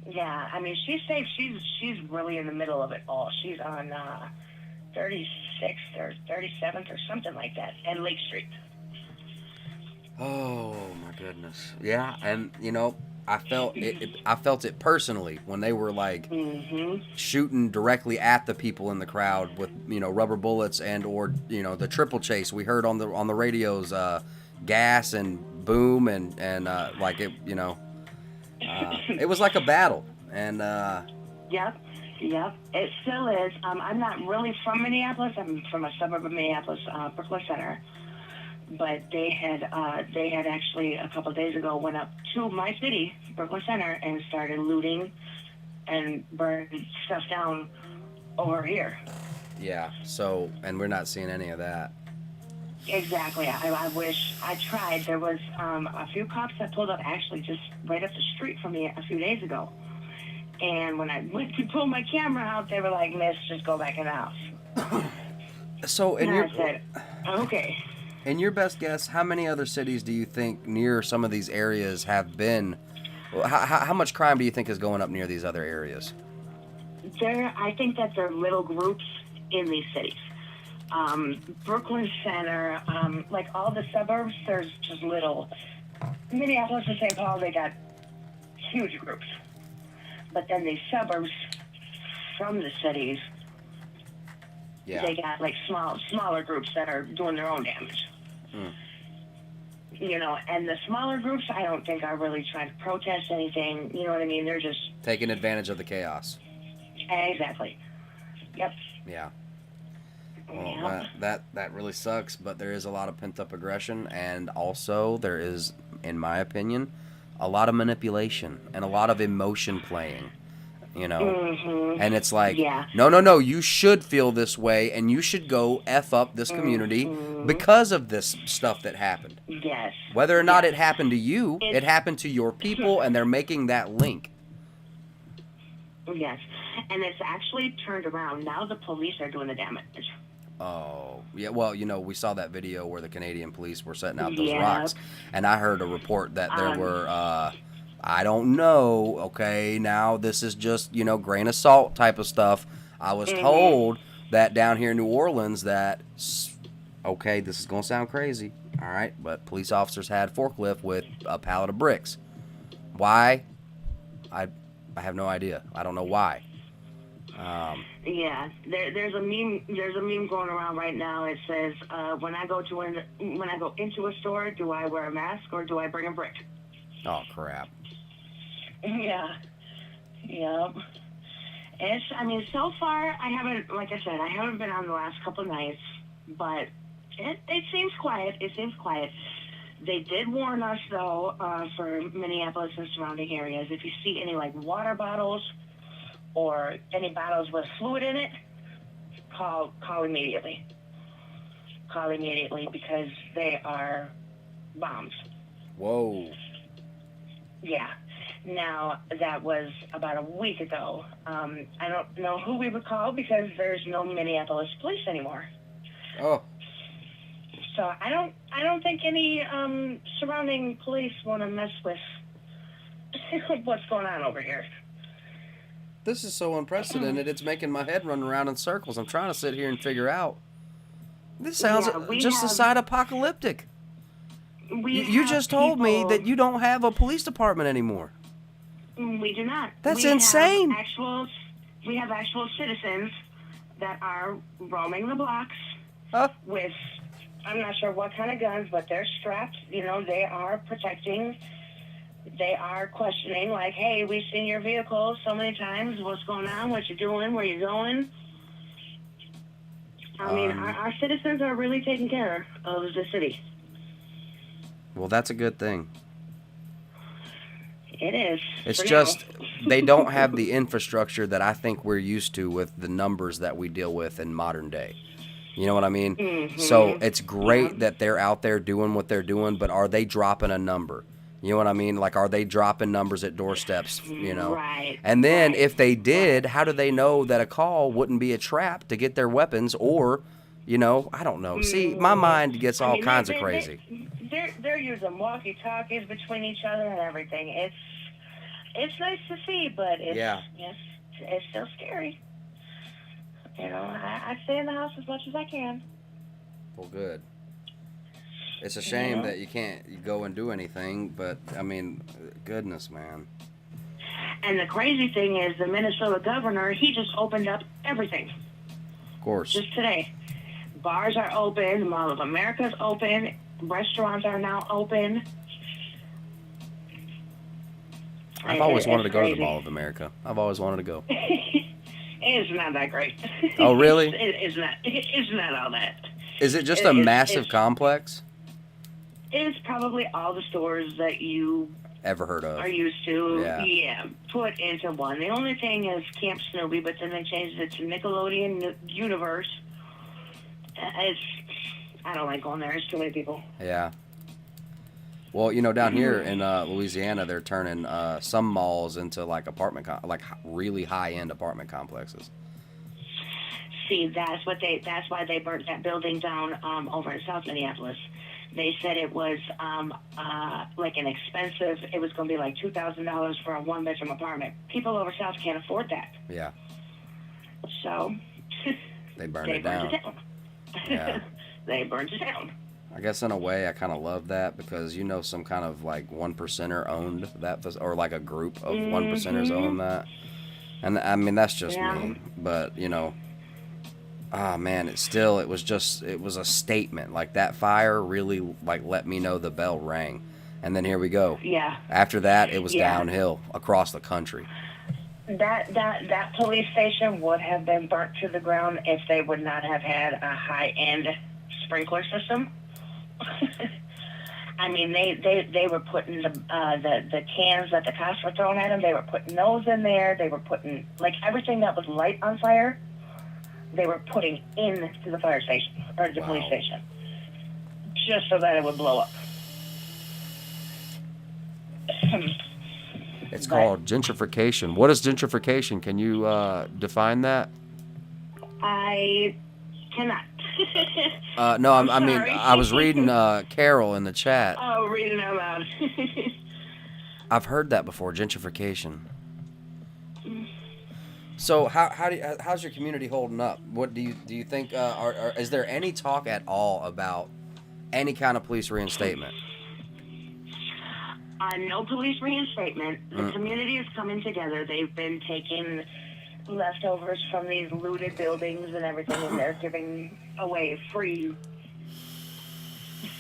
[SPEAKER 5] Yeah. I mean, she's safe. She's really in the middle of it all. She's on 36th or 37th or something like that, and Lake Street.
[SPEAKER 1] Oh my goodness. Yeah, and I felt it personally when they were like shooting directly at the people in the crowd with rubber bullets or the triple chase we heard on the radios, gas and boom and like it it was like a battle, and
[SPEAKER 5] Yep, it still is. I'm not really from Minneapolis. I'm from a suburb of Minneapolis, Brooklyn Center. But they had actually a couple of days ago went up to my city, Brooklyn Center, and started looting and burning stuff down over here.
[SPEAKER 1] Yeah. So, and we're not seeing any of that.
[SPEAKER 5] Exactly. I wish I tried. There was a few cops that pulled up actually just right up the street from me a few days ago. And when I went to pull my camera out, they were like, "Miss, just go back in the house."
[SPEAKER 1] So,
[SPEAKER 5] I said, "Okay."
[SPEAKER 1] In your best guess, how many other cities do you think near some of these areas have been? How much crime do you think is going up near these other areas?
[SPEAKER 5] I think that there are little groups in these cities. Brooklyn Center, like all the suburbs, there's just little. Minneapolis and St. Paul, they got huge groups. But then these suburbs from the cities, they got like smaller groups that are doing their own damage. And the smaller groups, I don't think are really trying to protest anything. You know what I mean? They're just
[SPEAKER 1] taking advantage of the chaos.
[SPEAKER 5] Exactly. Yep.
[SPEAKER 1] Yeah. Well, that really sucks, but there is a lot of pent-up aggression, and also there is, in my opinion, a lot of manipulation and a lot of emotion playing, and it's like, no, you should feel this way, and you should go F up this community because of this stuff that happened.
[SPEAKER 5] Yes.
[SPEAKER 1] Whether or not it happened to you, it happened to your people, and they're making that link.
[SPEAKER 5] Yes, and it's actually turned around. Now the police are doing the damage.
[SPEAKER 1] Oh, yeah, well, we saw that video where the Canadian police were setting out those rocks, and I heard a report that there were, I don't know, okay, now this is just, grain of salt type of stuff. I was told that down here in New Orleans that, okay, this is going to sound crazy, all right, but police officers had forklift with a pallet of bricks. Why? I have no idea. I don't know why.
[SPEAKER 5] Yeah, there's a meme going around right now. It says, when I go into a store, do I wear a mask or do I bring a brick?
[SPEAKER 1] Oh crap.
[SPEAKER 5] Yeah. So far I haven't, like I said, I haven't been on the last couple of nights, but it seems quiet. They did warn us though, for Minneapolis and surrounding areas, if you see any like water bottles or any bottles with fluid in it, call immediately. Call immediately, because they are bombs.
[SPEAKER 1] Whoa.
[SPEAKER 5] Yeah. Now, that was about a week ago. I don't know who we would call because there's no Minneapolis police anymore.
[SPEAKER 1] Oh.
[SPEAKER 5] So I don't think any surrounding police want to mess with what's going on over here.
[SPEAKER 1] This is so unprecedented. It's making my head run around in circles. I'm trying to sit here and figure out. This sounds just a side apocalyptic. You just told me that you don't have a police department anymore.
[SPEAKER 5] We do not.
[SPEAKER 1] That's insane.
[SPEAKER 5] We have actual citizens that are roaming the blocks with, I'm not sure what kind of guns, but they're strapped. They are protecting. They are questioning, like, hey, we've seen your vehicle so many times. What's going on? What you doing? Where you going? I mean, our citizens are really taking care of the city.
[SPEAKER 1] Well, that's a good thing.
[SPEAKER 5] It is.
[SPEAKER 1] It's
[SPEAKER 5] for
[SPEAKER 1] just
[SPEAKER 5] now.
[SPEAKER 1] they don't have the infrastructure that I think we're used to with the numbers that we deal with in modern day. You know what I mean?
[SPEAKER 5] Mm-hmm.
[SPEAKER 1] So it's great
[SPEAKER 5] Yeah.
[SPEAKER 1] that they're out there doing what they're doing, but are they dropping a number? You know what I mean? Like, are they dropping numbers at doorsteps, you know?
[SPEAKER 5] Right.
[SPEAKER 1] And then
[SPEAKER 5] right,
[SPEAKER 1] if they did,
[SPEAKER 5] right.
[SPEAKER 1] how do they know that a call wouldn't be a trap to get their weapons or, you know, I don't know. See, my mind gets
[SPEAKER 5] I
[SPEAKER 1] all
[SPEAKER 5] mean,
[SPEAKER 1] kinds of crazy.
[SPEAKER 5] they're using walkie-talkies between each other and everything. It's nice to see, but
[SPEAKER 1] Yeah.
[SPEAKER 5] it's still scary. You know, I stay in the house as much as I can.
[SPEAKER 1] Well, good. It's a
[SPEAKER 5] You
[SPEAKER 1] shame
[SPEAKER 5] know?
[SPEAKER 1] that you can't go and do anything, but, I mean, goodness, man.
[SPEAKER 5] And the crazy thing is, the Minnesota governor, he just opened up everything
[SPEAKER 1] Of course.
[SPEAKER 5] just today. Bars are open, Mall of America's open, restaurants are now open.
[SPEAKER 1] I've always wanted to
[SPEAKER 5] It's
[SPEAKER 1] go to the
[SPEAKER 5] crazy.
[SPEAKER 1] Mall of America. I've always wanted to go.
[SPEAKER 5] It's not that great.
[SPEAKER 1] Oh, really?
[SPEAKER 5] It's not all that.
[SPEAKER 1] Is it just
[SPEAKER 5] It-
[SPEAKER 1] a
[SPEAKER 5] it's-
[SPEAKER 1] massive
[SPEAKER 5] it's-
[SPEAKER 1] complex?
[SPEAKER 5] It's probably all the stores that you
[SPEAKER 1] Ever heard of?
[SPEAKER 5] are used to,
[SPEAKER 1] Yeah.
[SPEAKER 5] put into one. The only thing is Camp Snoopy, but then they changed it to Nickelodeon Universe. I don't like going there. There's too many people.
[SPEAKER 1] Yeah. Well, you know, down here in Louisiana, they're turning some malls into like really high-end apartment complexes.
[SPEAKER 5] See, that's why they burnt that building down over in South Minneapolis. They said it was like an expensive. It was going to be like $2,000 for a one-bedroom apartment. People over south can't afford that.
[SPEAKER 1] Yeah.
[SPEAKER 5] So
[SPEAKER 1] They burned
[SPEAKER 5] they
[SPEAKER 1] it
[SPEAKER 5] burned
[SPEAKER 1] down.
[SPEAKER 5] it down.
[SPEAKER 1] Yeah.
[SPEAKER 5] They burned it down.
[SPEAKER 1] I guess in a way I kind of love that because you know some kind of like one percenter owned that or like a group of one percenters own that, and I mean that's just
[SPEAKER 5] Yeah.
[SPEAKER 1] me. But you know, man, it was a statement. Like that fire really like let me know the bell rang, and then here we go.
[SPEAKER 5] Yeah.
[SPEAKER 1] After that, it was
[SPEAKER 5] Yeah.
[SPEAKER 1] downhill across the country.
[SPEAKER 5] That police station would have been burnt to the ground if they would not have had a high-end sprinkler system. I mean, they were putting the cans that the cops were throwing at them. They were putting those in there. They were putting like everything that was light on fire. They were putting into the fire station or the police station, just so that it would blow up.
[SPEAKER 1] It's called gentrification. What is gentrification? Can you define that?
[SPEAKER 5] I cannot.
[SPEAKER 1] No,
[SPEAKER 5] I'm
[SPEAKER 1] I mean,
[SPEAKER 5] sorry.
[SPEAKER 1] I was reading Carol in the chat.
[SPEAKER 5] Oh, reading out loud.
[SPEAKER 1] I've heard that before, gentrification. So how's your community holding up? What do you think? Is there any talk at all about any kind of police reinstatement?
[SPEAKER 5] No police reinstatement. The community is coming together. They've been taking leftovers from these looted buildings and everything, and they're giving away free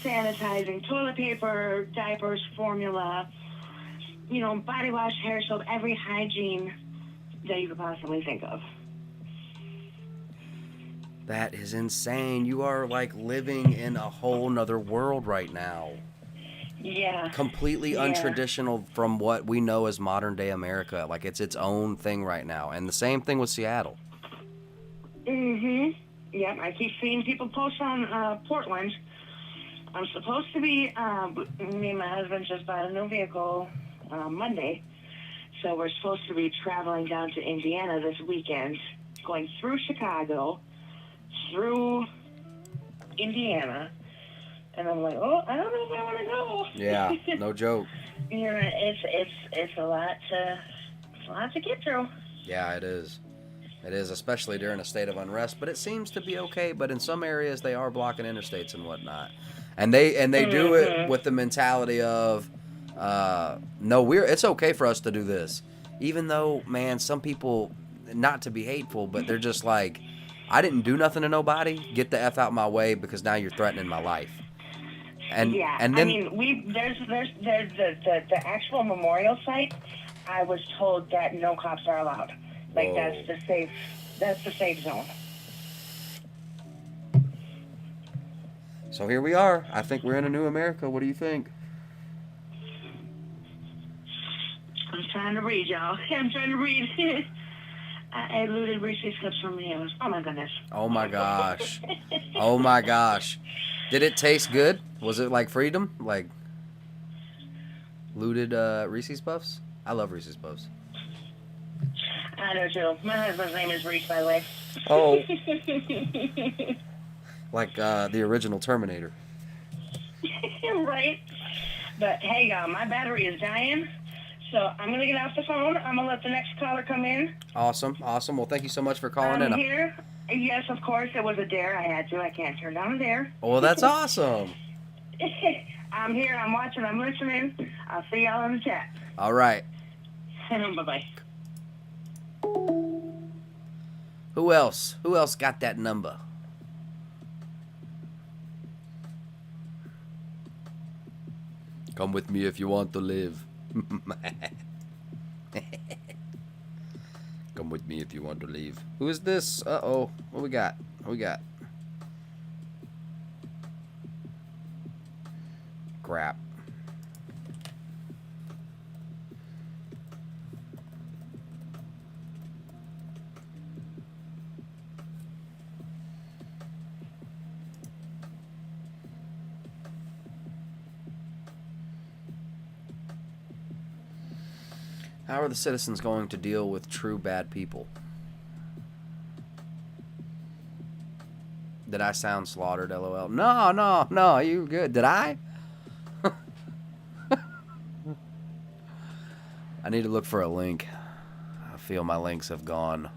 [SPEAKER 5] sanitizing toilet paper, diapers, formula, body wash, hair soap, every hygiene that you could possibly think of.
[SPEAKER 1] That is insane. You are like living in a whole nother world right now.
[SPEAKER 5] Yeah.
[SPEAKER 1] Completely untraditional from what we know as modern day America. Like it's its own thing right now. And the same thing with Seattle.
[SPEAKER 5] Mm-hmm. Yep, I keep seeing people post on Portland. I'm supposed to be, me and my husband just bought a new vehicle Monday. So we're supposed to be traveling down to Indiana this weekend, going through Chicago, through Indiana. And I'm like, oh, I don't know if I want to go.
[SPEAKER 1] Yeah, no joke.
[SPEAKER 5] It's a lot to get through.
[SPEAKER 1] Yeah, it is. It is, especially during a state of unrest. But it seems to be okay. But in some areas, they are blocking interstates and whatnot, and they do it with the mentality of, no, it's okay for us to do this, even though, man, some people, not to be hateful, but they're just like, I didn't do nothing to nobody. Get the F out my way because now you're threatening my life. And then
[SPEAKER 5] I mean, there's the actual memorial site. I was told that no cops are allowed. Like that's the safe zone.
[SPEAKER 1] So here we are. I think we're in a new America. What do you think?
[SPEAKER 5] I'm trying to read, y'all. I'm trying to read. I looted Reese's Cups from Leo's. Oh my goodness.
[SPEAKER 1] Oh my gosh. Oh my gosh. Did it taste good? Was it like freedom? Like looted Reese's Puffs? I love Reese's Puffs.
[SPEAKER 5] I do too. My husband's name is Reese, by the way.
[SPEAKER 1] Oh. Like the original Terminator.
[SPEAKER 5] Right. But hey, y'all, my battery is dying. So I'm going to get off the phone. I'm going to let the next caller come in.
[SPEAKER 1] Awesome. Awesome. Well, thank you so much for calling
[SPEAKER 5] I'm
[SPEAKER 1] in.
[SPEAKER 5] here. Yes, of course. It was a dare. I had to. I can't turn down a dare.
[SPEAKER 1] Well, that's awesome.
[SPEAKER 5] I'm here. I'm watching. I'm listening. I'll see y'all in the chat.
[SPEAKER 1] All right.
[SPEAKER 5] Bye-bye.
[SPEAKER 1] Who else? Who else got that number? Come with me if you want to live. Come with me if you want to leave. Who is this? Uh-oh. What we got? What we got? Crap. How are the citizens going to deal with true bad people? Did I sound slaughtered, LOL? No, you good. Did I? I need to look for a link. I feel my links have gone.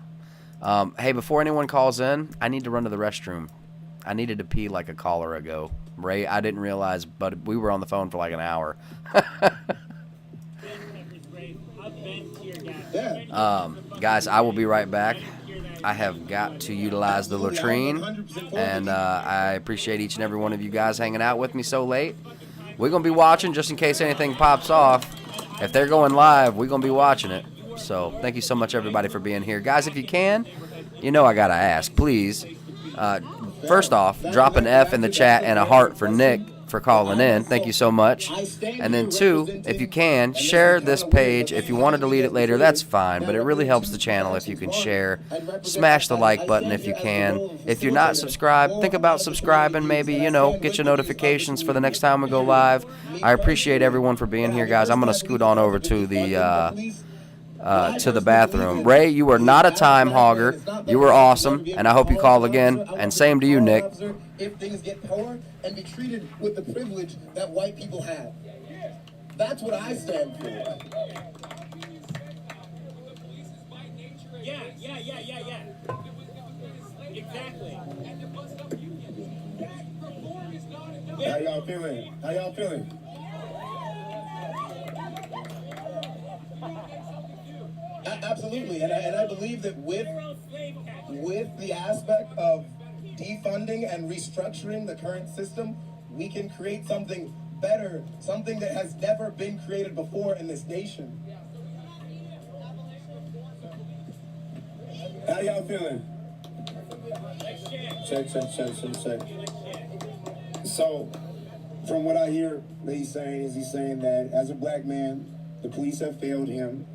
[SPEAKER 1] Hey, before anyone calls in, I need to run to the restroom. I needed to pee like a caller ago. Ray, I didn't realize, but we were on the phone for like an hour. Guys, I will be right back. I have got to utilize the latrine, and I appreciate each and every one of you guys hanging out with me so late. We're going to be watching just in case anything pops off. If they're going live, we're going to be watching it. So thank you so much, everybody, for being here. Guys, if you can, you know I got to ask, please. First off, drop an F in the chat and a heart for Nick for calling in. Thank you so much. And then two, if you can, share this page. If you want to delete it later, that's fine, but it really helps the channel if you can share. Smash the like button if you can. If you're not subscribed, think about subscribing, maybe, you know, get your notifications for the next time we go live. I appreciate everyone for being here, guys. I'm going to scoot on over to the bathroom. Ray, you were not a time hogger. You were awesome, and I hope you call again. And same to you, Nick.
[SPEAKER 6] If things get power and be treated with the privilege that white people have. That's what I stand for.
[SPEAKER 7] Yeah. Exactly.
[SPEAKER 6] How y'all feeling? How y'all feeling? Absolutely, and I believe that with the aspect of defunding and restructuring the current system, we can create something better, something that has never been created before in this nation. How y'all feeling? Check. So, from what I hear that he's saying that as a black man, the police have failed him.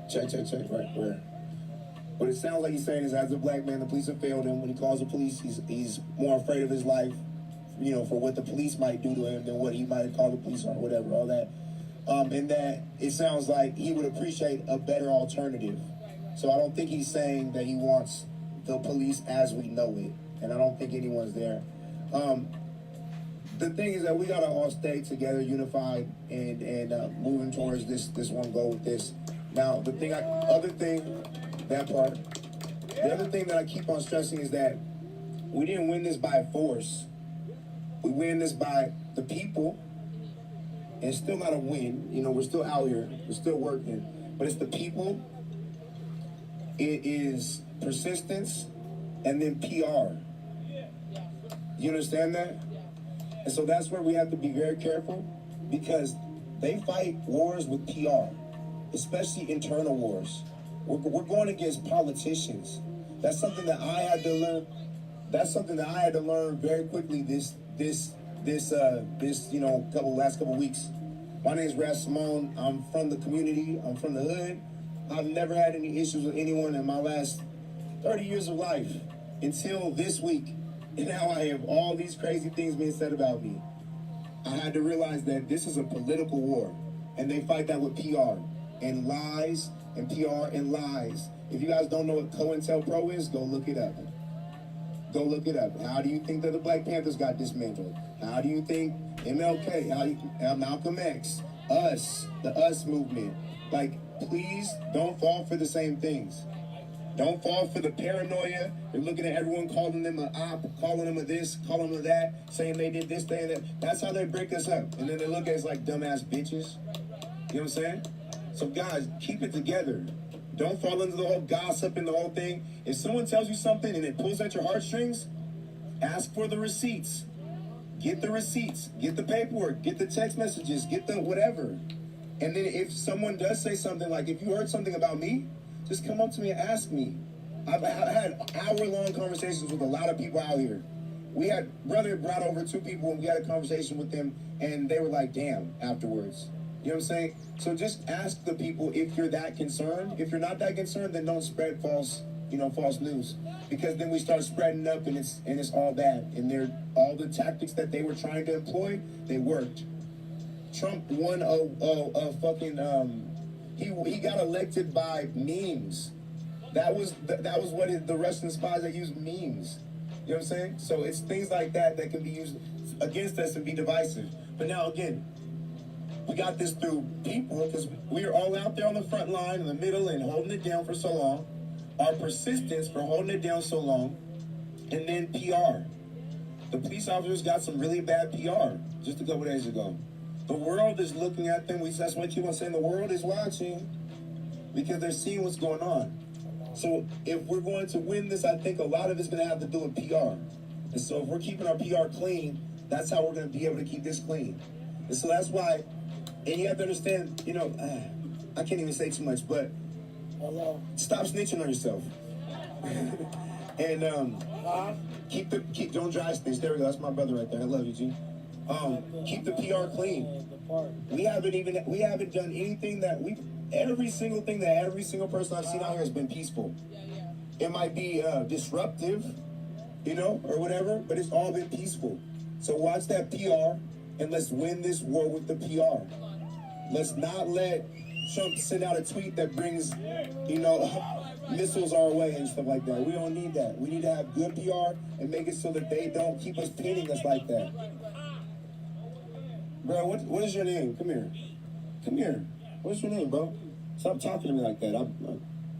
[SPEAKER 6] Check, right, where? What it sounds like he's saying is, as a black man, the police have failed him. When he calls the police, he's more afraid of his life, you know, for what the police might do to him than what he might have called the police on, whatever, all that. And that it sounds like he would appreciate a better alternative. So I don't think he's saying that he wants the police as we know it, and I don't think anyone's there. The thing is that we gotta all stay together, unified, and moving towards this one goal with this. Now, the other thing that I keep on stressing is that we didn't win this by force. We win this by the people, and it's still not a win. You know, we're still out here, we're still working, but it's the people. It is persistence, and then PR. You understand that? And so that's where we have to be very careful, because they fight wars with PR, especially internal wars. We're going against politicians. That's something that I had to learn. That's something that I had to learn very quickly this last couple weeks. My name's Ras Simone. I'm from the community. I'm from the hood. I've never had any issues with anyone in my last 30 years of life until this week. And now I have all these crazy things being said about me. I had to realize that this is a political war, and they fight that with PR and lies and PR and lies. If you guys don't know what COINTELPRO is, go look it up. Go look it up. How do you think that the Black Panthers got dismantled? How do you think MLK, Malcolm X, us, the us movement? Like, please don't fall for the same things. Don't fall for the paranoia. They're looking at everyone, calling them an op, calling them a this, calling them a that, saying they did this, they that. That's how they break us up. And then they look at us like dumbass bitches. You know what I'm saying? So guys, keep it together. Don't fall into the whole gossip and the whole thing. If someone tells you something and it pulls at your heartstrings, ask for the receipts. Get the receipts. Get the paperwork. Get the text messages. Get the whatever. And then if someone does say something, like if you heard something about me, just come up to me and ask me. I've had hour-long conversations with a lot of people out here. We had, brother brought over 2 people and we had a conversation with them and they were like, damn, afterwards. You know what I'm saying? So just ask the people if you're that concerned. If you're not that concerned, then don't spread false news. Because then we start spreading up and it's all bad. And all the tactics that they were trying to employ, they worked. Trump won he got elected by memes. That was what the Russian spies that used memes. You know what I'm saying? So it's things like that that can be used against us and be divisive. But now again, we got this through people because we are all out there on the front line in the middle and holding it down for so long. Our persistence for holding it down so long, and then PR. The police officers got some really bad PR just a couple days ago. The world is looking at them. That's what I keep on saying. The world is watching because they're seeing what's going on. So if we're going to win this, I think a lot of it's going to have to do with PR. And so if we're keeping our PR clean, that's how we're going to be able to keep this clean. And so that's why, and you have to understand, I can't even say too much, but stop snitching on yourself. And don't dry snitch. There we go. That's my brother right there. I love you, G. Keep the PR clean. We haven't done anything every single thing that every single person I've seen out here has been peaceful. It might be disruptive, or whatever, but it's all been peaceful. So watch that PR and let's win this war with the PR. Let's not let Trump send out a tweet that brings, missiles our way and stuff like that. We don't need that. We need to have good PR and make it so that they don't keep us painting us like that. Bro, what is your name? Come here. Come here. What's your name, bro? Stop talking to me like that.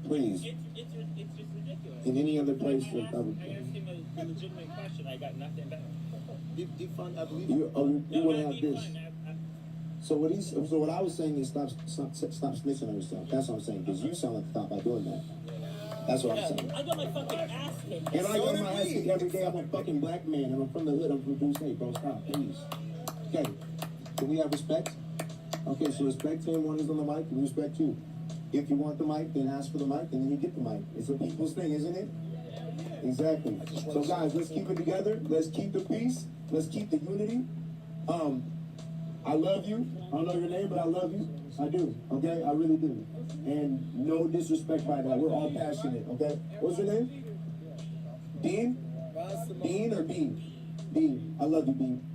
[SPEAKER 6] Please.
[SPEAKER 7] It's just ridiculous.
[SPEAKER 6] In any other place.
[SPEAKER 7] I asked him a legitimate question. I got nothing back.
[SPEAKER 6] Defund, I believe you want to have this. So what I was saying is stop snitching on yourself. That's what I'm saying. Because you sound like a cop by doing that. That's what I'm saying.
[SPEAKER 7] I got my fucking ass kicked.
[SPEAKER 6] And I got my ass kicked every day. I'm a fucking black man, and I'm from the hood. I'm from Bruce. Hey, bro, stop, please. Okay. Can we have respect? Okay, so respect him when he's on the mic, and respect you. If you want the mic, then ask for the mic, and then you get the mic. It's a people's thing, isn't it? Exactly. So guys, let's keep it together. Let's keep the peace. Let's keep the unity. I love you. I don't know your name, but I love you. I do. Okay? I really do. And no disrespect by that. We're all passionate. Okay? What's your name? Dean? Dean or Bean? Bean. I love you, Bean.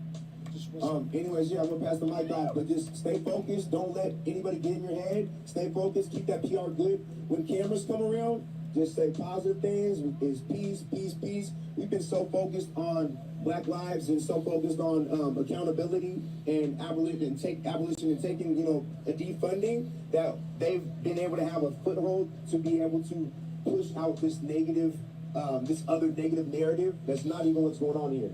[SPEAKER 6] Anyways, yeah, I'm gonna pass the mic off, but just stay focused. Don't let anybody get in your head. Stay focused. Keep that PR good. When cameras come around, just say positive things. It's peace, peace, peace. We've been so focused on Black lives and so focused on accountability and abolition and taking, a defunding, that they've been able to have a foothold to be able to push out this negative, this other negative narrative that's not even what's going on here.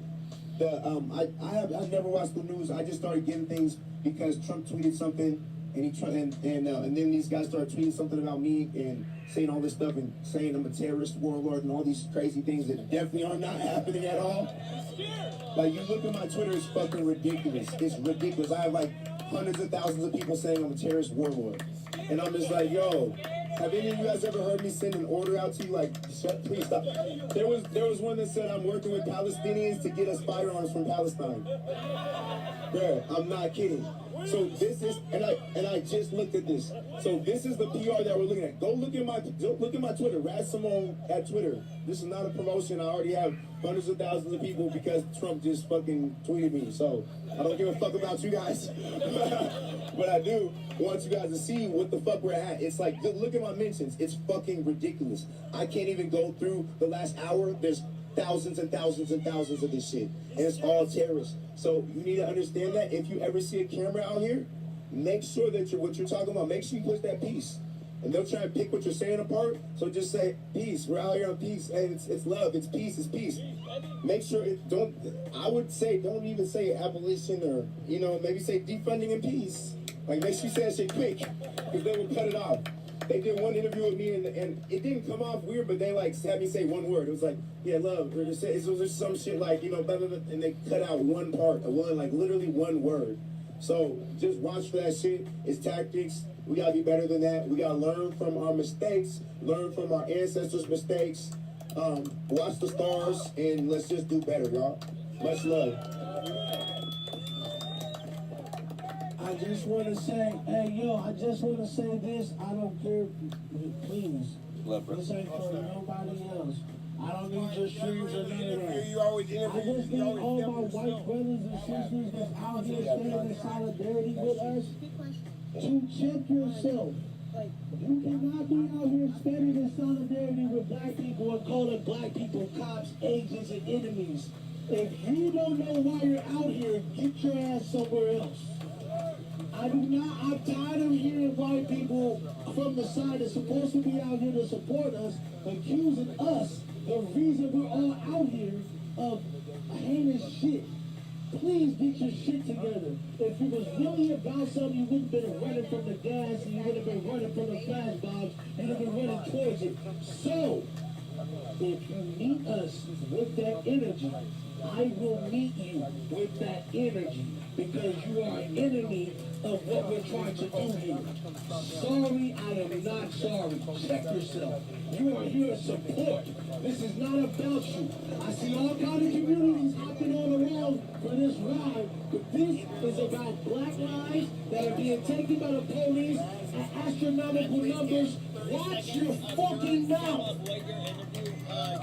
[SPEAKER 6] I've never watched the news. I just started getting things because Trump tweeted something, and then these guys started tweeting something about me and saying all this stuff and saying I'm a terrorist warlord and all these crazy things that definitely are not happening at all. Like, you look at my Twitter, it's fucking ridiculous. It's ridiculous. I have like hundreds of thousands of people saying I'm a terrorist warlord, and I'm just like, yo. Have any of you guys ever heard me send an order out to you like, please stop? There was one that said I'm working with Palestinians to get us firearms from Palestine. Bruh, I'm not kidding. So this is, and I just looked at this. So this is the PR that we're looking at. Go look at my Twitter. Raz Simone at Twitter. This is not a promotion. I already have hundreds of thousands of people because Trump just fucking tweeted me. So I don't give a fuck about you guys, but I do want you guys to see what the fuck we're at. It's like, look at my mentions. It's fucking ridiculous. I can't even go through the last hour. There's thousands and thousands and thousands of this shit, and it's all terrorists. So you need to understand that if you ever see a camera out here, make sure that what you're talking about, make sure you push that peace. And they'll try and pick what you're saying apart. So just say peace. We're out here on peace. Hey, it's love. It's peace. It's peace. Make sure I would say don't even say abolition or maybe say defunding and peace. Like make sure you say that shit quick because they will cut it off. They did one interview with me and it didn't come off weird, but they like had me say one word. It was like, yeah, love. Or just it was just some shit like, blah, blah, blah, and they cut out one part, like literally one word. So just watch for that shit. It's tactics. We gotta be better than that. We gotta learn from our mistakes, learn from our ancestors' mistakes. Watch the stars, and let's just do better, y'all. Much love.
[SPEAKER 8] I just want to say, I just want to say this. I don't care, please. This ain't for nobody else. I don't need your streams or none of that. I just need all my white brothers and sisters that's out here standing in solidarity with us to check yourself. You cannot be out here standing in solidarity with black people and calling black people cops, agents, and enemies. If you don't know why you're out here, get your ass somewhere else. I'm tired of hearing white people from the side that's supposed to be out here to support us, accusing us the reason we're all out here of heinous shit. Please get your shit together. If it was really about something, you wouldn't have been running from the gas, and you would have been running from the flash bombs, you'd have been running towards it. So, if you meet us with that energy, I will meet you with that energy because you are an enemy of what we're trying to do here. Sorry, I am not sorry. Check yourself. You are here to support. This is not about you. I see all kinds of communities hopping on around for this ride, but this is about black lives that are being taken by the police at astronomical numbers. Watch your fucking mouth.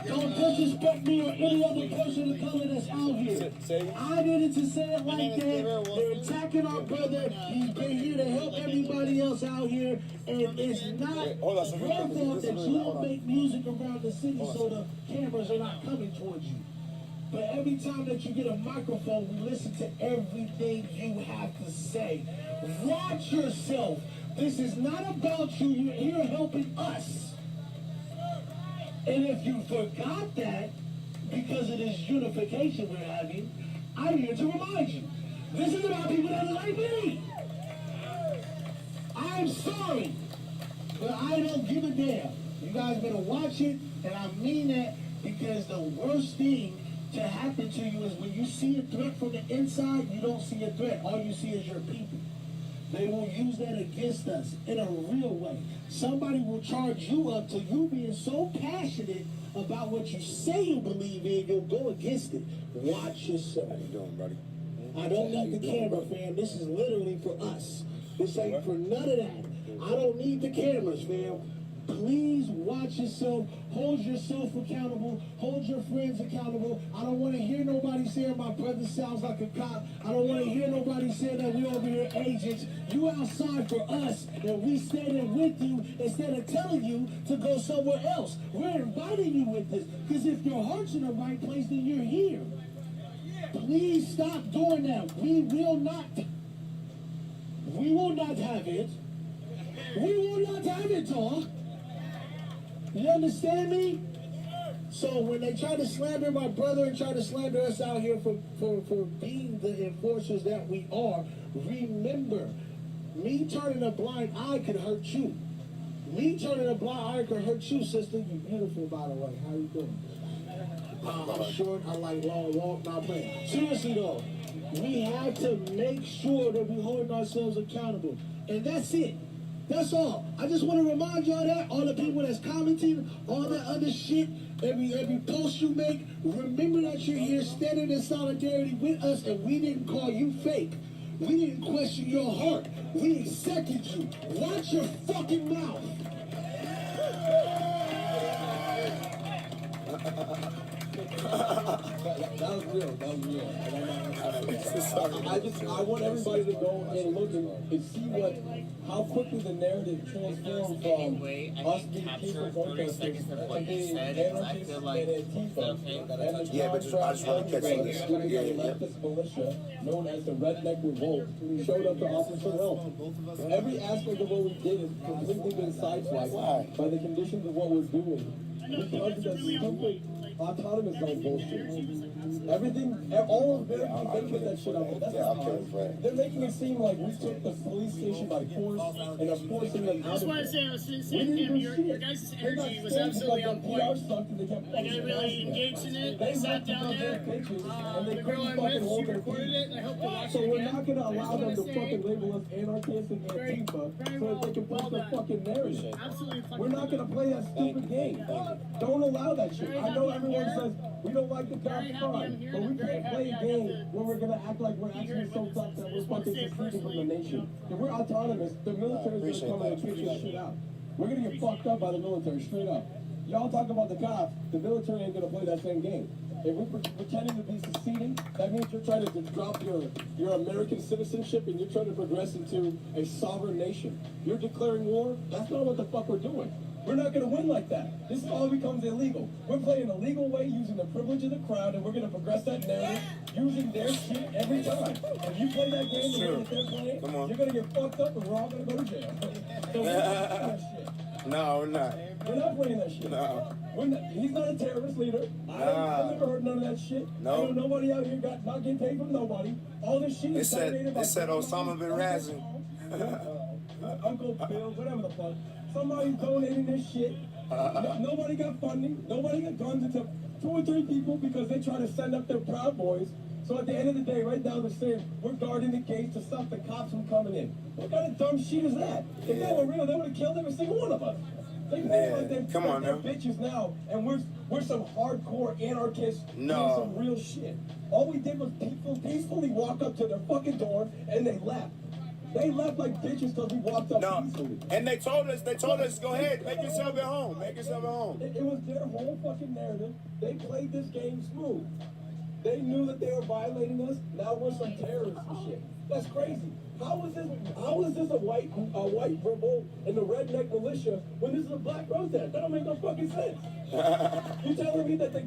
[SPEAKER 8] Don't disrespect me or any other person of color that's out here. I needed to say it like that. They're attacking our brother. He's been here to help everybody else out here. And it's not your fault that you don't make music around the city so the cameras are not coming towards you. But every time that you get a microphone, we listen to everything you have to say. Watch yourself. This is not about you. You're here helping us. And if you forgot that, because of this unification we're having, I'm here to remind you. This is about people that are like me. I'm sorry, but I don't give a damn. You guys better watch it, and I mean that because the worst thing to happen to you is when you see a threat from the inside, you don't see a threat. All you see is your people. They will use that against us in a real way. Somebody will charge you up to you being so passionate about what you say you believe in, you'll go against it. Watch yourself. How you doing, buddy? I don't need the camera, fam. This is literally for us. This ain't for none of that. I don't need the cameras, fam. Please watch yourself. Hold yourself accountable. Hold your friends accountable. I don't want to hear nobody saying my brother sounds like a cop. I don't want to hear nobody saying that we over here agents. You outside for us, and we standing with you instead of telling you to go somewhere else. We're inviting you with this, because if your heart's in the right place, then you're here. Please stop doing that. We will not have it. We will not have it, dog. You understand me? So when they try to slander my brother and try to slander us out here for being the enforcers that we are, remember, me turning a blind eye could hurt you. Me turning a blind eye could hurt you, sister. You're beautiful, by the way. How you doing? I'm short. I like long walk. Not playing. Seriously, though, we have to make sure that we hold ourselves accountable. And that's it. That's all. I just want to remind y'all that, all the people that's commenting, all that other shit, every post you make, remember that you're here standing in solidarity with us and we didn't call you fake. We didn't question your heart. We accepted you. Watch your fucking mouth. That was real. That was real. I want everybody to go and look and see how quickly the narrative transformed from us being peaceful protesters to being anarchists and Antifa.
[SPEAKER 6] Yeah, but I just want to catch this.
[SPEAKER 8] Leftist militia known as the Redneck Revolt showed up to offer some help. Every aspect of what we did has completely been sideswiped by the conditions of what we're doing. Because of the stupid autonomous zone bullshit. Everything, all of Americans, they put that shit out there. That's not hard. They're making it seem like we took the police station by force and are forcing them out of it.
[SPEAKER 9] I just want to say, I was saying, Kim, your guys' energy was absolutely on point. Like, I really engaged in it. I sat down there. The girl I'm with, she recorded it, and I hope to watch
[SPEAKER 8] so
[SPEAKER 9] it
[SPEAKER 8] we're
[SPEAKER 9] again.
[SPEAKER 8] not going to allow them to fucking label us anarchists and Antifa so that they can push their fucking narrative.
[SPEAKER 9] Absolutely.
[SPEAKER 8] We're not going to play that stupid game. Don't allow that shit. I know everyone says we don't like the cops crime, but we can't play a game where we're going to act like we're actually so tough that we're fucking seceding from the nation. If we're autonomous, the military is going to come in and kick this shit out. We're going to get fucked up by the military, straight up. Y'all talk about the cops, the military ain't going to play that same game. If we're pretending to be seceding, that means you're trying to drop your American citizenship and you're trying to progress into a sovereign nation. You're declaring war? That's not what the fuck we're doing. We're not going to win like that. This all becomes illegal. We're playing a legal way using the privilege of the crowd, and we're going to progress that narrative using their shit every time. If you play that game the way that they're playing, you're going to get fucked up and we're all going to go to jail. So we're not playing that shit.
[SPEAKER 6] No, we're not.
[SPEAKER 8] We're not playing that shit.
[SPEAKER 6] No.
[SPEAKER 8] He's not a terrorist leader. I've never heard none of that shit.
[SPEAKER 6] No.
[SPEAKER 8] I know nobody out here not getting paid from nobody. All this shit is dominated by...
[SPEAKER 6] They said Osama bin Laden.
[SPEAKER 8] Uncle Bill, whatever the fuck. Somebody's donating this shit. Nobody got funding. Nobody got guns until 2 or 3 people because they try to send up their Proud Boys. So at the end of the day, right now they're saying, we're guarding the gates to stop the cops from coming in. What kind of dumb shit is that? If they were real, they would have killed every single one of us. They made like they're bitches now, and we're some hardcore anarchists doing some real shit. All we did was peacefully walk up to their fucking door, and they left. They left like bitches because we walked up peacefully.
[SPEAKER 6] And they told us, go ahead, make yourself at home. Make yourself at home.
[SPEAKER 8] It was their whole fucking narrative. They played this game smooth. They knew that they were violating us. Now we're some terrorists and shit. That's crazy. How is this a white revolt in the redneck militia when this is a black protest? That don't make no fucking sense. You telling me that the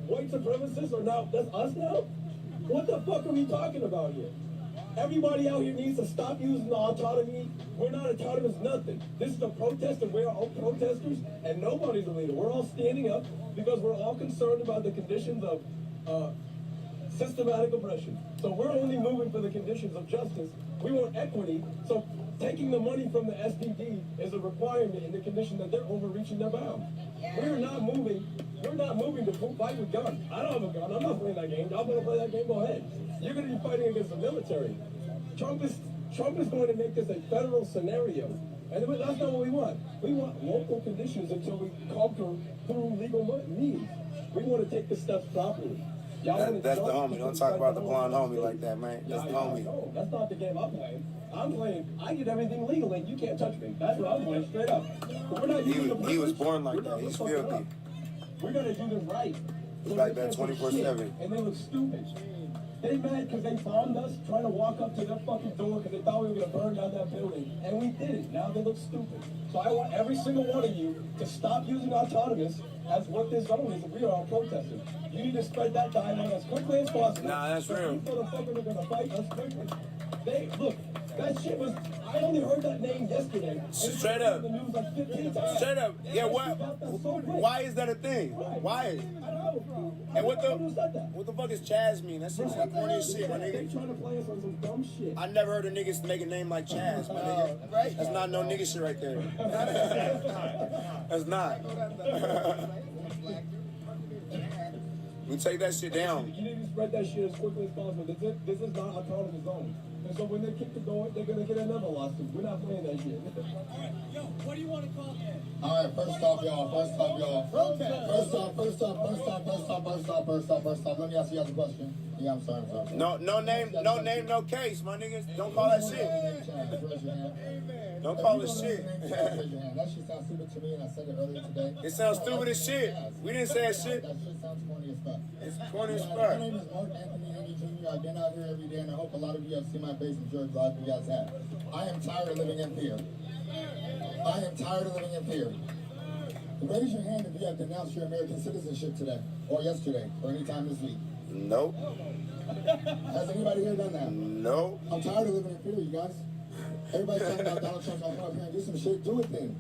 [SPEAKER 8] white supremacists are now, that's us now? What the fuck are we talking about here? Everybody out here needs to stop using the autonomy. We're not autonomous nothing. This is a protest and we're all protesters and nobody's a leader. We're all standing up because we're all concerned about the conditions of systematic oppression. So we're only moving for the conditions of justice. We want equity. So taking the money from the SPD is a requirement in the condition that they're overreaching their bounds. We're not moving to fight with guns. I don't have a gun. I'm not playing that game. Y'all want to play that game? Go ahead. You're going to be fighting against the military. Trump is going to make this a federal scenario. And that's not what we want. We want local conditions until we conquer through legal means. We want to take the steps properly.
[SPEAKER 6] That's the homie. Don't talk about the blonde homie like that, man. That's the homie.
[SPEAKER 8] No, that's not the game I'm playing. I did everything legally. You can't touch me. That's what I'm playing, straight up. But we're not
[SPEAKER 6] he was born like that. He's filthy.
[SPEAKER 8] We're going to do this right.
[SPEAKER 6] He's like that 24/7.
[SPEAKER 8] And they look stupid. They mad because they found us trying to walk up to their fucking door because they thought we were going to burn down that building. And we did it. Now they look stupid. So I want every single one of you to stop using autonomous as what this zone is if we are all protesters. You need to spread that dialogue as quickly as possible.
[SPEAKER 6] Nah, that's real.
[SPEAKER 8] These motherfuckers are going to fight us quickly. Look, that shit was, I only heard that name yesterday.
[SPEAKER 6] Straight up.
[SPEAKER 8] The news like 15 times.
[SPEAKER 6] Straight up. Yeah, why is that a thing? Why is it? And what the fuck is Chaz mean? That shit's like corny as shit, my nigga.
[SPEAKER 8] They trying to play us on some dumb shit.
[SPEAKER 6] I never heard a nigga make a name like Chaz, my nigga. That's not no nigga shit right there. That's not. We take that shit down.
[SPEAKER 8] You need to spread that shit as quickly as possible. This is not autonomous zone. And so when they kick the door, they're going to get another lawsuit. We're not playing that shit.
[SPEAKER 9] Alright, yo, what do you want to call it?
[SPEAKER 10] Alright, first off, y'all. First off. Let me ask you guys a question. Yeah, I'm sorry.
[SPEAKER 6] No name, no case, my niggas. Don't call that shit. Don't call it shit.
[SPEAKER 10] That shit sounds stupid to me, and I said it earlier today.
[SPEAKER 6] It sounds stupid as shit. We didn't say that shit.
[SPEAKER 10] That shit sounds corny as fuck.
[SPEAKER 6] It's corny as
[SPEAKER 10] My
[SPEAKER 6] fuck.
[SPEAKER 10] name is Mark Anthony Henry Jr. I've been out here every day, and I hope a lot of you have seen my face and sure glad you guys have. I am tired of living in fear. I am tired of living in fear. Raise your hand if you have denounced your American citizenship today, or yesterday, or anytime this week.
[SPEAKER 6] Nope.
[SPEAKER 10] Has anybody here done that?
[SPEAKER 6] Nope.
[SPEAKER 10] I'm tired of living in fear, you guys. Everybody's talking about Donald Trump. I'll come up here and do some shit. Do it then.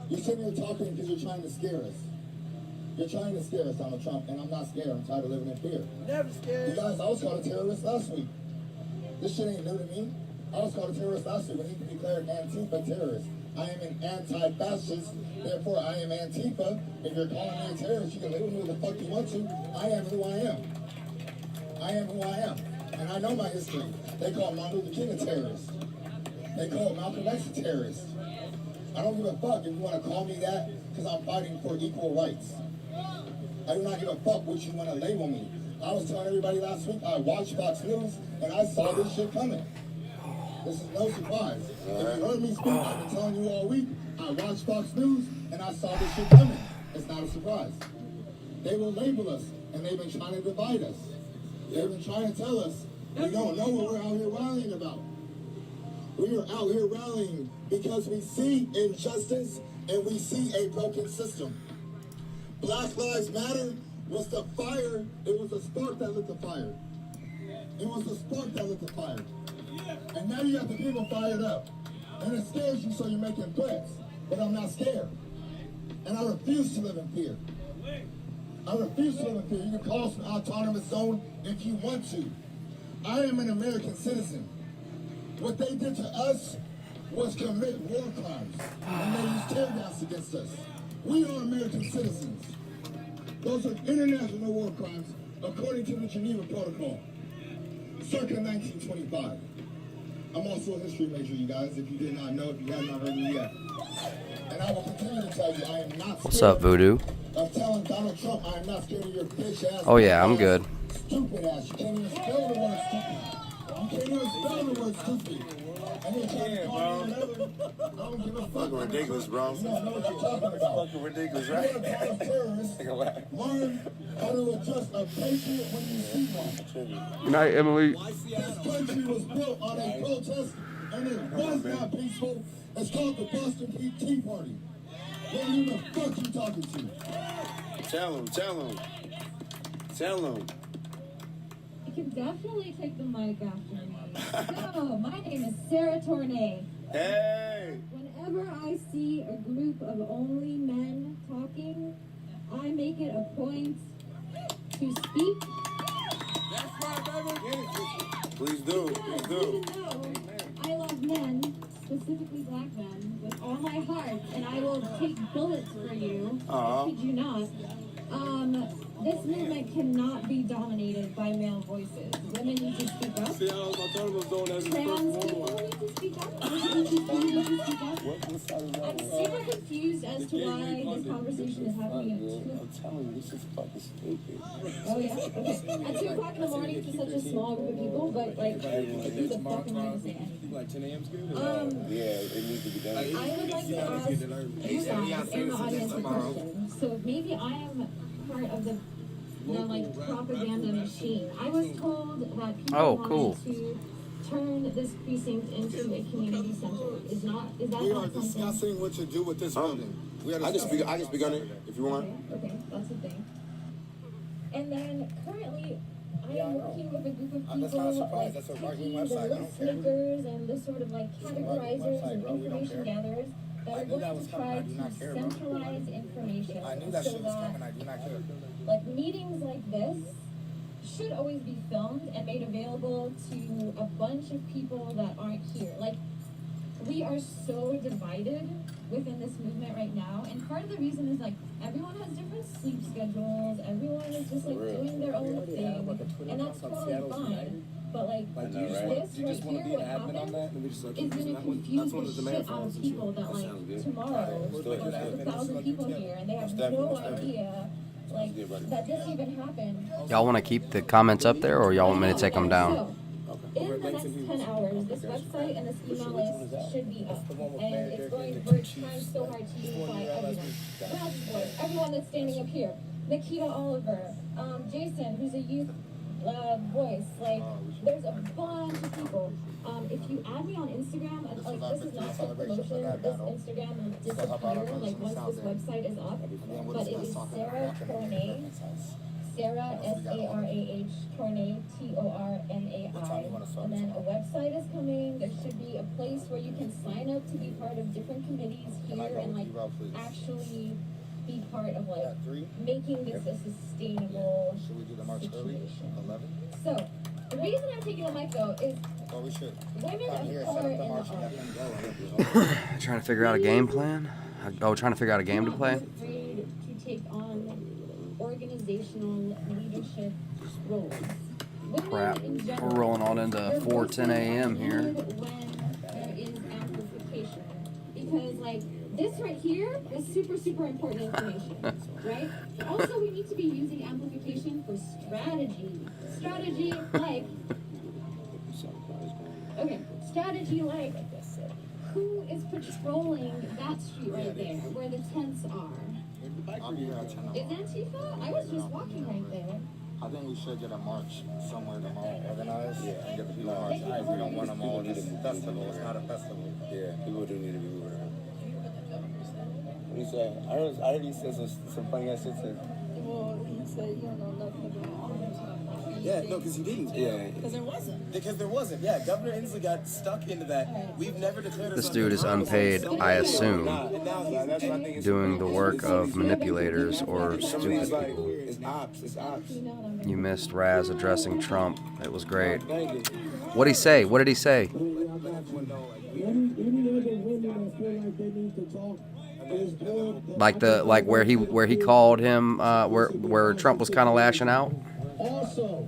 [SPEAKER 10] You're sitting here talking because you're trying to scare us. You're trying to scare us, Donald Trump, and I'm not scared. I'm tired of living in fear.
[SPEAKER 6] Never scared.
[SPEAKER 10] You guys, I was called a terrorist last week. This shit ain't new to me. I was called a terrorist last week when he declared Antifa terrorist. I am an anti-fascist, therefore I am Antifa. If you're calling me a terrorist, you can label me what the fuck you want to. I am who I am. I am who I am. And I know my history. They call Martin Luther King a terrorist. They call Malcolm X a terrorist. I don't give a fuck if you want to call me that because I'm fighting for equal rights. I do not give a fuck what you want to label me. I was telling everybody last week, I watched Fox News and I saw this shit coming. This is no surprise. If you heard me speak, I've been telling you all week, I watched Fox News and I saw this shit coming. It's not a surprise. They will label us and they've been trying to divide us. They've been trying to tell us we don't know what we're out here rallying about. We are out here rallying because we see injustice and we see a broken system. Black Lives Matter was the fire. It was the spark that lit the fire. It was the spark that lit the fire. And now you got the people fired up. And it scares you, so you're making threats. But I'm not scared. And I refuse to live in fear. I refuse to live in fear. You can call us an autonomous zone if you want to. I am an American citizen. What they did to us was commit war crimes. And they used tear gas against us. We are American citizens. Those are international war crimes according to the Geneva Protocol, circa 1925. I'm also a history major, you guys, if you did not know, if you have not heard me yet. And I will continue to tell you, I am not scared.
[SPEAKER 1] What's up, Voodoo?
[SPEAKER 10] Of telling Donald Trump I am not scared of your bitch ass.
[SPEAKER 1] Oh, yeah, I'm good.
[SPEAKER 10] Stupid ass. You can't even spell the word stupid. You can't even spell the word stupid. And you're trying to call me another. I don't give a fuck.
[SPEAKER 6] Fucking ridiculous, bro.
[SPEAKER 10] You don't know what you're talking about.
[SPEAKER 6] Fucking ridiculous,
[SPEAKER 10] You're
[SPEAKER 6] right?
[SPEAKER 10] a part of terrorists. Learn how to adjust a patriot when you see one.
[SPEAKER 1] Good night, Emily.
[SPEAKER 10] This country was built on a protest, and it was not peaceful. It's called the Boston Tea Party. What the fuck you talking to?
[SPEAKER 6] Tell him. Tell him.
[SPEAKER 11] You can definitely take the mic after me. So, my name is Sarah Tournay.
[SPEAKER 6] Hey!
[SPEAKER 11] Whenever I see a group of only men talking, I make it a point to speak.
[SPEAKER 6] That's right, baby. Please do.
[SPEAKER 11] Even though I love men, specifically black men, with all my heart, and I will take bullets for you. I kid you not. This movement cannot be dominated by male voices. Women need to speak up.
[SPEAKER 6] See, I was doing that as
[SPEAKER 11] Trans people need to speak up. LGBT need to speak up. I'm super confused as to why this conversation is happening at 2.
[SPEAKER 6] I'm telling you, this is fucking stupid.
[SPEAKER 11] Oh yeah? Okay. At 2 o'clock in the morning to such a small group of people, but like, who the fuck am I to say anything?
[SPEAKER 7] Like 10 a.m.'s good?
[SPEAKER 6] Yeah, it needs to be done.
[SPEAKER 11] I would like to ask you guys in the audience a question. So maybe I am part of the propaganda machine. I was told that people wanted to turn this precinct into a community center. Is that
[SPEAKER 10] We are
[SPEAKER 11] not something?
[SPEAKER 10] discussing what to do with this building.
[SPEAKER 6] I can speak on it if you want.
[SPEAKER 11] Okay, that's the thing. And then currently, I am working with a group of people like taking the list makers and this sort of like categorizers and information gatherers that are going to try to centralize information.
[SPEAKER 10] I knew that shit was coming. I do not care.
[SPEAKER 11] Like meetings like this should always be filmed and made available to a bunch of people that aren't here. Like, we are so divided within this movement right now, and part of the reason is like everyone has different sleep schedules, everyone is just like doing their own thing, and that's totally fine. But like this right here, what happens is gonna confuse the shit out of people that like tomorrow there's 1,000 people here and they have no idea like that this even happened.
[SPEAKER 1] Y'all want to keep the comments up there, or y'all want me to take them down?
[SPEAKER 11] So, in the next 10 hours, this website and this email list should be up. And it's going, we're trying so hard to unify everyone. Brad's voice, everyone that's standing up here. Nikita Oliver, Jason, who's a youth voice. Like, there's a bunch of people. If you add me on Instagram, and like this is not for promotion, this Instagram will disappear like once this website is up. But it is Sarah Tornay. Sarah, S-A-R-A-H, Tornay, T-O-R-N-A-I. And then a website is coming. There should be a place where you can sign up to be part of different committees here and like actually be part of like making this a sustainable situation. So, the reason I'm taking the mic though is women of color in the arts.
[SPEAKER 1] Trying to figure out a game plan? Oh, trying to figure out a game to play?
[SPEAKER 11] Afraid to take on organizational leadership roles.
[SPEAKER 1] Crap. We're rolling on into 4:10 a.m. here.
[SPEAKER 11] When there is amplification. Because like this right here is super, super important information, right? Also, we need to be using amplification for strategy. Strategy like, okay, strategy like, who is patrolling that street right there, where the tents are? Is Antifa? I was just walking right there.
[SPEAKER 10] I think we should get a march somewhere tomorrow organized and get the people march. We don't want them all in this festival. It's not a festival. Yeah, people do need to be moving around. What do you say? I heard he said some funny ass shit too.
[SPEAKER 12] Well, he said you don't know nothing about arms.
[SPEAKER 13] Yeah, no, because he didn't. Yeah. Because there wasn't. Yeah, Governor Inslee got stuck into that. We've never declared
[SPEAKER 1] This dude is unpaid, I assume, doing the work of manipulators or stupid people.
[SPEAKER 13] It's ops. It's ops.
[SPEAKER 1] You missed Raz addressing Trump. It was great. What'd he say? What did he say? Like where he called him where Trump was kind of lashing out.
[SPEAKER 8] Also,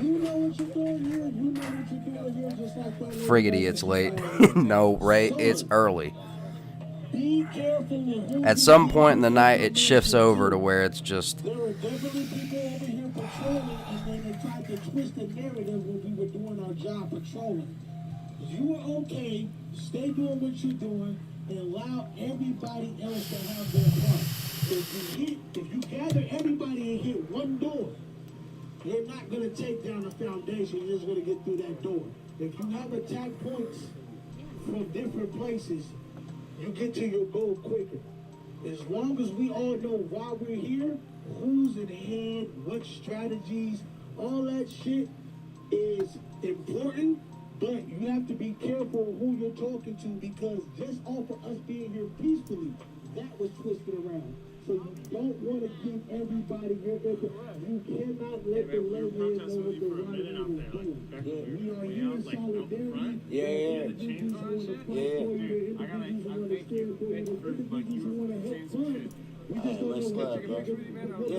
[SPEAKER 8] you know what you're doing here, you know what you're doing here, just like that.
[SPEAKER 1] Friggity, it's late. No, Ray, it's early.
[SPEAKER 8] Be careful.
[SPEAKER 1] At some point in the night, it shifts over to where it's just.
[SPEAKER 8] There were definitely people over here patrolling, and then they tried to twist the narrative when we were doing our job patrolling. You are okay, stay doing what you're doing, and allow everybody else to have their part. If you gather everybody and hit one door, you're not going to take down the foundation. You're just going to get through that door. If you have attack points from different places, you get to your goal quicker. As long as we all know why we're here, who's in hand, what strategies, all that shit is important, but you have to be careful who you're talking to, because just off of us being here peacefully, that was twisted around. So you don't want to give everybody your input. You cannot let the left hand know what the right hand is doing. We are here in solidarity.
[SPEAKER 13] Yeah.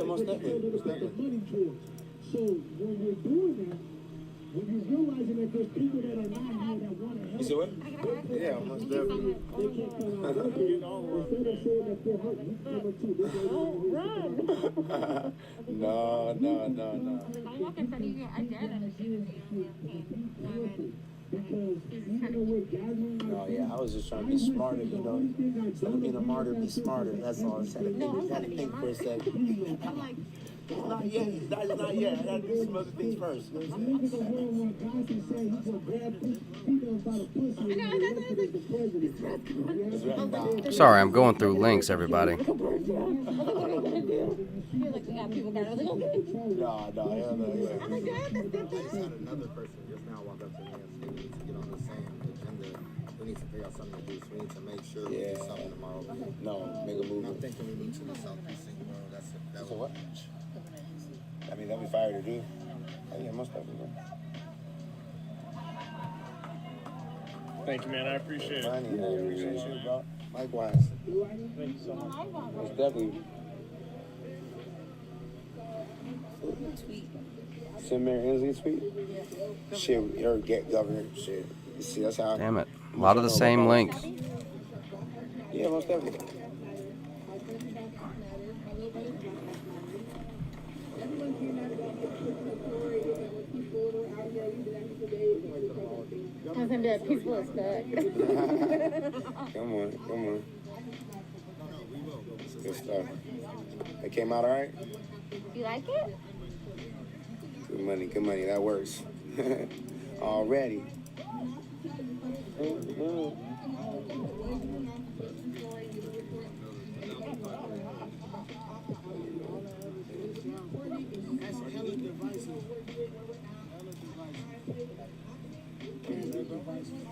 [SPEAKER 8] Most definitely. So when you're doing that, when you're realizing that there's people that are not here that want to help.
[SPEAKER 13] You see what? Yeah, most definitely.
[SPEAKER 8] They can't come out working. Instead of saying that they're hurt, you come up too.
[SPEAKER 13] No.
[SPEAKER 12] I'm walking from you. I dare them to do
[SPEAKER 8] because even though we're gathering like
[SPEAKER 13] No, yeah, I was just trying to be smarter, you know. Instead of being a martyr, be smarter. That's all I'm saying. You gotta think for a second.
[SPEAKER 12] I'm like,
[SPEAKER 13] Not yet. Not yet. I gotta do some other things first.
[SPEAKER 8] a nigga gonna wear one guy and say he's gonna grab females by the pussy and be elected as the president.
[SPEAKER 1] Sorry, I'm going through links, everybody.
[SPEAKER 12] you're like, yeah, people got it.
[SPEAKER 13] No, hell no, yeah.
[SPEAKER 12] I'm like, yeah, that's
[SPEAKER 10] Another person just now walked up to me and said we need to get on the same agenda. We need to figure out something to do. So we need to make sure we do something tomorrow.
[SPEAKER 13] No, make a move.
[SPEAKER 10] I'm thinking we need to the Southeast tomorrow. That's
[SPEAKER 13] So what? I mean, that'd be fire to do. Yeah, most definitely.
[SPEAKER 7] Thank you, man. I appreciate it.
[SPEAKER 13] I appreciate you, bro. Likewise.
[SPEAKER 7] Thank you so much.
[SPEAKER 13] Most definitely. Send Mary Inslee a tweet? Shit, or get governor. Shit. You see, that's how.
[SPEAKER 1] Damn it. A lot of the same links.
[SPEAKER 13] Yeah, most definitely.
[SPEAKER 12] I was gonna be like, peaceful as fuck.
[SPEAKER 13] Come on. Good stuff. It came out all right?
[SPEAKER 12] You like it?
[SPEAKER 13] Good money. That works. Already.
[SPEAKER 8] That's hella divisive.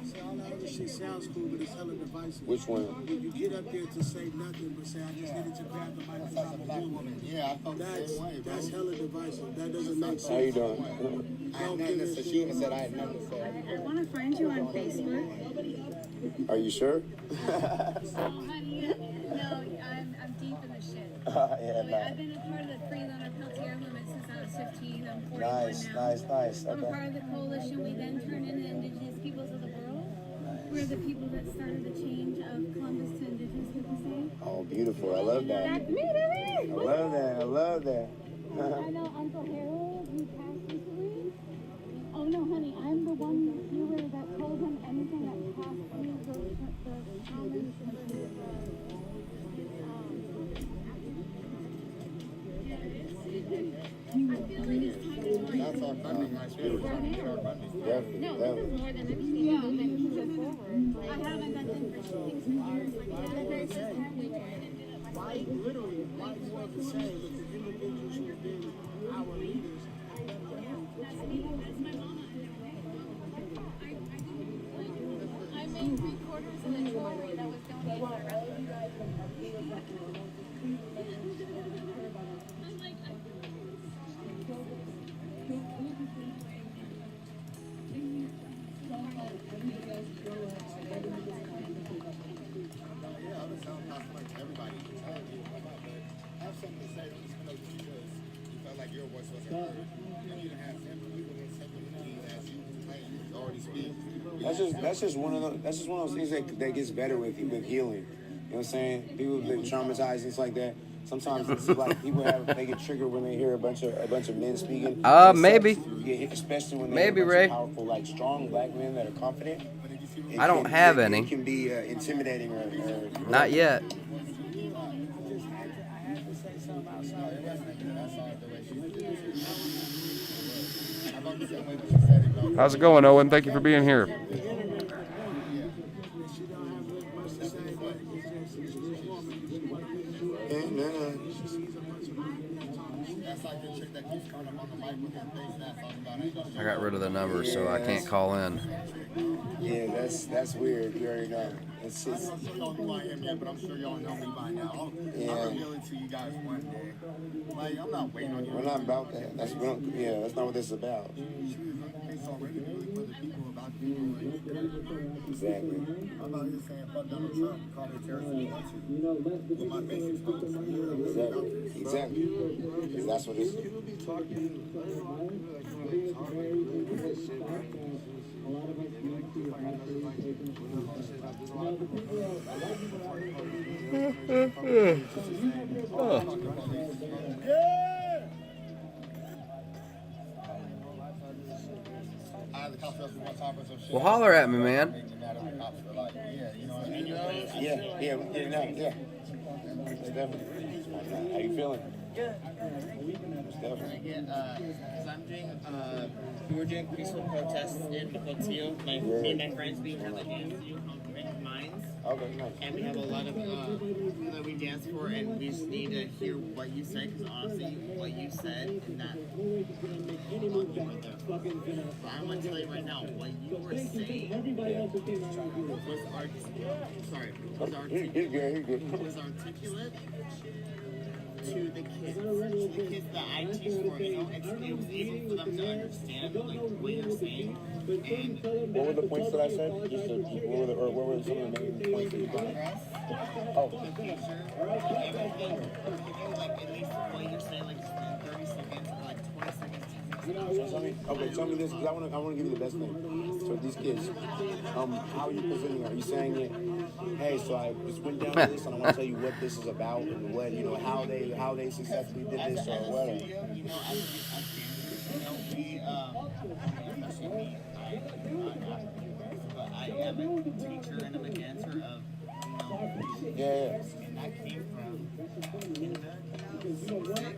[SPEAKER 8] See, all that other shit sounds cool, but it's hella divisive.
[SPEAKER 13] Which one?
[SPEAKER 8] When you get up there to say nothing but say, I just needed to grab the mic because I'm a woman.
[SPEAKER 10] Yeah, I thought the same way, bro.
[SPEAKER 8] That's hella divisive. That doesn't make sense.
[SPEAKER 13] How you doing?
[SPEAKER 10] I had nothing to say. She even said I had nothing to say.
[SPEAKER 12] I want to find you on Facebook.
[SPEAKER 13] Are you sure?
[SPEAKER 12] Honey, no, I'm deep in the shit. I've been a part of the Free Leonard Peltier movement since I was 15. I'm 41 now.
[SPEAKER 13] Nice.
[SPEAKER 12] I'm a part of the coalition. We then turned into Indigenous Peoples of the World. We're the people that started the change of Columbus to Indigenous people saying.
[SPEAKER 13] Oh, beautiful. I love that.
[SPEAKER 12] That's me, baby.
[SPEAKER 13] I love that.
[SPEAKER 12] I know Uncle Harold, who passed recently. Oh no, honey, I'm the one viewer that told him anything that passed through the comments and
[SPEAKER 10] That's our funding right there. We're trying to get our funding.
[SPEAKER 12] no, this is more than anything to move forward. Like, I haven't done things for years. Like, there's just halfway there.
[SPEAKER 8] Why you want to say that the individuals who have been our leaders?
[SPEAKER 12] That's my mama. I made 3/4 of the jewelry that was donated by
[SPEAKER 10] Everybody have something to say, don't just come up because you felt like your voice wasn't heard. And you didn't have simple people with simple needs as you claim you already speak.
[SPEAKER 13] That's just one of those things that gets better with healing. You know what I'm saying? People have been traumatized, things like that. Sometimes it's like people they get triggered when they hear a bunch of men speaking.
[SPEAKER 1] Maybe.
[SPEAKER 13] Yeah, especially when
[SPEAKER 1] Maybe,
[SPEAKER 13] they're
[SPEAKER 1] Ray.
[SPEAKER 13] powerful, like strong black men that are confident.
[SPEAKER 1] I don't have any.
[SPEAKER 13] It can be intimidating or
[SPEAKER 1] Not yet. How's it going, Owen? Thank you for being here. I got rid of the number, so I can't call in.
[SPEAKER 13] Yeah, that's weird. You already know. It's
[SPEAKER 10] I'm not sure y'all who I am yet, but I'm sure y'all know me by now. I'll reveal it to you guys one day. Like, I'm not waiting on you.
[SPEAKER 13] We're not about that. That's not what this is about.
[SPEAKER 10] It's already really for the people, about the people.
[SPEAKER 13] Exactly.
[SPEAKER 10] I'm out here saying, fuck Donald Trump, call me a terrorist if you want to. With my face exposed.
[SPEAKER 13] Exactly. Because that's what it's.
[SPEAKER 1] Well, holler at me, man.
[SPEAKER 13] Yeah. Definitely. How you feeling?
[SPEAKER 14] Good. Because I'm doing, we were doing peaceful protests in Cotillo. Me and my friends, we have a dance studio called Great Minds.
[SPEAKER 13] Okay, nice.
[SPEAKER 14] And we have a lot of people that we dance for, and we just need to hear what you said, because honestly, what you said in that, but I'm going to tell you right now, what you were saying was articulate to the kids that I teach for, you know, it was easy for them to understand, like, what you're saying. And
[SPEAKER 13] what were the points that I said? What were some of the main points that you got?
[SPEAKER 14] Everything, like, at least what you're saying, like, just 30 seconds or like 20 seconds,
[SPEAKER 13] Tell me this, because I want to give you the best thing. So these kids, how are you presenting it? Are you saying it, hey, so I just went down to this and I want to tell you what this is about and what, how they successfully did this or whatever?
[SPEAKER 14] But I am a teacher and I'm a dancer of, and that came from kindergarten,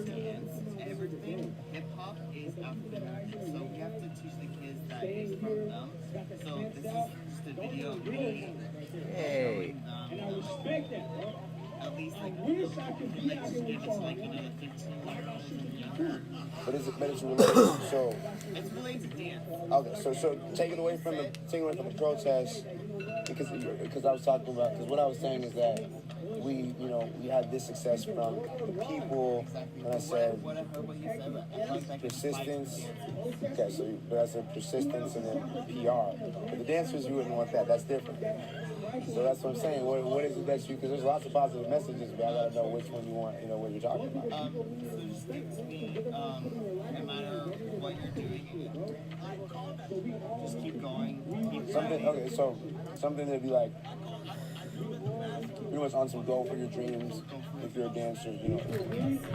[SPEAKER 14] dance, everything. Hip hop is African American, so we have to teach the kids that it's from them. So this is just a video of me showing them. At least like give it to like the 15-year-olds and younger.
[SPEAKER 13] But it's related. So
[SPEAKER 14] it's related to dance.
[SPEAKER 13] Okay, so take it away from the protest, because I was talking about, because what I was saying is that we had this success from the people, and I said persistence. Okay, so that's a persistance and then PR. But the dancers, you wouldn't want that. That's different. So that's what I'm saying. What is it that you? Because there's lots of positive messages, but I gotta know which one you want. What you're talking about.
[SPEAKER 14] So just stick to me. No matter what you're doing, just keep going. Something that'd be like pretty much on some go for your dreams. If you're a dancer,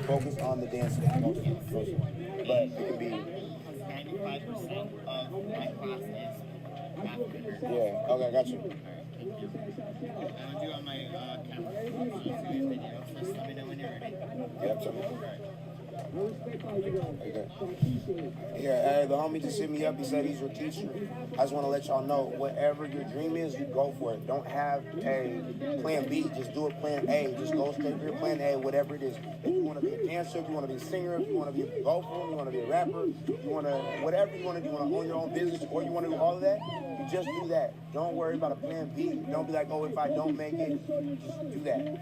[SPEAKER 14] focus on the dancing mostly. But it could be 95% of my class is African.
[SPEAKER 13] Yeah. Okay, I got you.
[SPEAKER 14] I'm gonna do on my camera. Video. Just let me know when you're ready.
[SPEAKER 13] Yeah, tell me. Okay. Yeah, the homie just hit me up. He said he's your teacher. I just want to let y'all know, whatever your dream is, you go for it. Don't have a plan B. Just do a plan A. Just go straight for your plan A, whatever it is. If you want to be a dancer, if you want to be a singer, if you want to be a vocal, you want to be a rapper, you want to, whatever you want to do, you want to own your own business, or you want to do all of that, you just do that. Don't worry about a plan B. Don't be like, oh, if I don't make it, just do that.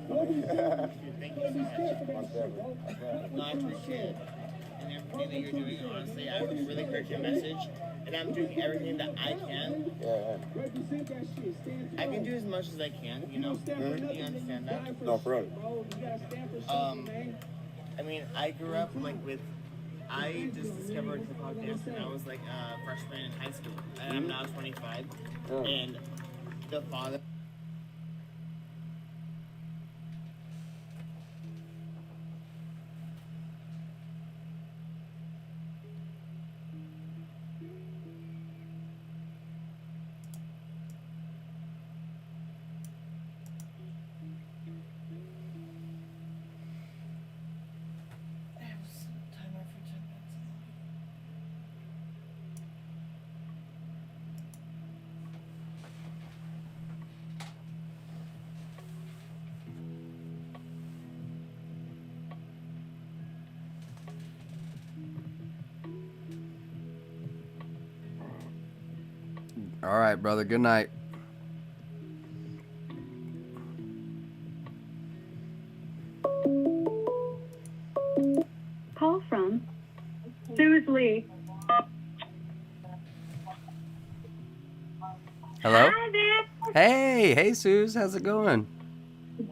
[SPEAKER 14] Thank you so much. No, I appreciate it. And everything that you're doing, honestly, I really heard your message. And I'm doing everything that I can.
[SPEAKER 13] Yeah.
[SPEAKER 14] I can do as much as I can, Mm-hmm. You understand that?
[SPEAKER 13] No, for real.
[SPEAKER 14] I mean, I grew up I just discovered hip hop dance when I was like a freshman in high school. And I'm now 25.
[SPEAKER 13] Yeah.
[SPEAKER 14] And the father.
[SPEAKER 1] All right, brother. Good night.
[SPEAKER 3] Call from Suze Lee.
[SPEAKER 1] Hello?
[SPEAKER 3] Hi there.
[SPEAKER 1] Hey, Suze. How's it going?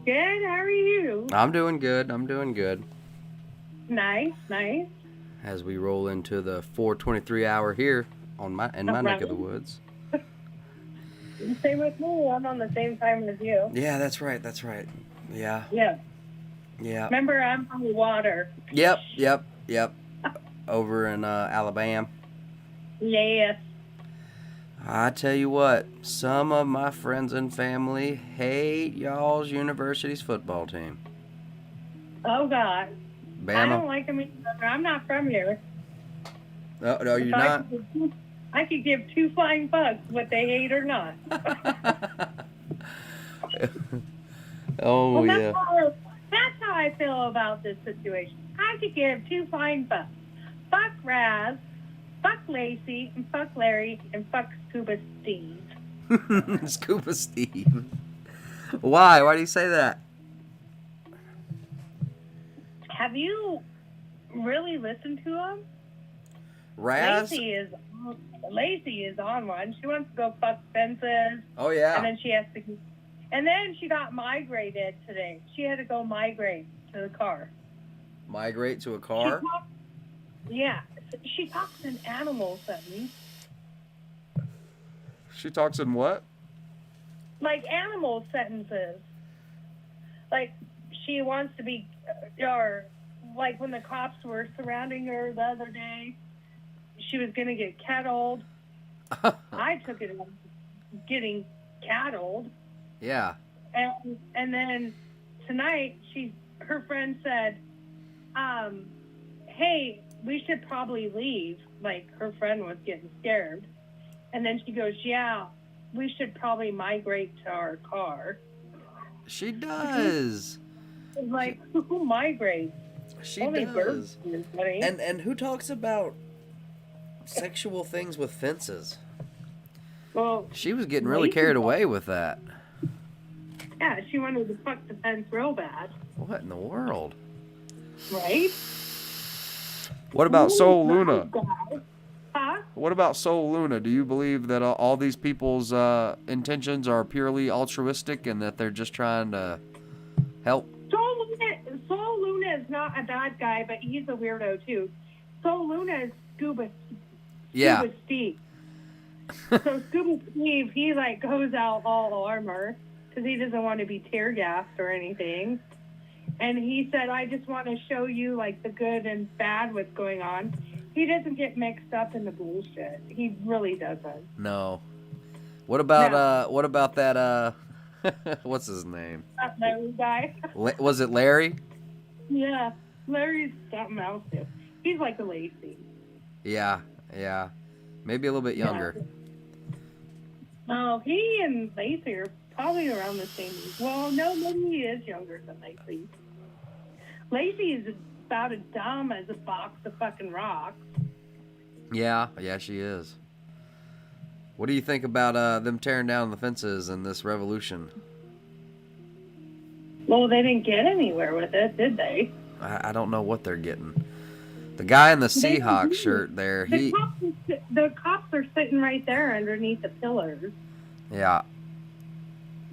[SPEAKER 3] Good. How are you?
[SPEAKER 1] I'm doing good.
[SPEAKER 3] Nice.
[SPEAKER 1] As we roll into the 4:23 hour here in my neck of the woods.
[SPEAKER 3] Same with me. I'm on the same time as you.
[SPEAKER 1] Yeah, that's right. Yeah.
[SPEAKER 3] Yeah. Remember, I'm on the water.
[SPEAKER 1] Yep. Over in Alabama.
[SPEAKER 3] Yes.
[SPEAKER 1] I tell you what, some of my friends and family hate y'all's university's football team.
[SPEAKER 3] Oh, God.
[SPEAKER 1] Bama.
[SPEAKER 3] I don't like them either. I'm not from here.
[SPEAKER 1] Oh, no, you're not?
[SPEAKER 3] I could give two flying bucks what they hate or not.
[SPEAKER 1] Oh,
[SPEAKER 3] well,
[SPEAKER 1] yeah.
[SPEAKER 3] That's how I feel about this situation. I could give two flying bucks. Fuck Raz, fuck Lacey, and fuck Larry, and fuck Scuba Steve.
[SPEAKER 1] Scuba Steve. Why? Why do you say that?
[SPEAKER 3] Have you really listened to him?
[SPEAKER 1] Raz?
[SPEAKER 3] Lacey is on one. She wants to go fuck fences.
[SPEAKER 1] Oh, yeah.
[SPEAKER 3] And then she has to... And then she got migrated today. She had to go migrate to the car.
[SPEAKER 1] Migrate to a car?
[SPEAKER 3] Yeah, she talks in animal sentence.
[SPEAKER 1] She talks in what?
[SPEAKER 3] Like animal sentences. Like she wants to be, or like when the cops were surrounding her the other day, she was going to get kettled. I took it as getting cattled.
[SPEAKER 1] Yeah.
[SPEAKER 3] And then tonight, her friend said, hey, we should probably leave. Like, her friend was getting scared. And then she goes, yeah, we should probably migrate to our car.
[SPEAKER 1] She does.
[SPEAKER 3] Like, who migrates?
[SPEAKER 1] She
[SPEAKER 3] Only
[SPEAKER 1] does.
[SPEAKER 3] birds, buddy.
[SPEAKER 1] And who talks about sexual things with fences?
[SPEAKER 3] Well,
[SPEAKER 1] she was getting really carried away with that.
[SPEAKER 3] Yeah, she wanted to fuck the fence real bad.
[SPEAKER 1] What in the world?
[SPEAKER 3] Right?
[SPEAKER 1] What about Soul Luna?
[SPEAKER 3] Huh?
[SPEAKER 1] What about Soul Luna? Do you believe that all these people's intentions are purely altruistic and that they're just trying to help?
[SPEAKER 3] Soul Luna is not a bad guy, but he's a weirdo too. Soul Luna is Scuba Steve. So Scuba Steve, he like goes out all armor because he doesn't want to be tear gassed or anything. And he said, I just want to show you like the good and bad what's going on. He doesn't get mixed up in the bullshit. He really doesn't.
[SPEAKER 1] No. What about what about that what's his name?
[SPEAKER 3] That Larry guy.
[SPEAKER 1] Was it Larry?
[SPEAKER 3] Yeah. Larry's something else too. He's like a Lacey.
[SPEAKER 1] Yeah. Maybe a little bit younger.
[SPEAKER 3] Oh, he and Lacey are probably around the same age. Well, no, maybe he is younger than Lacey. Lacey is about as dumb as a box of fucking rocks.
[SPEAKER 1] Yeah, she is. What do you think about them tearing down the fences in this revolution?
[SPEAKER 3] Well, they didn't get anywhere with it, did they?
[SPEAKER 1] I don't know what they're getting. The guy in the Seahawks shirt there,
[SPEAKER 3] the cops are sitting right there underneath the pillars.
[SPEAKER 1] Yeah.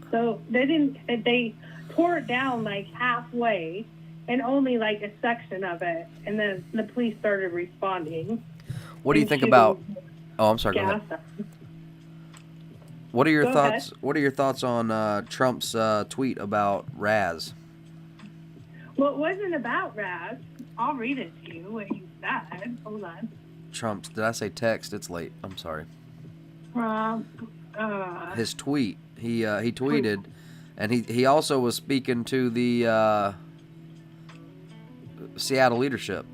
[SPEAKER 3] So they tore it down like halfway and only like a section of it, and then the police started responding.
[SPEAKER 1] What do you think about? Oh, I'm sorry. Go ahead. What are your thoughts?
[SPEAKER 3] Ahead.
[SPEAKER 1] What are your thoughts on Trump's tweet about Raz?
[SPEAKER 3] Well, it wasn't about Raz. I'll read it to you. What he said. Hold on.
[SPEAKER 1] Trump's. Did I say text? It's late. I'm sorry. His tweet. He tweeted, and he also was speaking to the Seattle leadership.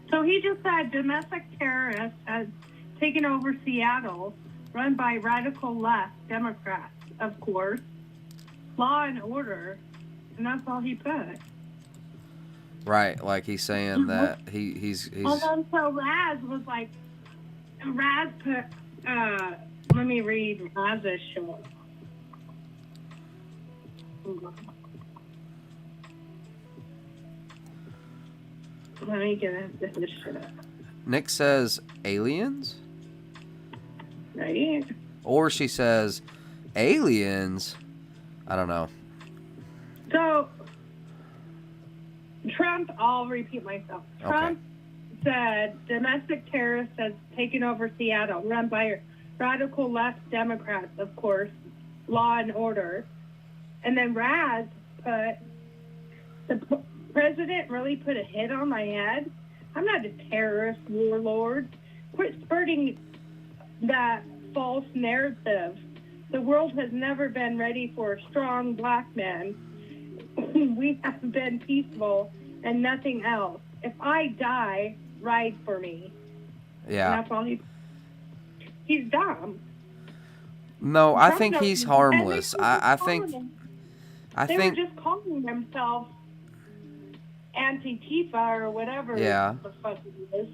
[SPEAKER 3] So he just said domestic terrorists has taken over Seattle, run by radical left Democrats, of course. Law and order, and that's all he put.
[SPEAKER 1] Right, like he's saying that he's.
[SPEAKER 3] And then so Raz was like, Raz put. Let me read Raz's short. Let me get this shit up.
[SPEAKER 1] Nick says aliens?
[SPEAKER 3] Right?
[SPEAKER 1] Or she says aliens? I don't know.
[SPEAKER 3] So, Trump, I'll repeat myself. Trump said domestic terrorists has taken over Seattle, run by radical left Democrats, of course, law and order. And then Raz put, the president really put a hit on my head. I'm not a terrorist warlord. Quit spurting that false narrative. The world has never been ready for a strong black man. We have been peaceful and nothing else. If I die, ride for me.
[SPEAKER 1] Yeah.
[SPEAKER 3] And that's all he's dumb.
[SPEAKER 1] No, I think he's harmless. I think
[SPEAKER 3] They were just calling themselves Antifa or whatever the fuck it is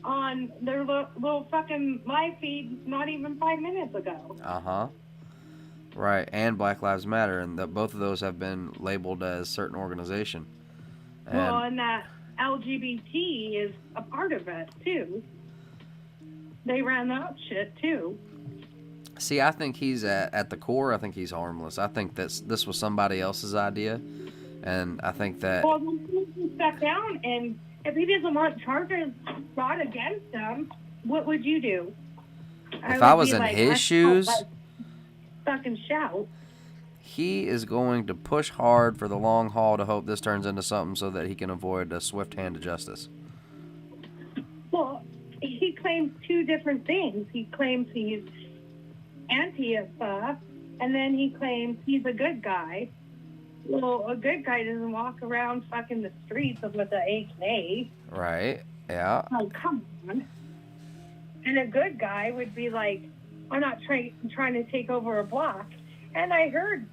[SPEAKER 3] on their little fucking live feed not even 5 minutes ago.
[SPEAKER 1] Uh-huh. Right, and Black Lives Matter, and both of those have been labeled as certain organization.
[SPEAKER 3] And that LGBT is a part of it, too. They ran that shit, too.
[SPEAKER 1] See, I think he's at the core, I think he's harmless. I think this was somebody else's idea, and I think that...
[SPEAKER 3] Well, then he sat down and if he doesn't want charges brought against him, what would you do?
[SPEAKER 1] If I was in his shoes,
[SPEAKER 3] fucking shout.
[SPEAKER 1] He is going to push hard for the long haul to hope this turns into something so that he can avoid a swift hand of justice.
[SPEAKER 3] Well, he claims two different things. He claims he's Antifa, and then he claims he's a good guy. Well, a good guy doesn't walk around fucking the streets with an AK.
[SPEAKER 1] Right, yeah.
[SPEAKER 3] Oh, come on. And a good guy would be like, I'm not trying to take over a block. And I heard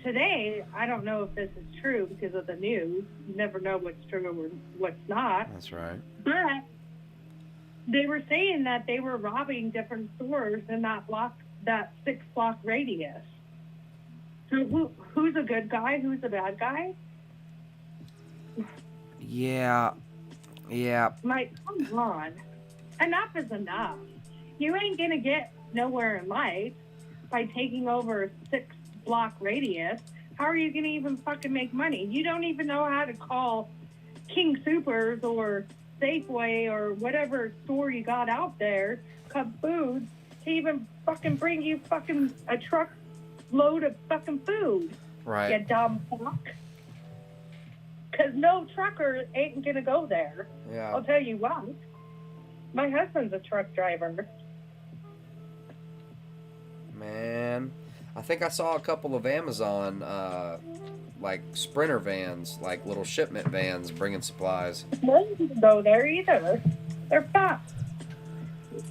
[SPEAKER 3] today, I don't know if this is true because of the news. You never know what's true or what's not.
[SPEAKER 1] That's right.
[SPEAKER 3] But they were saying that they were robbing different stores in that 6-block radius. So who's a good guy? Who's a bad guy?
[SPEAKER 1] Yeah.
[SPEAKER 3] Like, come on. Enough is enough. You ain't gonna get nowhere in life by taking over a 6-block radius. How are you gonna even fucking make money? You don't even know how to call King Soopers or Safeway or whatever store you got out there, Cub Foods, to even fucking bring you fucking a truck load of fucking food.
[SPEAKER 1] Right.
[SPEAKER 3] You dumb fuck. Because no trucker ain't gonna go there.
[SPEAKER 1] Yeah.
[SPEAKER 3] I'll tell you what. My husband's a truck driver.
[SPEAKER 1] Man, I think I saw a couple of Amazon, like Sprinter vans, like little shipment vans bringing supplies.
[SPEAKER 3] No one can go there either. They're fucked.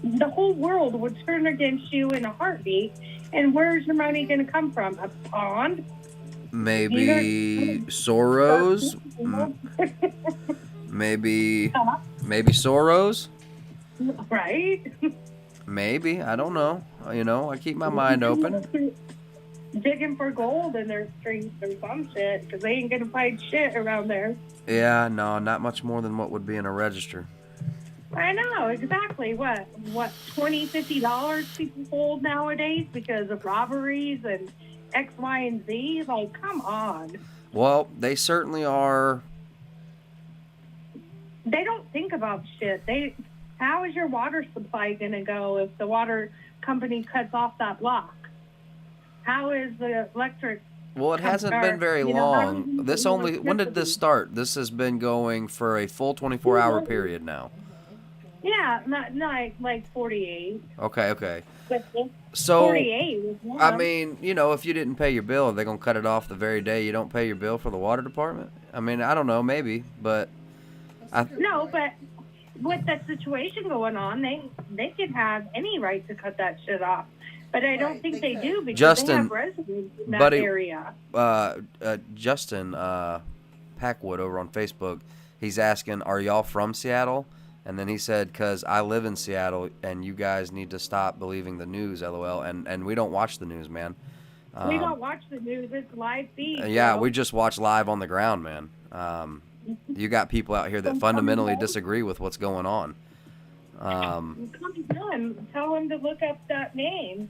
[SPEAKER 3] The whole world would turn against you in a heartbeat. And where's your money going to come from? A pond?
[SPEAKER 1] Maybe Soros? Maybe Soros?
[SPEAKER 3] Right?
[SPEAKER 1] Maybe. I don't know. You know, I keep my mind open.
[SPEAKER 3] Digging for gold in their streets or some shit, because they ain't going to find shit around there.
[SPEAKER 1] Yeah, no, not much more than what would be in a register.
[SPEAKER 3] I know, exactly. What, $20, $50 people hold nowadays because of robberies and X, Y, and Z? Like, come on.
[SPEAKER 1] Well, they certainly are.
[SPEAKER 3] They don't think about shit. How is your water supply going to go if the water company cuts off that block? How is the electric...
[SPEAKER 1] Well, it hasn't been very long. When did this start? This has been going for a full 24-hour period now.
[SPEAKER 3] Yeah, not like 48.
[SPEAKER 1] Okay.
[SPEAKER 3] But
[SPEAKER 1] So,
[SPEAKER 3] 48 was one.
[SPEAKER 1] I mean, you know, if you didn't pay your bill, are they going to cut it off the very day you don't pay your bill for the water department? I mean, I don't know, maybe, but...
[SPEAKER 3] No, but with that situation going on, they could have any right to cut that shit off. But I don't think they do because they have residents in that area.
[SPEAKER 1] Justin Packwood over on Facebook, he's asking, are y'all from Seattle? And then he said, because I live in Seattle, and you guys need to stop believing the news, LOL. And we don't watch the news, man.
[SPEAKER 3] We don't watch the news. It's live feed.
[SPEAKER 1] Yeah, we just watch live on the ground, man. You got people out here that fundamentally disagree with what's going on.
[SPEAKER 3] Tell him to look up that name.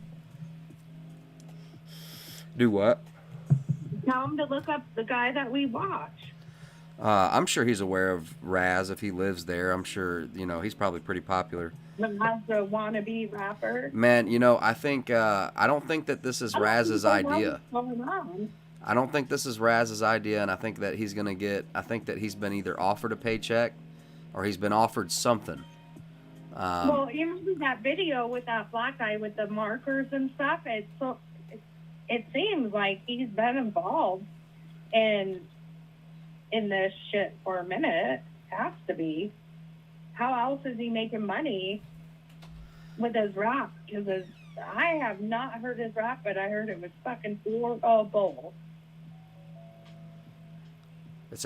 [SPEAKER 1] Do what?
[SPEAKER 3] Tell him to look up the guy that we watch.
[SPEAKER 1] I'm sure he's aware of Raz if he lives there. I'm sure, you know, he's probably pretty popular.
[SPEAKER 3] The wannabe rapper.
[SPEAKER 1] Man, you know, I don't think that this is Raz's idea. I don't think this is Raz's idea, and I think that he's he's been either offered a paycheck or he's been offered something.
[SPEAKER 3] Well, you remember that video with that black guy with the markers and stuff? It seems like he's been involved in this shit for a minute. Has to be. How else is he making money with his rap? Because I have not heard his rap, but I heard it was fucking horrible.
[SPEAKER 1] It's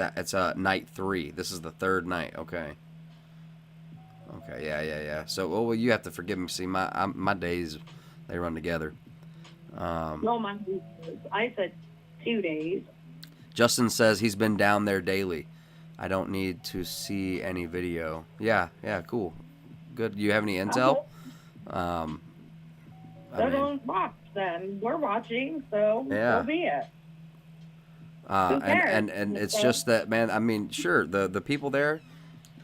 [SPEAKER 1] night 3. This is the 3rd night. Okay, yeah. So, well, you have to forgive me. See, my days, they run together.
[SPEAKER 3] No, I said 2 days.
[SPEAKER 1] Justin says he's been down there daily. I don't need to see any video. Yeah, cool. Good. Do you have any intel?
[SPEAKER 3] Don't watch then. We're watching, so
[SPEAKER 1] yeah.
[SPEAKER 3] So be it.
[SPEAKER 1] And it's just that, man, I mean, sure, the people there,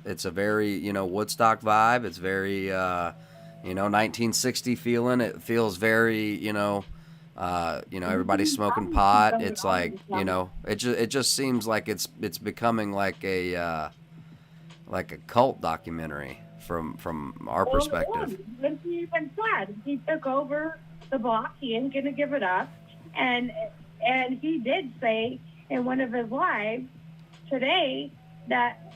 [SPEAKER 1] It's a very, you know, Woodstock vibe. It's very, you know, 1960 feeling. It feels very, you know, everybody's smoking pot. It's like, you know, it just seems like it's becoming like a cult documentary from our perspective.
[SPEAKER 3] And he even said he took over the block. He ain't gonna give it up, and he did say in one of his lives today that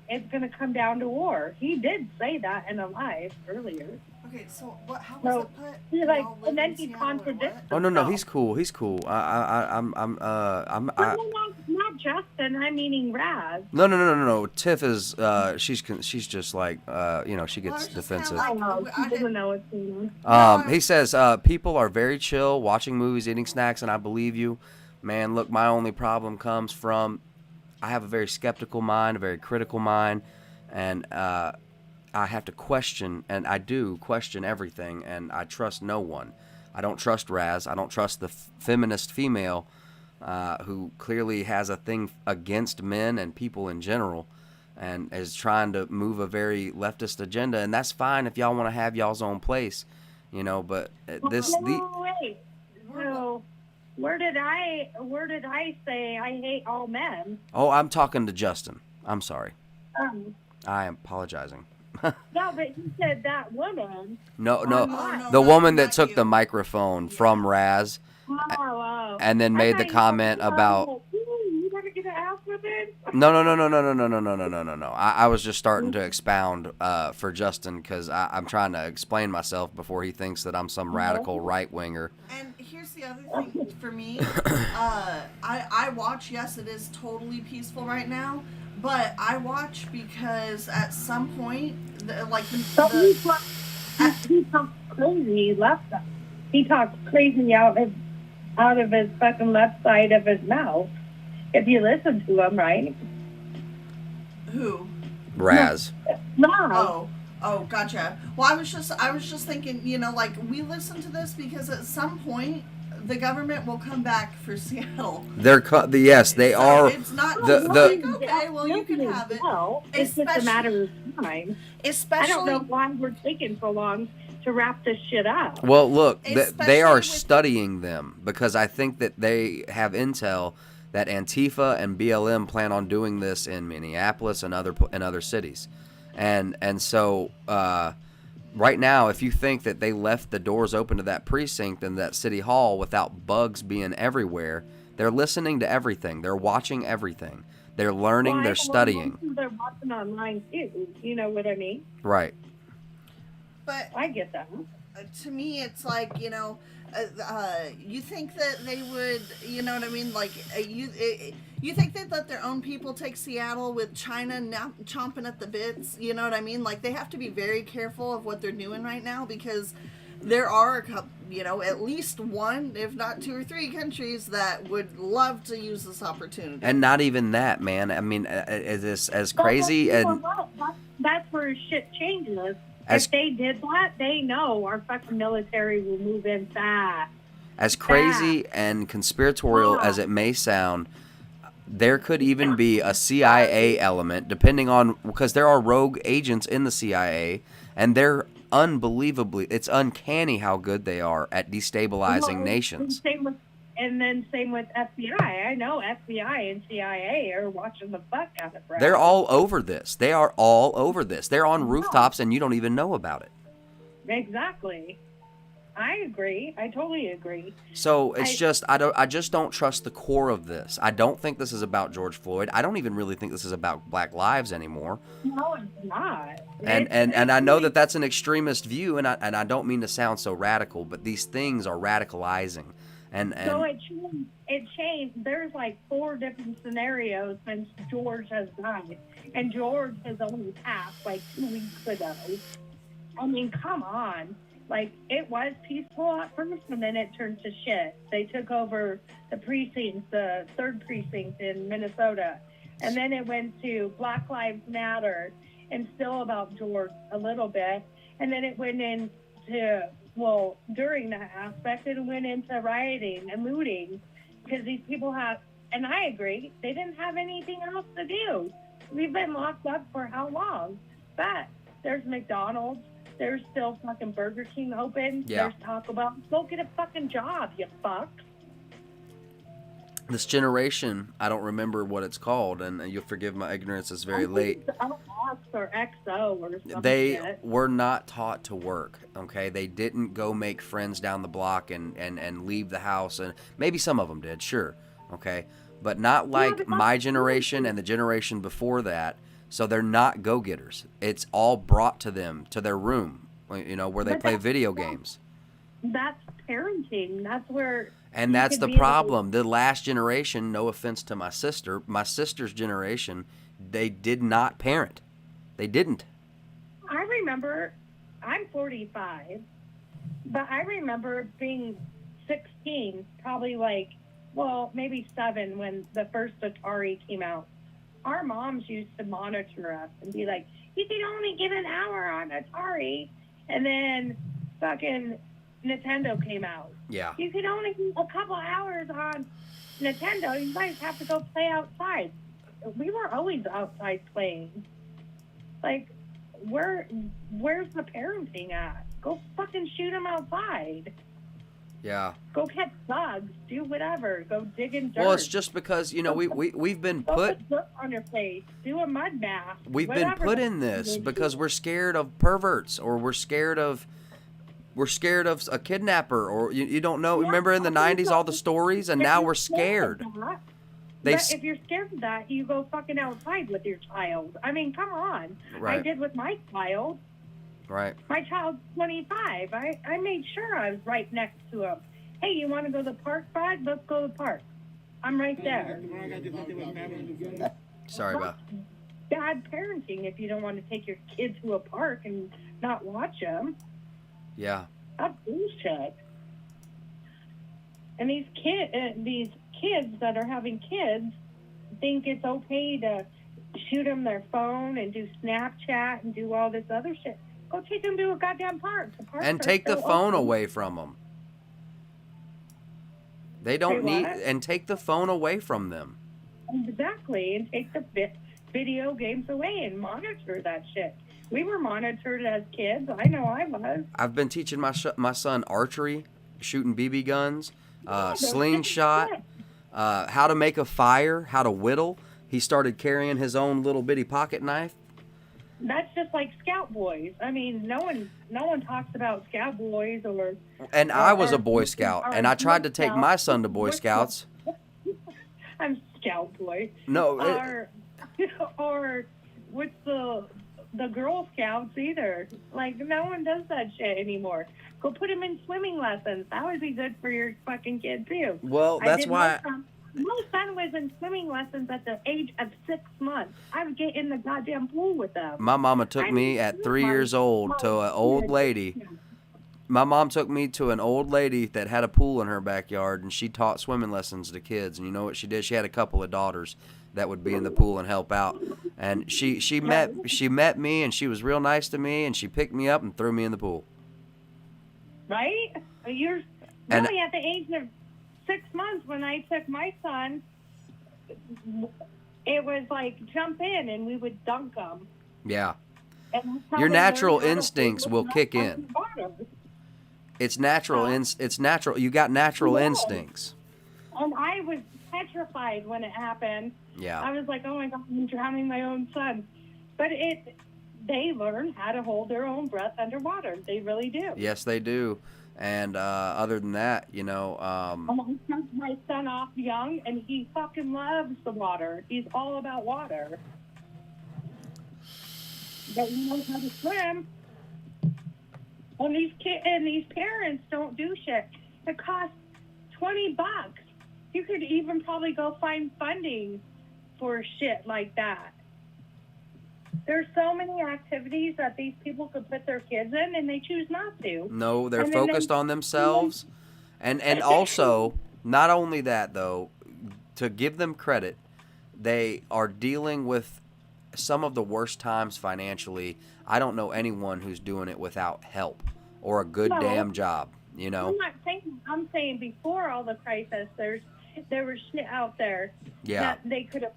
[SPEAKER 3] it's gonna come down to war. He did say that in a live earlier.
[SPEAKER 15] Okay, so what? How was it put?
[SPEAKER 3] He like, and then he contradicts.
[SPEAKER 1] Oh no, he's cool. He's cool. I'm
[SPEAKER 3] Not Justin. I'm meaning Raz.
[SPEAKER 1] No. Tiff is she's just like you know, she gets defensive.
[SPEAKER 3] I doesn't know what's going on.
[SPEAKER 1] He says people are very chill, watching movies, eating snacks, and I believe you, man. Look, my only problem comes from I have a very skeptical mind, a very critical mind, and I have to question, and I do question everything, and I trust no one. I don't trust Raz. I don't trust the feminist female who clearly has a thing against men and people in general and is trying to move a very leftist agenda, and that's fine if y'all want to have y'all's own place, you know, but
[SPEAKER 3] Wait. So where did I say I hate all men?
[SPEAKER 1] Oh, I'm talking to Justin. I'm sorry. I am apologizing.
[SPEAKER 3] No, but he said that woman.
[SPEAKER 1] No, the woman that took the microphone from Raz, and then made the comment about.
[SPEAKER 3] You gotta get an ass whipping.
[SPEAKER 1] No. I was just starting to expound for Justin because I'm trying to explain myself before he thinks that I'm some radical right winger.
[SPEAKER 15] And here's the other thing for me. I watch. Yes, it is totally peaceful right now. But I watch because at some point,
[SPEAKER 3] he talks crazy. He left us. He talks crazy out of his fucking left side of his mouth. If you listen to him, right?
[SPEAKER 15] Who?
[SPEAKER 1] Raz.
[SPEAKER 3] No.
[SPEAKER 15] Oh, gotcha. Well, I was just thinking, you know, like we listen to this because at some point the government will come back for Seattle.
[SPEAKER 1] Yes, they are.
[SPEAKER 15] It's not like, okay, well, you can have it.
[SPEAKER 3] It's just a matter of time. I don't know why we're taking so long to wrap this shit up.
[SPEAKER 1] Well, look, they are studying them because I think that they have intel that Antifa and BLM plan on doing this in Minneapolis and other cities, and so. Right now, if you think that they left the doors open to that precinct and that city hall without bugs being everywhere, they're listening to everything. They're watching everything. They're learning. They're studying.
[SPEAKER 3] They're watching online too. You know what I mean?
[SPEAKER 1] Right.
[SPEAKER 15] But
[SPEAKER 3] I get that.
[SPEAKER 15] To me, it's like, you know, you think that they would, you know what I mean? Like, you think they'd let their own people take Seattle with China now chomping at the bits? You know what I mean? Like, they have to be very careful of what they're doing right now because there are, you know, at least one, if not two or three countries that would love to use this opportunity.
[SPEAKER 1] And not even that, man. I mean, as crazy and
[SPEAKER 3] that's where shit changes. If they did that, they know our fucking military will move in fast.
[SPEAKER 1] As crazy and conspiratorial as it may sound, there could even be a CIA element, depending on, because there are rogue agents in the CIA, and they're it's uncanny how good they are at destabilizing nations.
[SPEAKER 3] Same with FBI. I know FBI and CIA are watching the fuck out of Brad.
[SPEAKER 1] They're all over this. They are all over this. They're on rooftops and you don't even know about it.
[SPEAKER 3] Exactly. I agree. I totally agree.
[SPEAKER 1] So it's I just don't trust the core of this. I don't think this is about George Floyd. I don't even really think this is about Black lives anymore.
[SPEAKER 3] No, it's not.
[SPEAKER 1] And I know that that's an extremist view, and I don't mean to sound so radical, but these things are radicalizing.
[SPEAKER 3] So it changed. There's like 4 different scenarios since George has died, and George has only passed like 2 weeks ago. I mean, come on. Like, it was peaceful at first, and then it turned to shit. They took over the precinct, the 3rd precinct in Minnesota, and then it went to Black Lives Matter, and still about George a little bit, and then it went into, well, during that aspect, it went into rioting and looting, because these people have, and I agree, they didn't have anything else to do. We've been locked up for how long? But there's McDonald's. There's still fucking Burger King open.
[SPEAKER 1] Yeah.
[SPEAKER 3] There's Taco Bell. Go get a fucking job, you fuck.
[SPEAKER 1] This generation, I don't remember what it's called, and you'll forgive my ignorance, it's very late.
[SPEAKER 3] It's Ox or XO or something.
[SPEAKER 1] They were not taught to work, okay? They didn't go make friends down the block and leave the house, and maybe some of them did, sure, okay? But not like my generation and the generation before that, so they're not go-getters. It's all brought to them, to their room, you know, where they play video games.
[SPEAKER 3] That's parenting. That's where...
[SPEAKER 1] And that's the problem. The last generation, no offense to my sister's generation, they did not parent. They didn't.
[SPEAKER 3] I remember, I'm 45, but I remember being 16, probably like, well, maybe 7 when the first Atari came out. Our moms used to monitor us and be like, you can only get an hour on Atari. And then fucking Nintendo came out.
[SPEAKER 1] Yeah.
[SPEAKER 3] You can only get a couple hours on Nintendo. You guys have to go play outside. We were always outside playing. Like, where's the parenting at? Go fucking shoot them outside.
[SPEAKER 1] Yeah.
[SPEAKER 3] Go catch bugs. Do whatever. Go dig in dirt.
[SPEAKER 1] Well, it's just because, you know, we've been put...
[SPEAKER 3] Put dirt on your face. Do a mud bath.
[SPEAKER 1] We've been put in this because we're scared of perverts, or we're scared of a kidnapper, or you don't know. Remember in the 90s all the stories, and now we're scared.
[SPEAKER 3] But if you're scared of that, you go fucking outside with your child. I mean, come on.
[SPEAKER 1] Right.
[SPEAKER 3] I did with my child.
[SPEAKER 1] Right.
[SPEAKER 3] My child's 25. I made sure I was right next to him. Hey, you want to go to the park, Bud? Let's go to the park. I'm right there.
[SPEAKER 1] Sorry about.
[SPEAKER 3] Bad parenting if you don't want to take your kid to a park and not watch them.
[SPEAKER 1] Yeah.
[SPEAKER 3] That's bullshit. And these kids that are having kids think it's okay to shoot them their phone and do Snapchat and do all this other shit. Go take them to a goddamn park.
[SPEAKER 1] And take the phone away from them. They don't need... And take the phone away from them.
[SPEAKER 3] Exactly. And take the video games away and monitor that shit. We were monitored as kids. I know I was.
[SPEAKER 1] I've been teaching my son archery, shooting BB guns, slingshot, how to make a fire, how to whittle. He started carrying his own little bitty pocket knife.
[SPEAKER 3] That's just like Scout Boys. I mean, no one talks about Scout Boys or...
[SPEAKER 1] And I was a Boy Scout, and I tried to take my son to Boy Scouts.
[SPEAKER 3] I'm Scout Boy.
[SPEAKER 1] No.
[SPEAKER 3] Or with the Girl Scouts either. Like, no one does that shit anymore. Go put them in swimming lessons. That would be good for your fucking kid, too.
[SPEAKER 1] Well, that's why...
[SPEAKER 3] My son was in swimming lessons at the age of 6 months. I would get in the goddamn pool with them.
[SPEAKER 1] My mama took me at 3 years old to an old lady. My mom took me to an old lady that had a pool in her backyard, and she taught swimming lessons to kids. And you know what she did? She had a couple of daughters that would be in the pool and help out. And she met me, and she was real nice to me, and she picked me up and threw me in the pool.
[SPEAKER 3] Right? You're really at the age of 6 months when I took my son. It was like jump in and we would dunk them.
[SPEAKER 1] Yeah. Your natural instincts will kick in. It's natural. It's natural. You got natural instincts.
[SPEAKER 3] And I was petrified when it happened.
[SPEAKER 1] Yeah.
[SPEAKER 3] I was like, oh my God, I'm drowning my own son. But they learn how to hold their own breath underwater. They really do.
[SPEAKER 1] Yes, they do. And other than that, you know...
[SPEAKER 3] I sent my son off young, and he fucking loves the water. He's all about water. But he knows how to swim. And these parents don't do shit. It costs $20. You could even probably go find funding for shit like that. There's so many activities that these people could put their kids in, and they choose not to.
[SPEAKER 1] No, they're focused on themselves. And also, not only that, though, to give them credit, they are dealing with some of the worst times financially. I don't know anyone who's doing it without help or a good damn job, you know?
[SPEAKER 3] I'm saying before all the crisis, there was shit out there that they could have,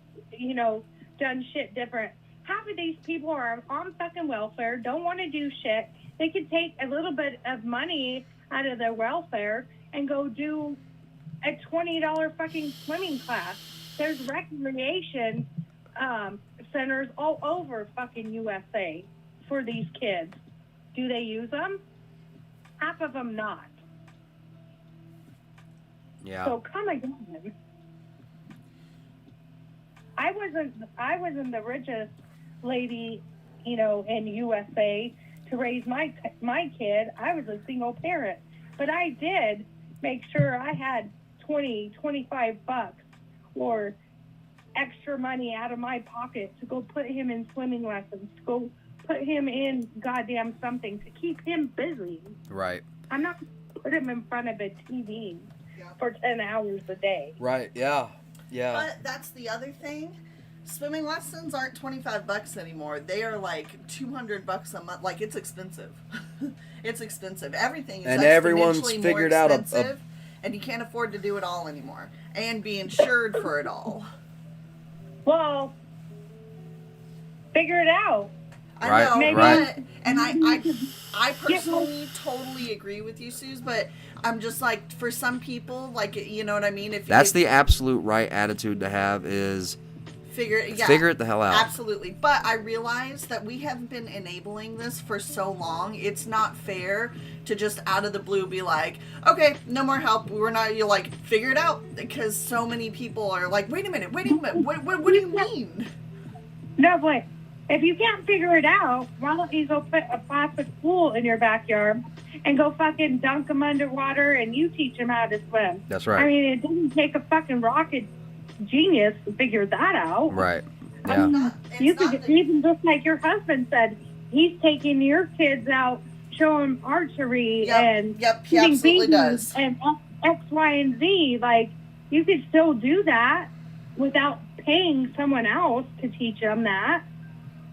[SPEAKER 3] done shit different. Half of these people are on fucking welfare, don't want to do shit. They could take a little bit of money out of their welfare and go do a $20 fucking swimming class. There's recreation centers all over fucking USA for these kids. Do they use them? Half of them not.
[SPEAKER 1] Yeah.
[SPEAKER 3] So come again. I wasn't the richest lady, you know, in USA to raise my kid. I was a single parent, but I did make sure I had 25 bucks or extra money out of my pocket to go put him in swimming lessons, to go put him in goddamn something to keep him busy.
[SPEAKER 1] Right.
[SPEAKER 3] I'm not going to put him in front of a TV for 10 hours a day.
[SPEAKER 1] Right, yeah. Yeah.
[SPEAKER 15] But that's the other thing. Swimming lessons aren't 25 bucks anymore. They are like 200 bucks a month. Like, it's expensive. It's expensive. Everything is
[SPEAKER 1] And everyone's
[SPEAKER 15] exponentially
[SPEAKER 1] figured
[SPEAKER 15] more
[SPEAKER 1] out
[SPEAKER 15] expensive, and you can't afford to do it all anymore and be insured for it all.
[SPEAKER 3] Well, figure it out.
[SPEAKER 15] I know,
[SPEAKER 3] Maybe
[SPEAKER 15] right? And I personally totally agree with you, Suze. But I'm just like, for some people, like, you know what I mean?
[SPEAKER 1] That's the absolute right attitude to have is
[SPEAKER 15] figure
[SPEAKER 1] it the hell out.
[SPEAKER 15] Absolutely. But I realize that we have been enabling this for so long. It's not fair to just out of the blue be like, okay, no more help. We're not. You like figure it out, because so many people are like, wait a minute. What do you mean?
[SPEAKER 3] No, but if you can't figure it out, why don't you go put a plastic pool in your backyard and go fucking dunk them underwater and you teach them how to swim?
[SPEAKER 1] That's right.
[SPEAKER 3] I mean, it doesn't take a fucking rocket genius to figure that out.
[SPEAKER 1] Right.
[SPEAKER 3] I
[SPEAKER 1] Yeah.
[SPEAKER 3] mean, you could even just like your husband said, he's taking your kids out, showing archery and
[SPEAKER 15] he
[SPEAKER 3] shooting
[SPEAKER 15] absolutely
[SPEAKER 3] beans
[SPEAKER 15] does.
[SPEAKER 3] and X, Y, and Z. Like, you could still do that without paying someone else to teach them that.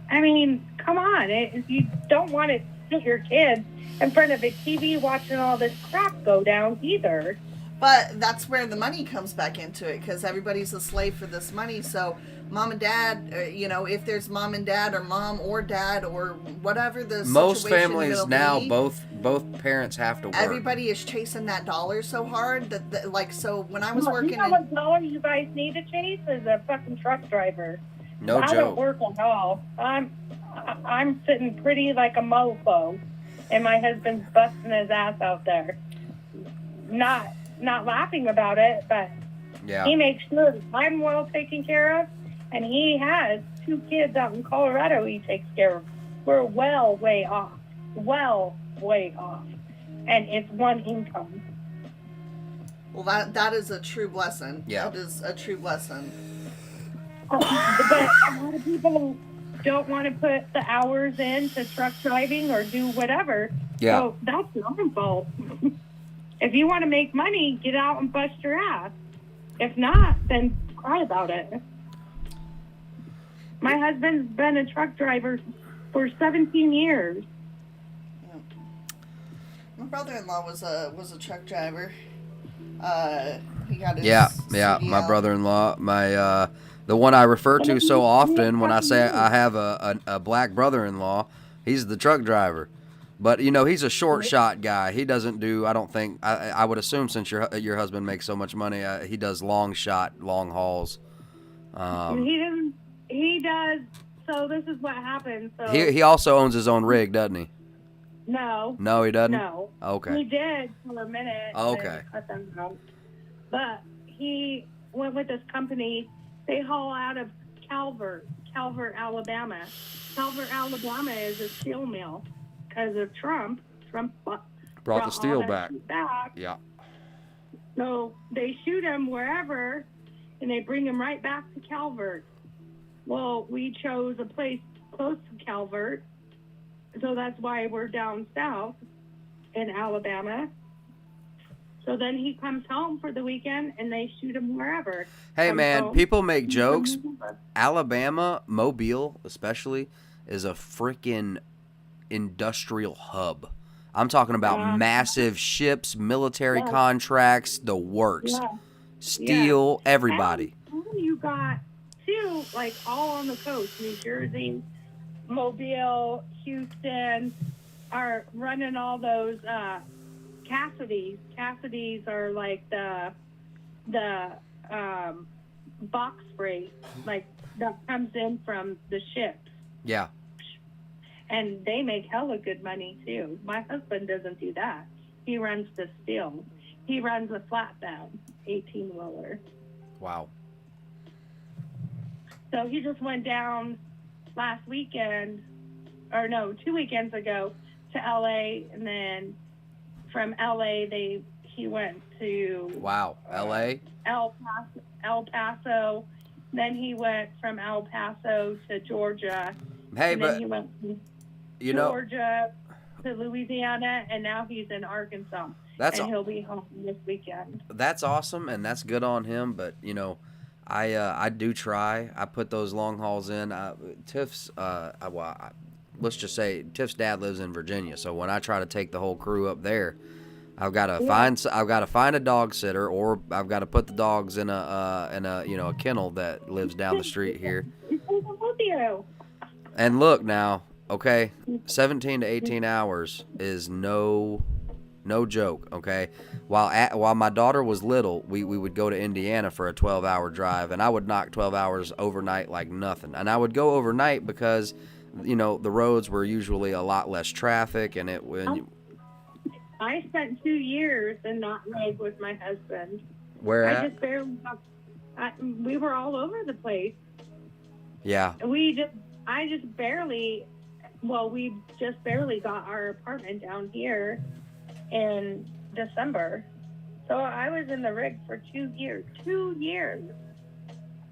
[SPEAKER 3] I mean, come on. You don't want to sit your kids in front of a TV watching all this crap go down either.
[SPEAKER 15] But that's where the money comes back into it, because everybody's a slave for this money. So mom and dad, you know, if there's mom and dad or mom or dad or whatever the
[SPEAKER 1] Most
[SPEAKER 15] situation
[SPEAKER 1] families
[SPEAKER 15] will
[SPEAKER 1] now,
[SPEAKER 15] be,
[SPEAKER 1] both parents have to work.
[SPEAKER 15] everybody is chasing that dollar so hard that like, so when I was working
[SPEAKER 3] You know what dollar you guys need to chase is a fucking truck driver.
[SPEAKER 1] No
[SPEAKER 3] I
[SPEAKER 1] joke.
[SPEAKER 3] don't work at all. I'm sitting pretty like a mofo, and my husband's busting his ass out there. Not laughing about it, but
[SPEAKER 1] yeah.
[SPEAKER 3] he makes sure I'm well taken care of, and he has 2 kids out in Colorado he takes care of. We're well way off, and it's one income.
[SPEAKER 15] Well, that is a true blessing.
[SPEAKER 1] Yeah.
[SPEAKER 15] That is a true blessing.
[SPEAKER 3] But a lot of people don't want to put the hours in to truck driving or do whatever.
[SPEAKER 1] Yeah.
[SPEAKER 3] So that's your own fault. If you want to make money, get out and bust your ass. If not, then cry about it. My husband's been a truck driver for 17 years.
[SPEAKER 15] My brother-in-law was a truck driver. He got his
[SPEAKER 1] Yeah.
[SPEAKER 15] CDL.
[SPEAKER 1] My brother-in-law, the one I refer to so often when I say I have a black brother-in-law, he's the truck driver. But, you know, he's a short shot guy. He doesn't do, I don't think, I would assume since your husband makes so much money, he does long hauls.
[SPEAKER 3] He does. So this is what happens. So
[SPEAKER 1] He also owns his own rig, doesn't he?
[SPEAKER 3] No.
[SPEAKER 1] No, he doesn't?
[SPEAKER 3] No.
[SPEAKER 1] Okay.
[SPEAKER 3] He did for a minute.
[SPEAKER 1] Okay.
[SPEAKER 3] Cut them out. But he went with this company. They haul out of Calvert, Alabama. Calvert, Alabama is a steel mill because of Trump. Trump
[SPEAKER 1] Brought the steel
[SPEAKER 3] all that shit back.
[SPEAKER 1] Yeah.
[SPEAKER 3] So they shoot him wherever, and they bring him right back to Calvert. Well, we chose a place close to Calvert, so that's why we're down south in Alabama. So then he comes home for the weekend, and they shoot him wherever.
[SPEAKER 1] Hey,
[SPEAKER 3] Comes
[SPEAKER 1] man,
[SPEAKER 3] home.
[SPEAKER 1] people make jokes. Alabama, Mobile especially, is a freaking industrial hub. I'm talking about massive ships, military contracts, the works.
[SPEAKER 3] Yeah.
[SPEAKER 1] Steel, everybody.
[SPEAKER 3] You got too, like all on the coast, New Jersey, Mobile, Houston, are running all those Cassidys. Cassidys are like the box freight, like that comes in from the ships.
[SPEAKER 1] Yeah.
[SPEAKER 3] And they make hella good money too. My husband doesn't do that. He runs the steel. He runs a flatbed 18-wheeler.
[SPEAKER 1] Wow.
[SPEAKER 3] So he just went down last weekend, or no, 2 weekends ago, to LA, and then from LA he went to
[SPEAKER 1] Wow, LA.
[SPEAKER 3] El Paso. Then he went from El Paso to Georgia.
[SPEAKER 1] Hey,
[SPEAKER 3] and
[SPEAKER 1] but
[SPEAKER 3] then he went from
[SPEAKER 1] you
[SPEAKER 3] Georgia to Louisiana, and now he's in Arkansas. And he'll be home this weekend.
[SPEAKER 1] That's awesome, and that's good on him. But you know, I do try. I put those long hauls in. Tiff's let's just say Tiff's dad lives in Virginia, so when I try to take the whole crew up there, I've got to find a dog sitter, or I've got to put the dogs in a kennel that lives down the street here. And look now, okay, 17 to 18 hours is no joke, okay? While my daughter was little, we would go to Indiana for a 12-hour drive, and I would knock 12 hours overnight like nothing. And I would go overnight because, you know, the roads were usually a lot less traffic, and
[SPEAKER 3] I spent 2 years in Knott Lake with my husband.
[SPEAKER 1] Where at?
[SPEAKER 3] I just barely we were all over the place.
[SPEAKER 1] Yeah.
[SPEAKER 3] We just barely got our apartment down here in December. So I was in the rig for 2 years. 2 years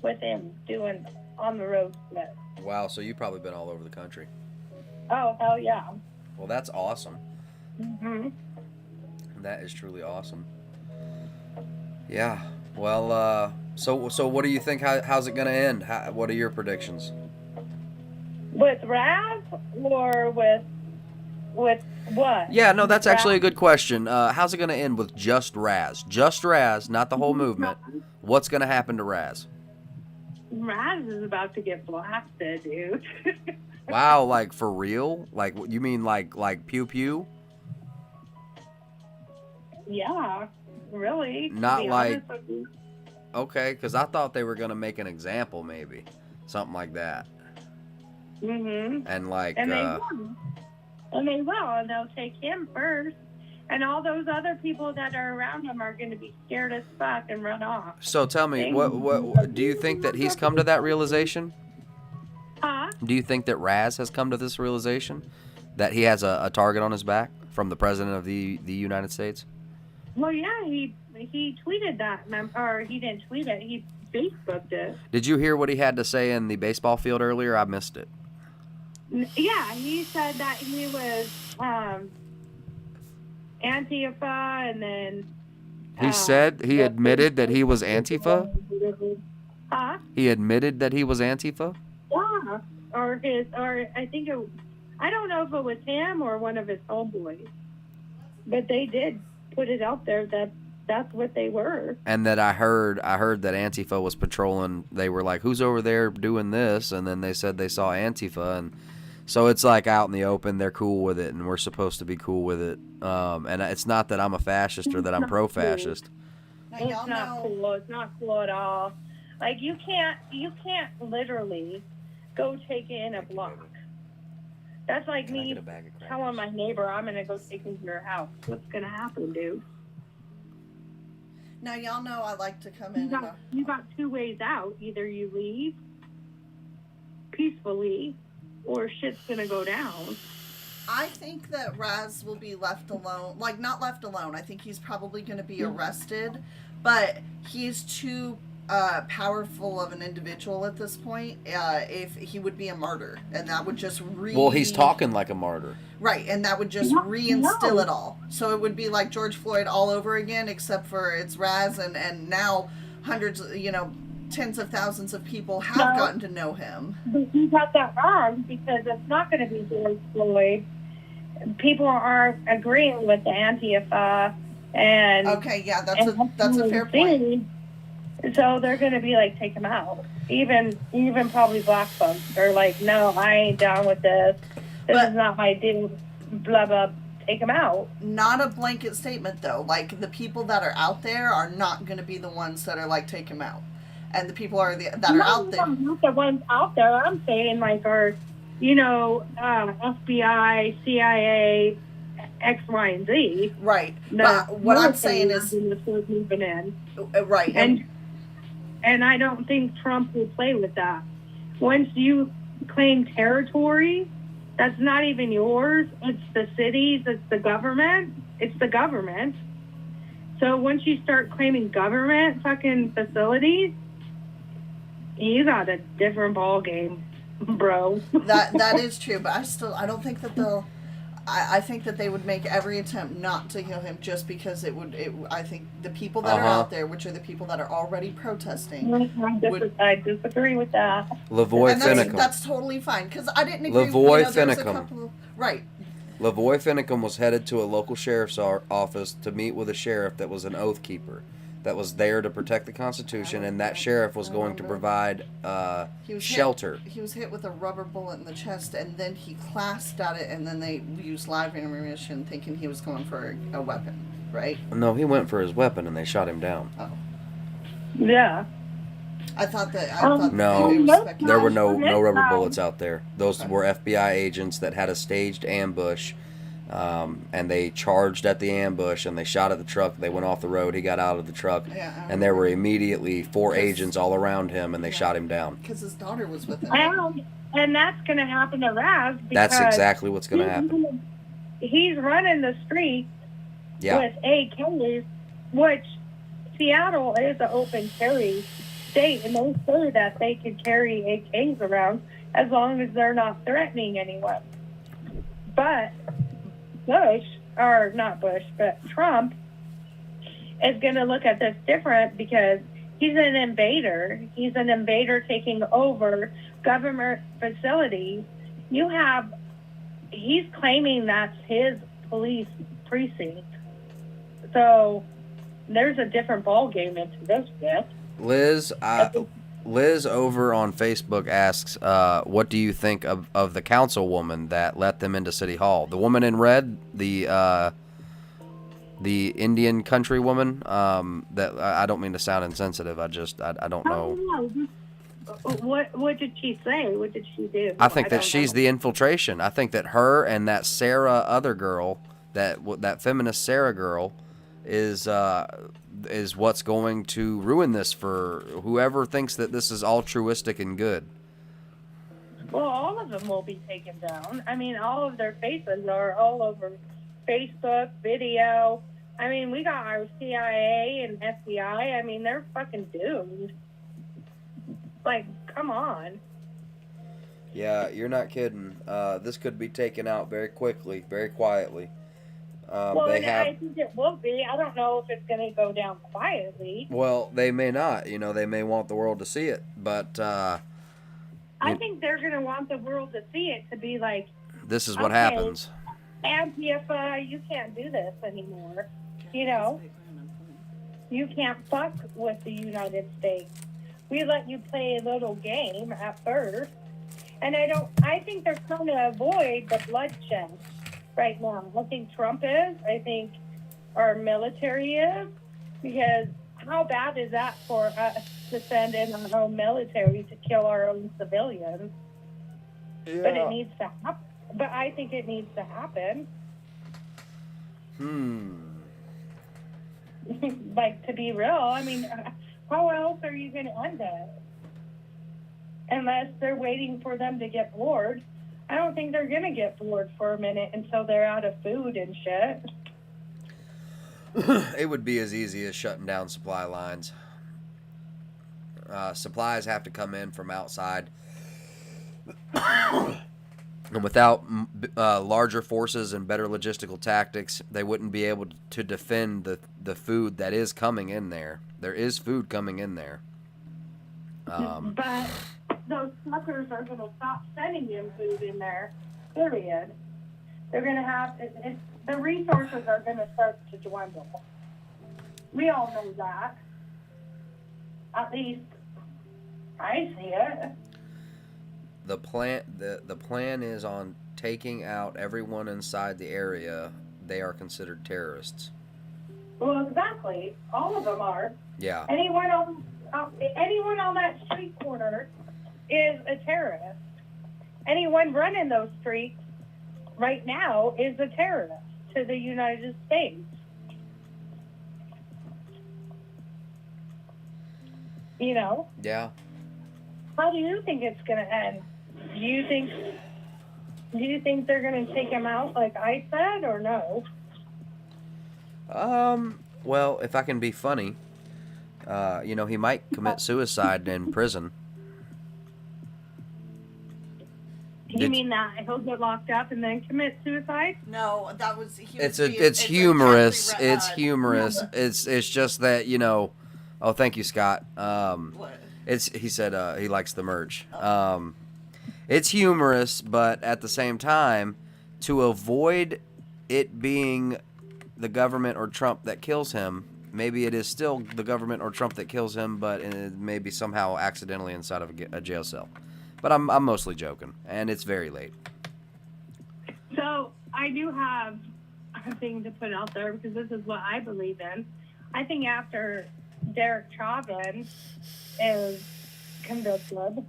[SPEAKER 3] with him doing on the road split.
[SPEAKER 1] Wow, so you've probably been all over the country.
[SPEAKER 3] Oh, hell yeah.
[SPEAKER 1] Well, that's awesome.
[SPEAKER 3] Mm-hmm.
[SPEAKER 1] That is truly awesome. Yeah. Well, so what do you think? How's it going to end? What are your predictions?
[SPEAKER 3] With Raz or with what?
[SPEAKER 1] Yeah, no, that's actually a good question. How's it going to end with just Raz? Just Raz, not the whole movement. What's going to happen to Raz?
[SPEAKER 3] Raz is about to get blasted, dude.
[SPEAKER 1] Wow, like for real? Like you mean like pew pew?
[SPEAKER 3] Yeah, really.
[SPEAKER 1] Not like. Okay, because I thought they were going to make an example, maybe something like that.
[SPEAKER 3] Mm-hmm.
[SPEAKER 1] And like.
[SPEAKER 3] And they will, and they'll take him first, and all those other people that are around him are going to be scared as fuck and run off.
[SPEAKER 1] So tell me, what do you think that he's come to that realization?
[SPEAKER 3] Huh?
[SPEAKER 1] Do you think that Raz has come to this realization that he has a target on his back from the president of the United States?
[SPEAKER 3] Well, yeah, he tweeted that, or he didn't tweet it, he Facebooked it.
[SPEAKER 1] Did you hear what he had to say in the baseball field earlier? I missed it.
[SPEAKER 3] Yeah, he said that he was Antifa, and then
[SPEAKER 1] he said he admitted that he was Antifa.
[SPEAKER 3] Huh?
[SPEAKER 1] He admitted that he was Antifa.
[SPEAKER 3] Yeah, or I think I don't know if it was him or one of his homeboys, but they did put it out there that that's what they were.
[SPEAKER 1] And that I heard that Antifa was patrolling. They were like, "Who's over there doing this?" And then they said they saw Antifa, and so it's like out in the open. They're cool with it, and we're supposed to be cool with it. And it's not that I'm a fascist or that I'm pro-fascist.
[SPEAKER 3] It's not cool. It's not cool at all. Like you can't literally go take in a block. That's like me telling my neighbor I'm gonna go take into your house. What's gonna happen, dude?
[SPEAKER 15] Now y'all know I like to come in.
[SPEAKER 3] You got 2 ways out. Either you leave peacefully, or shit's gonna go down.
[SPEAKER 15] I think that Raz will be left alone. Like, not left alone. I think he's probably going to be arrested, but he's too powerful of an individual at this point. If he would be a martyr, and that would just
[SPEAKER 1] Well, he's talking like a martyr.
[SPEAKER 15] Right, and that would just reinstill it all. So it would be like George Floyd all over again, except for it's Raz, and now hundreds, tens of thousands of people have gotten to know him.
[SPEAKER 3] But you got that wrong, because it's not going to be George Floyd. People are agreeing with the Antifa, and
[SPEAKER 15] okay, yeah, that's a fair point.
[SPEAKER 3] So they're going to be like, take them out. Even probably black folks are like, no, I ain't down with this. This is not my deal. Blah, blah. Take them out.
[SPEAKER 15] Not a blanket statement, though. Like, the people that are out there are not going to be the ones that are like, take them out. And the people that are out there.
[SPEAKER 3] Not the ones out there. I'm saying, like, are, FBI, CIA, X, Y, and Z.
[SPEAKER 15] Right. But what I'm saying is.
[SPEAKER 3] Moving in.
[SPEAKER 15] Right.
[SPEAKER 3] And I don't think Trump will play with that. Once you claim territory, that's not even yours. It's the cities. It's the government. It's the government. So once you start claiming government fucking facilities, you got a different ball game, bro.
[SPEAKER 15] That is true, but I don't think that they'll. I think that they would make every attempt not to kill him just because I think the people that are out there, which are the people that are already protesting.
[SPEAKER 3] I disagree with that.
[SPEAKER 1] Lavoy Finicum.
[SPEAKER 15] That's totally fine, because I didn't agree
[SPEAKER 1] Lavoy
[SPEAKER 15] with
[SPEAKER 1] Finicum.
[SPEAKER 15] Right.
[SPEAKER 1] Lavoy Finicum was headed to a local sheriff's office to meet with a sheriff that was an oath keeper, that was there to protect the Constitution, and that sheriff was going to provide shelter.
[SPEAKER 15] He was hit with a rubber bullet in the chest, and then he clasped at it, and then they used live ammunition, thinking he was going for a weapon, right?
[SPEAKER 1] No, he went for his weapon, and they shot him down.
[SPEAKER 15] Oh.
[SPEAKER 3] Yeah.
[SPEAKER 15] I thought that.
[SPEAKER 1] There were no rubber bullets out there. Those were FBI agents that had a staged ambush. And they charged at the ambush, and they shot at the truck. They went off the road. He got out of the truck, and there were immediately 4 agents all around him, and they shot him down.
[SPEAKER 15] Because his daughter was with him.
[SPEAKER 3] And that's going to happen to Raz.
[SPEAKER 1] That's exactly what's going to happen.
[SPEAKER 3] He's running the streets with AKs, which Seattle is an open carry state, and they say that they can carry AKs around as long as they're not threatening anyone. But Trump is going to look at this different because he's an invader. He's an invader taking over government facilities. He's claiming that's his police precinct. So there's a different ball game into this bit.
[SPEAKER 1] Liz over on Facebook asks, what do you think of the councilwoman that let them into City Hall? The woman in red, the Indian country woman, that I don't mean to sound insensitive. I don't know.
[SPEAKER 3] What did she say? What did she do?
[SPEAKER 1] I think that she's the infiltration. I think that her and that Sarah other girl, that feminist Sarah girl, is what's going to ruin this for whoever thinks that this is altruistic and good.
[SPEAKER 3] Well, all of them will be taken down. I mean, all of their faces are all over Facebook, video. I mean, we got our CIA and FBI. I mean, they're fucking doomed. Like, come on.
[SPEAKER 1] Yeah, you're not kidding. This could be taken out very quickly, very quietly.
[SPEAKER 3] I think it will be. I don't know if it's going to go down quietly.
[SPEAKER 1] Well, they may not. They may want the world to see it, but
[SPEAKER 3] I think they're going to want the world to see it to be like,
[SPEAKER 1] this is what happens.
[SPEAKER 3] Antifa, you can't do this anymore. You can't fuck with the United States. We let you play a little game at first, and I think they're trying to avoid the bloodshed. Right now, I think Trump is. I think our military is, because how bad is that for us to send in our own military to kill our own civilians? Yeah. But it needs to happen. But I think it needs to happen. Like, to be real, I mean, how else are you going to end it? Unless they're waiting for them to get bored. I don't think they're going to get bored for a minute until they're out of food and shit.
[SPEAKER 1] It would be as easy as shutting down supply lines. Supplies have to come in from outside. And without larger forces and better logistical tactics, they wouldn't be able to defend the food that is coming in there. There is food coming in there.
[SPEAKER 3] But those suckers are going to stop sending them food in there, period. They're going to have, the resources are going to start to dwindle. We all know that. At least I see it.
[SPEAKER 1] The plan is on taking out everyone inside the area. They are considered terrorists.
[SPEAKER 3] Well, exactly. All of them are.
[SPEAKER 1] Yeah.
[SPEAKER 3] Anyone on that street corner is a terrorist. Anyone running those streets right now is a terrorist to the United States. You know?
[SPEAKER 1] Yeah.
[SPEAKER 3] How do you think it's going to end? Do you think they're going to take him out like I said, or no?
[SPEAKER 1] Well, if I can be funny, he might commit suicide in prison.
[SPEAKER 3] You mean that he'll get locked up and then commit suicide?
[SPEAKER 15] No, that was.
[SPEAKER 1] It's humorous. It's humorous. It's just that Oh, thank you, Scott.
[SPEAKER 15] What?
[SPEAKER 1] He said he likes the merch. It's humorous, but at the same time, to avoid it being the government or Trump that kills him, maybe it is still the government or Trump that kills him, but it may be somehow accidentally inside of a jail cell. But I'm mostly joking, and it's very late.
[SPEAKER 3] So I do have a thing to put out there because this is what I believe in. I think after Derek Chauvin is convicted,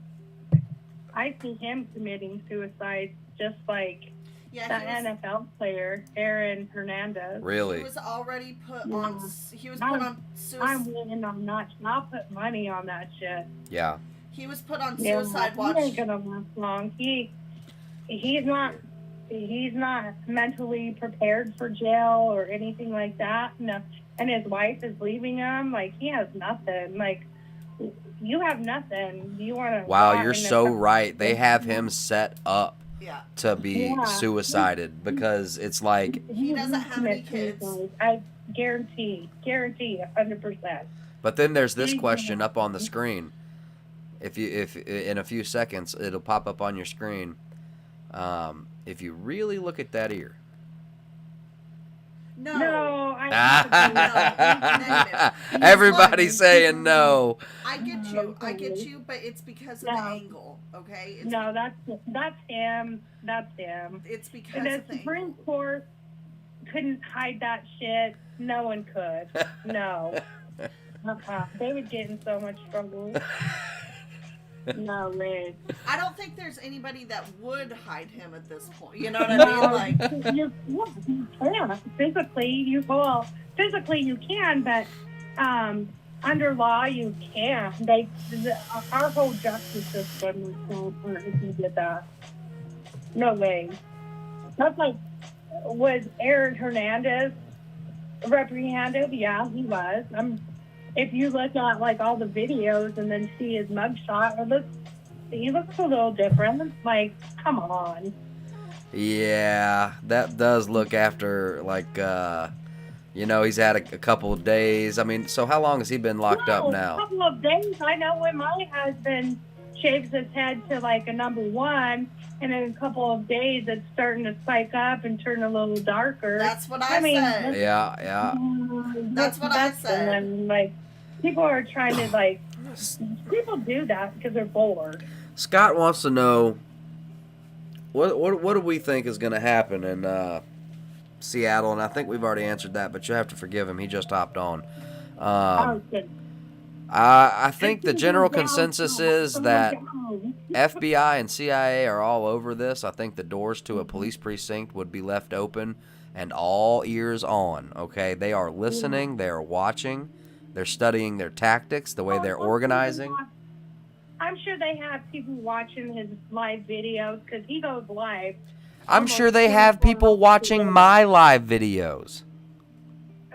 [SPEAKER 3] I see him committing suicide just like the NFL player, Aaron Hernandez.
[SPEAKER 1] Really?
[SPEAKER 15] He was already put on. He was put on suicide.
[SPEAKER 3] I'm winning on that. I'll put money on that shit.
[SPEAKER 1] Yeah.
[SPEAKER 15] He was put on suicide watch.
[SPEAKER 3] He ain't gonna last long. He's not mentally prepared for jail or anything like that. No. And his wife is leaving him. Like, he has nothing. Like, you have nothing. You want to?
[SPEAKER 1] Wow, you're so right. They have him set up to be suicided because it's like
[SPEAKER 15] he doesn't have any kids.
[SPEAKER 3] I guarantee 100%.
[SPEAKER 1] But then there's this question up on the screen. If in a few seconds it'll pop up on your screen. If you really look at that ear.
[SPEAKER 15] No.
[SPEAKER 1] Everybody's saying no.
[SPEAKER 15] I get you, but it's because of the angle, okay?
[SPEAKER 3] That's him.
[SPEAKER 15] It's because
[SPEAKER 3] the Supreme Court couldn't hide that shit. No one could. No. They would get in so much trouble. No, Liz.
[SPEAKER 15] I don't think there's anybody that would hide him at this point. You know what I mean? Like,
[SPEAKER 3] you can. Physically, you can, but under law, you can't. Our whole justice system would fall apart if you did that. No way. That's like, was Aaron Hernandez reprehended? Yeah, he was. If you look at like all the videos and then see his mugshot, he looks a little different. Like, come on.
[SPEAKER 1] Yeah, that does look after like he's had a couple of days. I mean, so how long has he been locked up now?
[SPEAKER 3] A couple of days. I know when my husband shaves his head to like a number 1, and in a couple of days it's starting to spike up and turn a little darker.
[SPEAKER 15] That's what I said.
[SPEAKER 1] Yeah.
[SPEAKER 15] That's what I said.
[SPEAKER 3] And like, people are trying to like, people do that because they're bored.
[SPEAKER 1] Scott wants to know what do we think is going to happen in Seattle, and I think we've already answered that, but you have to forgive him. He just hopped on. I think the general consensus is that FBI and CIA are all over this. I think the doors to a police precinct would be left open and all ears on, okay? They are listening. They are watching. They're studying their tactics, the way they're organizing.
[SPEAKER 3] I'm sure they have people watching his live videos because he goes live.
[SPEAKER 1] I'm sure they have people watching my live videos.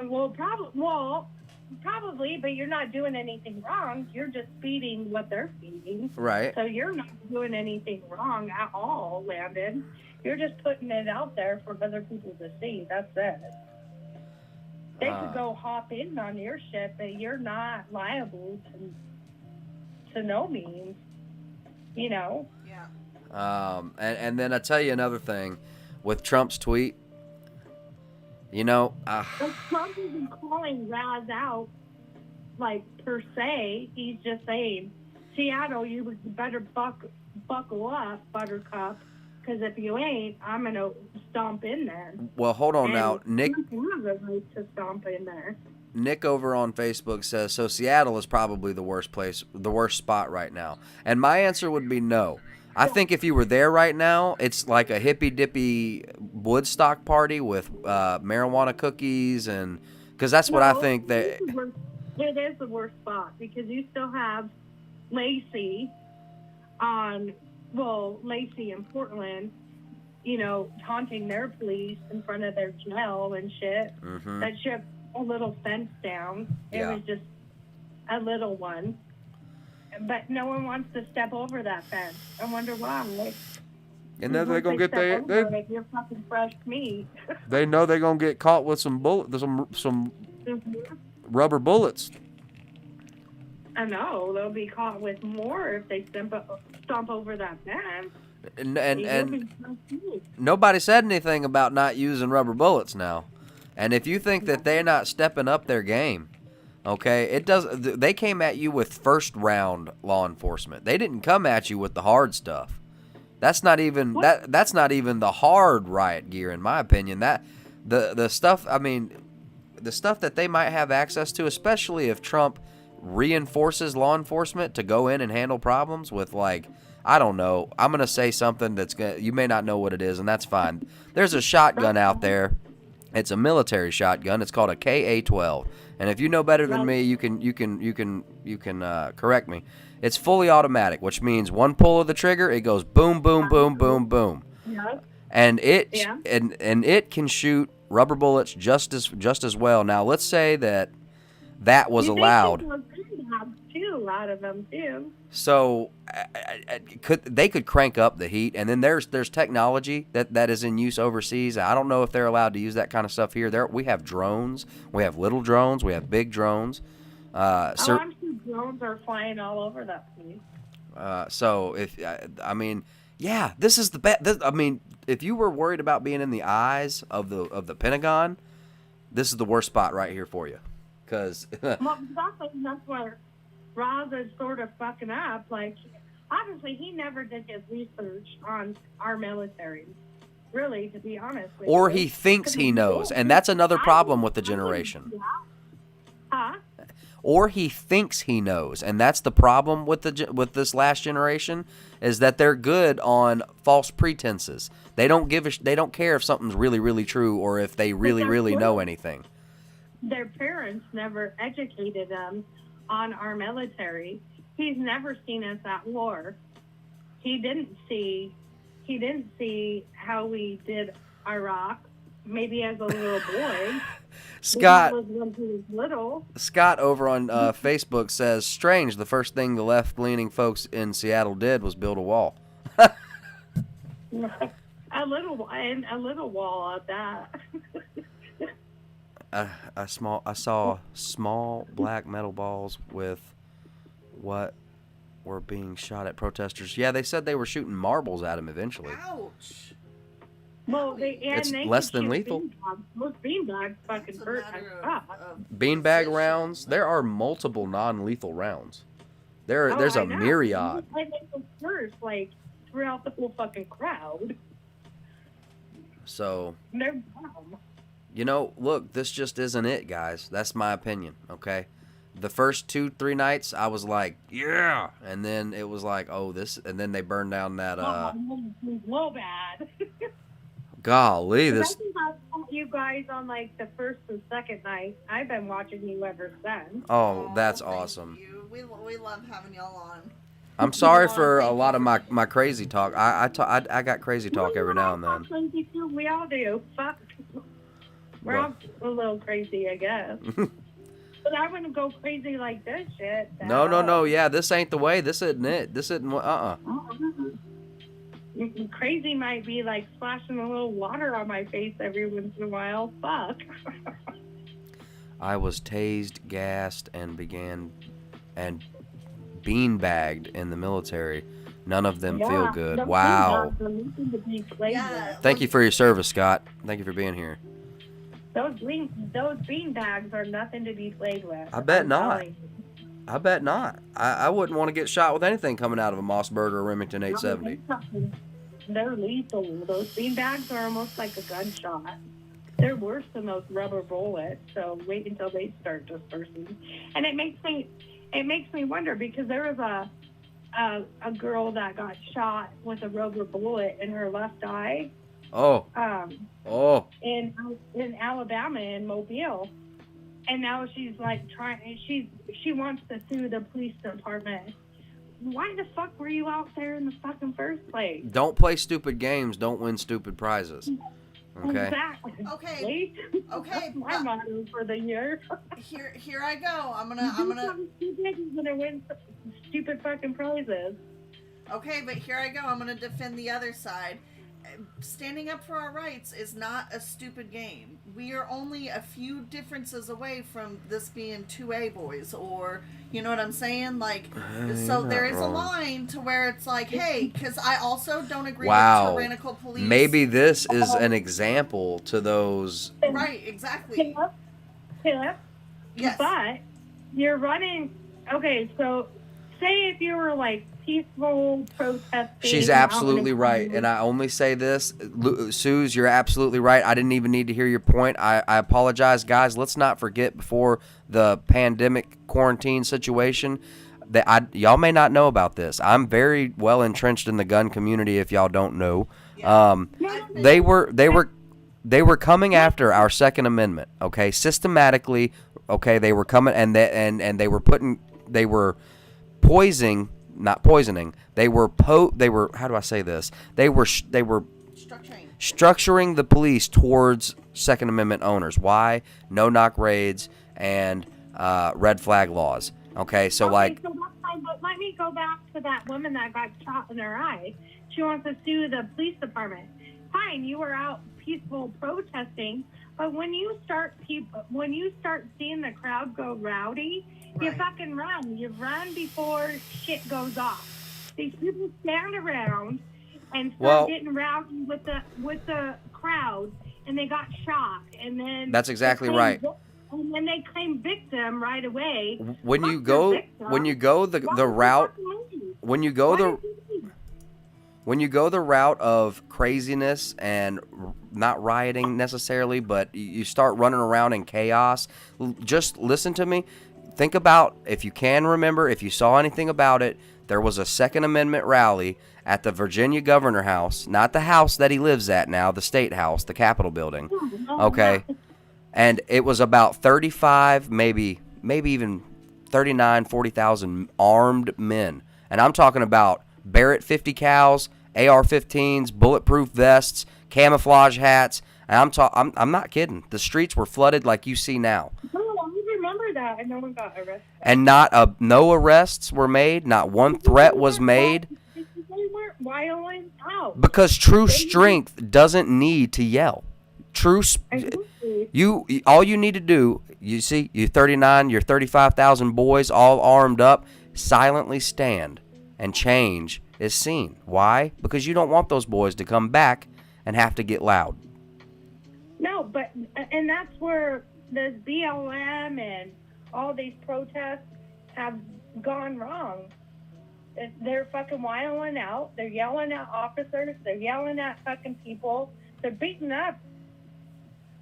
[SPEAKER 3] Well, probably, but you're not doing anything wrong. You're just feeding what they're feeding.
[SPEAKER 1] Right.
[SPEAKER 3] So you're not doing anything wrong at all, Landon. You're just putting it out there for other people to see. That's it. They could go hop in on your shit, but you're not liable to no means. You know?
[SPEAKER 15] Yeah.
[SPEAKER 1] And then I tell you another thing. With Trump's tweet, Trump
[SPEAKER 3] isn't calling Raz out. like per se. He's just saying, Seattle, you better buckle up, Buttercup, because if you ain't, I'm gonna stomp in there.
[SPEAKER 1] Well, hold on
[SPEAKER 3] And
[SPEAKER 1] now, Nick.
[SPEAKER 3] You have a right to stomp in there.
[SPEAKER 1] Nick over on Facebook says, so Seattle is probably the worst spot right now. And my answer would be no. I think if you were there right now, it's like a hippy-dippy Woodstock party with marijuana cookies, and because that's what I think that...
[SPEAKER 3] It is the worst spot because you still have Lacey Lacey in Portland, you know, taunting their police in front of their jail and shit.
[SPEAKER 1] Mm-hmm.
[SPEAKER 3] That shit, a little fence down. It was just a little one. But no one wants to step over that fence. I wonder why.
[SPEAKER 1] And then they're gonna get
[SPEAKER 3] you're fucking fresh meat.
[SPEAKER 1] They know they're gonna get caught with some rubber bullets.
[SPEAKER 3] I know they'll be caught with more if they stomp over that fence.
[SPEAKER 1] And nobody said anything about not using rubber bullets now. And if you think that they're not stepping up their game, okay, they came at you with first round law enforcement. They didn't come at you with the hard stuff. That's not even that's not even the hard riot gear, in my opinion. That the stuff, I mean, the stuff that they might have access to, especially if Trump reinforces law enforcement to go in and handle problems with, like, I don't know, I'm gonna say something you may not know what it is, and that's fine. There's a shotgun out there. It's a military shotgun. It's called a KA-12. And if you know better than me, you can correct me. It's fully automatic, which means one pull of the trigger, it goes boom, boom, boom, boom, boom.
[SPEAKER 3] Yeah.
[SPEAKER 1] And it can shoot rubber bullets just as well. Now, let's say that was allowed.
[SPEAKER 3] Too, out of them too.
[SPEAKER 1] So they could crank up the heat, and then there's technology that is in use overseas. I don't know if they're allowed to use that kind of stuff here. We have drones, we have little drones, we have big drones.
[SPEAKER 3] I'm sure drones are flying all over that place.
[SPEAKER 1] So this is the best. I mean, if you were worried about being in the eyes of the Pentagon, this is the worst spot right here for you, because
[SPEAKER 3] that's where Roz is sort of fucking up. Like, obviously, he never did his research on our military, really, to be honest with you.
[SPEAKER 1] Or he thinks he knows, and that's another problem with the generation.
[SPEAKER 3] Huh?
[SPEAKER 1] Or he thinks he knows, and that's the problem with this last generation, is that they're good on false pretenses. They don't care if something's really, really true or if they really, really know anything.
[SPEAKER 3] Their parents never educated them on our military. He's never seen us at war. He didn't see how we did Iraq, maybe as a little boy.
[SPEAKER 1] Scott
[SPEAKER 3] when he was little.
[SPEAKER 1] Scott over on Facebook says, strange, the first thing the left-leaning folks in Seattle did was build a wall.
[SPEAKER 3] a little wall at that.
[SPEAKER 1] I saw small black metal balls with what were being shot at protesters. Yeah, they said they were shooting marbles at them eventually.
[SPEAKER 15] Ouch.
[SPEAKER 3] Well,
[SPEAKER 1] it's less than lethal.
[SPEAKER 3] Those beanbags fucking hurt.
[SPEAKER 1] Beanbag rounds. There are multiple non-lethal rounds. There's a myriad.
[SPEAKER 3] I think the first, like, throughout the whole fucking crowd.
[SPEAKER 1] So.
[SPEAKER 3] They're dumb.
[SPEAKER 1] You know, look, this just isn't it, guys. That's my opinion, okay? The first 2-3 nights, I was like, yeah! And then it was like, oh, this... And then they burned down that,
[SPEAKER 3] Low bad.
[SPEAKER 1] Golly, this...
[SPEAKER 3] I saw you guys on, like, the first and second night. I've been watching you ever since.
[SPEAKER 1] Oh, that's awesome.
[SPEAKER 15] We love having y'all on.
[SPEAKER 1] I'm sorry for a lot of my crazy talk. I got crazy talk every now and then.
[SPEAKER 3] Crazy too. We all do. Fuck. We're all a little crazy, I guess. But I wouldn't go crazy like this shit.
[SPEAKER 1] No. Yeah, this ain't the way. This isn't it. This isn't
[SPEAKER 3] Crazy might be like splashing a little water on my face every once in a while. Fuck.
[SPEAKER 1] I was tased, gassed, and beanbagged in the military. None of them feel good. Wow.
[SPEAKER 3] Yeah.
[SPEAKER 1] Thank you for your service, Scott. Thank you for being here.
[SPEAKER 3] Those bean bags are nothing to be played with.
[SPEAKER 1] I bet
[SPEAKER 3] I'm
[SPEAKER 1] not.
[SPEAKER 3] telling you.
[SPEAKER 1] I bet not. I wouldn't want to get shot with anything coming out of a Mossberg or Remington 870.
[SPEAKER 3] They're lethal. Those bean bags are almost like a gunshot. They're worse than those rubber bullets. So wait until they start dispersing. And it makes me wonder, because there was a girl that got shot with a rubber bullet in her left eye.
[SPEAKER 1] Oh.
[SPEAKER 3] In Alabama, in Mobile. And now she's like she wants to sue the police department. Why the fuck were you out there in the fucking first place?
[SPEAKER 1] Don't play stupid games. Don't win stupid prizes. Okay.
[SPEAKER 3] Exactly.
[SPEAKER 15] Okay.
[SPEAKER 3] That's my motto for the year.
[SPEAKER 15] Here I go. I'm gonna
[SPEAKER 3] win stupid fucking prizes.
[SPEAKER 15] Okay, but here I go. I'm gonna defend the other side. Standing up for our rights is not a stupid game. We are only a few differences away from this being 2A boys, or you know what I'm saying? Like, so there is a line to where it's like, hey, because I also don't agree with tyrannical police.
[SPEAKER 1] Maybe this is an example to those.
[SPEAKER 15] Right, exactly.
[SPEAKER 3] Philip?
[SPEAKER 15] Yes.
[SPEAKER 3] But you're running. Okay, so say if you were like peaceful protesting.
[SPEAKER 1] She's absolutely right, and I only say this, Suze, you're absolutely right. I didn't even need to hear your point. I apologize, guys. Let's not forget, before the pandemic quarantine situation, that y'all may not know about this. I'm very well entrenched in the gun community. If y'all don't know, they were coming after our Second Amendment. Okay, systematically. Okay, they were coming, and they were poisoning. Not poisoning. They were how do I say this? They were structuring the police towards Second Amendment owners. Why? No knock raids and red flag laws. Okay, so like.
[SPEAKER 3] So that's fine, but let me go back to that woman that got shot in her eye. She wants to sue the police department. Fine, you were out peaceful protesting, but when you start seeing the crowd go rowdy. Right. You fucking run. You run before shit goes off. These people stand around and start getting rowdy with the crowd, and they got shot. And then
[SPEAKER 1] that's exactly right.
[SPEAKER 3] And then they claim victim right away.
[SPEAKER 1] When you go the route of craziness and not rioting necessarily, but you start running around in chaos. Just listen to me. Think about, if you can remember, if you saw anything about it, there was a Second Amendment rally at the Virginia Governor House, not the house that he lives at now, the State House, the Capitol building. Okay. And it was about 35, maybe even 39, 40,000 armed men. And I'm talking about Barrett 50 cals, AR-15s, bulletproof vests, camouflage hats. And I'm not kidding. The streets were flooded like you see now.
[SPEAKER 3] That and no one got arrested.
[SPEAKER 1] And no arrests were made. Not one threat was made.
[SPEAKER 3] They weren't wilding out.
[SPEAKER 1] Because true strength doesn't need to yell. All you need to do, you see, you 39, you're 35,000 boys all armed up, silently stand, and change is seen. Why? Because you don't want those boys to come back and have to get loud.
[SPEAKER 3] No, and that's where this BLM and all these protests have gone wrong. They're fucking wilding out. They're yelling at officers. They're yelling at fucking people. They're beating up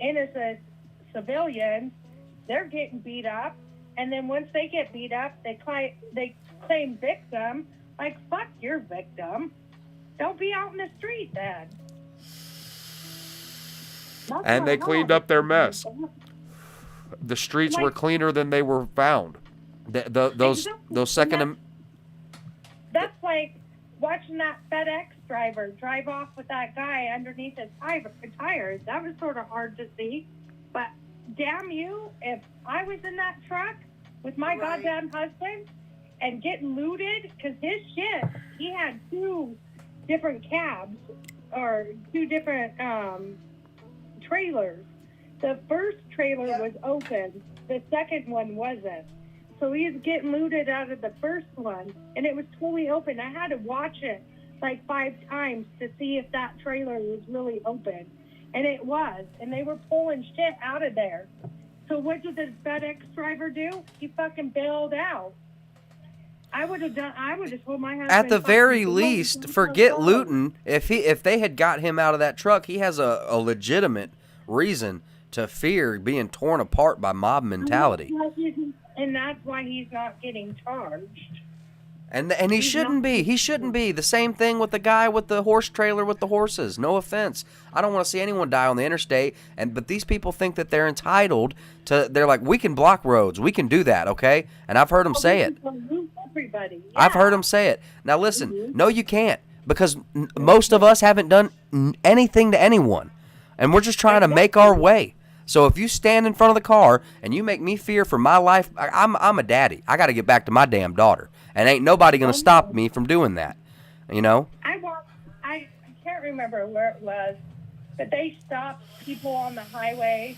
[SPEAKER 3] innocent civilians. They're getting beat up. And then once they get beat up, they claim victim. Like, fuck your victim. Don't be out in the street then.
[SPEAKER 16] And they cleaned up their mess. The streets were cleaner than they were found. Those second.
[SPEAKER 3] That's like watching that FedEx driver drive off with that guy underneath his tires. That was sort of hard to see. But damn you, if I was in that truck with my goddamn husband and getting looted, because his shit, he had 2 different cabs or 2 different trailers. The first trailer was open. The second one wasn't. So he's getting looted out of the first one, and it was totally open. I had to watch it like 5 times to see if that trailer was really open. And it was. And they were pulling shit out of there. So what did the FedEx driver do? He fucking bailed out. I would have told my husband.
[SPEAKER 1] At the very least, forget looting. If they had got him out of that truck, he has a legitimate reason to fear being torn apart by mob mentality.
[SPEAKER 3] And that's why he's not getting charged.
[SPEAKER 1] And he shouldn't be. He shouldn't be. The same thing with the guy with the horse trailer with the horses. No offense. I don't want to see anyone die on the interstate. But these people think that they're entitled to. They're like, we can block roads. We can do that, okay? And I've heard them say it.
[SPEAKER 3] Everybody. Yeah.
[SPEAKER 1] I've heard them say it. Now listen, no, you can't, because most of us haven't done anything to anyone, and we're just trying to make our way. So if you stand in front of the car and you make me fear for my life, I'm a daddy. I got to get back to my damn daughter, and ain't nobody gonna stop me from doing that. You know.
[SPEAKER 3] I can't remember where it was, but they stopped people on the highway,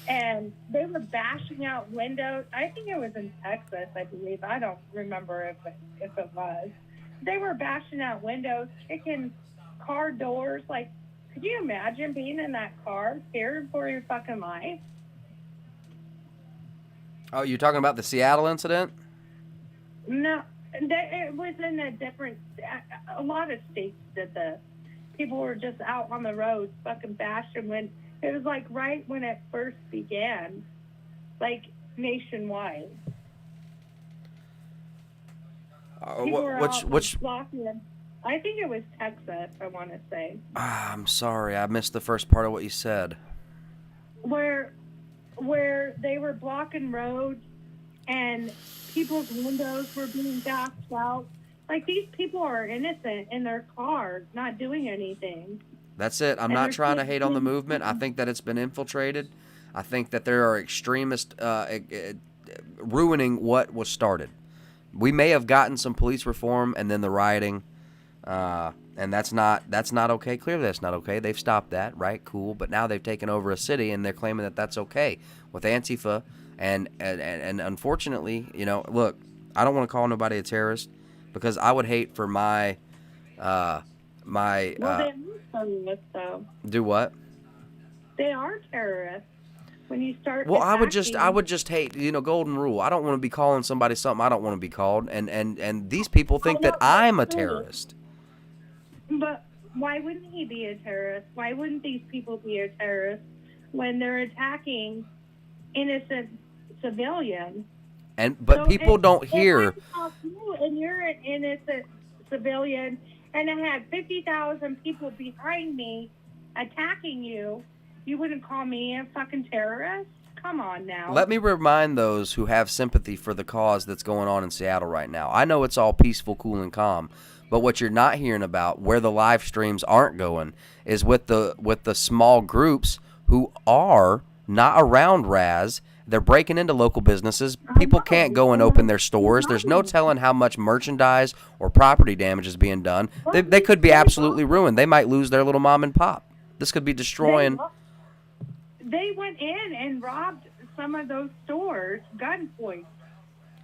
[SPEAKER 3] and they were bashing out windows. I think it was in Texas, I believe. I don't remember if it was. They were bashing out windows, kicking car doors. Like, could you imagine being in that car, scared for your fucking life?
[SPEAKER 1] Oh, you're talking about the Seattle incident?
[SPEAKER 3] No, it was in a lot of states that the people were just out on the roads fucking bashing when it was like right when it first began, like nationwide.
[SPEAKER 1] Which
[SPEAKER 3] blocking. I think it was Texas, I want to say.
[SPEAKER 1] I'm sorry, I missed the first part of what you said.
[SPEAKER 3] Where they were blocking roads and people's windows were being bashed out. Like, these people are innocent in their cars, not doing anything.
[SPEAKER 1] That's it. I'm not trying to hate on the movement. I think that it's been infiltrated. I think that there are extremists ruining what was started. We may have gotten some police reform and then the rioting, and that's not okay. Clearly, that's not okay. They've stopped that, right? Cool. But now they've taken over a city, and they're claiming that that's okay with Antifa. And unfortunately, you know, look, I don't want to call nobody a terrorist because I would hate for my
[SPEAKER 3] terrorists, though.
[SPEAKER 1] Do what?
[SPEAKER 3] They are terrorists. When you start
[SPEAKER 1] well, I would just hate, you know, golden rule. I don't want to be calling somebody something I don't want to be called, and these people think that I'm a terrorist.
[SPEAKER 3] But why wouldn't he be a terrorist? Why wouldn't these people be a terrorist when they're attacking innocent civilians?
[SPEAKER 1] But people don't hear.
[SPEAKER 3] And you're an innocent civilian, and I had 50,000 people behind me attacking you. You wouldn't call me a fucking terrorist? Come on now.
[SPEAKER 1] Let me remind those who have sympathy for the cause that's going on in Seattle right now. I know it's all peaceful, cool, and calm, but what you're not hearing about, where the live streams aren't going, is with the small groups who are not around Raz. They're breaking into local businesses. People can't go and open their stores. There's no telling how much merchandise or property damage is being done. They could be absolutely ruined. They might lose their little mom and pop. This could be destroying.
[SPEAKER 3] They went in and robbed some of those stores, gunpoint.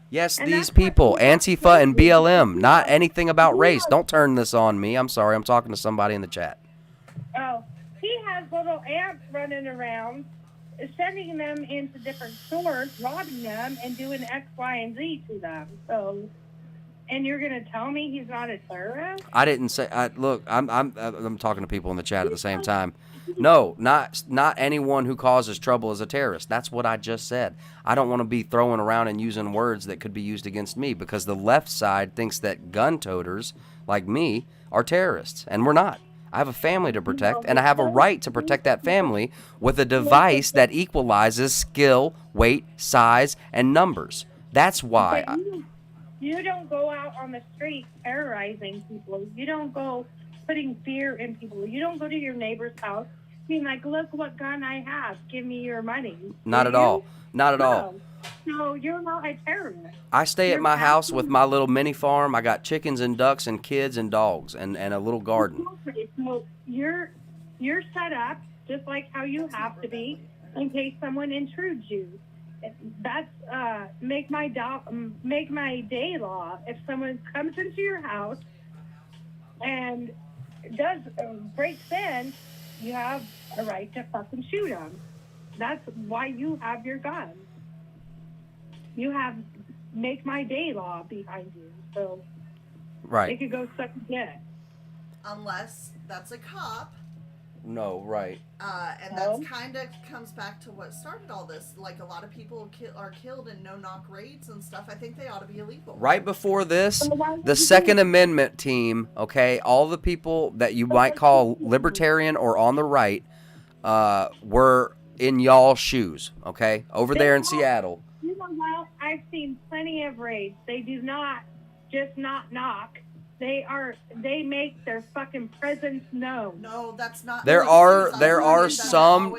[SPEAKER 1] Yes, these people, Antifa and BLM, not anything about race. Don't turn this on me. I'm sorry. I'm talking to somebody in the chat.
[SPEAKER 3] Oh, he has little ants running around, sending them into different stores, robbing them, and doing X, Y, and Z to them. So, and you're gonna tell me he's not a terrorist?
[SPEAKER 1] I didn't say. Look, I'm talking to people in the chat at the same time. No, not anyone who causes trouble is a terrorist. That's what I just said. I don't want to be throwing around and using words that could be used against me because the left side thinks that gun toters like me are terrorists, and we're not. I have a family to protect, and I have a right to protect that family with a device that equalizes skill, weight, size, and numbers. That's why.
[SPEAKER 3] You don't go out on the street terrorizing people. You don't go putting fear in people. You don't go to your neighbor's house being like, look what gun I have. Give me your money.
[SPEAKER 1] Not at all. Not at all.
[SPEAKER 3] No, you're not a terrorist.
[SPEAKER 1] I stay at my house with my little mini farm. I got chickens and ducks and kids and dogs and a little garden.
[SPEAKER 3] So you're set up just like how you have to be in case someone intrudes you. That's make my day law. If someone comes into your house and does breaks in, you have a right to fucking shoot them. That's why you have your gun. You have make my day law behind you, so
[SPEAKER 1] Right.
[SPEAKER 3] they could go suck a dick.
[SPEAKER 15] Unless that's a cop.
[SPEAKER 1] No, right.
[SPEAKER 15] And that's kind of comes back to what started all this. Like, a lot of people are killed in no-knock raids and stuff. I think they ought to be illegal.
[SPEAKER 1] Right before this, the Second Amendment team, okay, all the people that you might call libertarian or on the right, were in y'all's shoes, okay, over there in Seattle.
[SPEAKER 3] You know what? I've seen plenty of raids. They do not just not knock. They make their fucking presence known.
[SPEAKER 15] No, that's not.
[SPEAKER 1] There are some.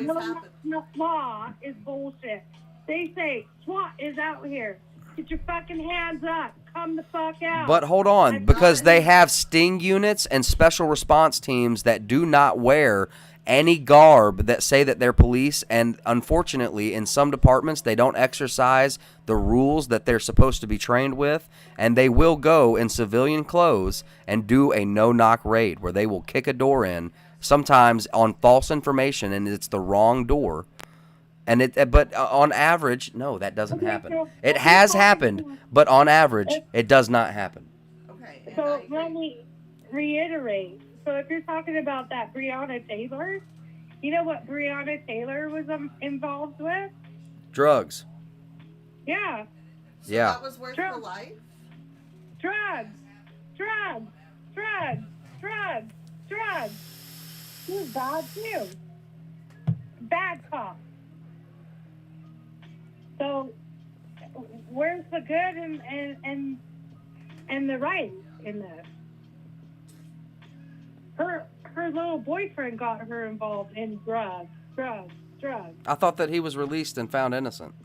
[SPEAKER 3] No, law is bullshit. They say SWAT is out here. Get your fucking hands up. Come the fuck out.
[SPEAKER 1] But hold on, because they have sting units and special response teams that do not wear any garb that say that they're police, and unfortunately in some departments they don't exercise the rules that they're supposed to be trained with, and they will go in civilian clothes and do a no-knock raid where they will kick a door in, sometimes on false information, and it's the wrong door. And but on average, no, that doesn't happen. It has happened, but on average, it does not happen.
[SPEAKER 3] Okay. So let me reiterate. So if you're talking about that Breonna Taylor, you know what Breonna Taylor was involved with?
[SPEAKER 1] Drugs.
[SPEAKER 3] Yeah.
[SPEAKER 15] So that was worth her life?
[SPEAKER 3] Drugs. She was bad too. Bad cop. So where's the good and the right in this? Her little boyfriend got her involved in drugs.
[SPEAKER 1] I thought that he was released and found innocent.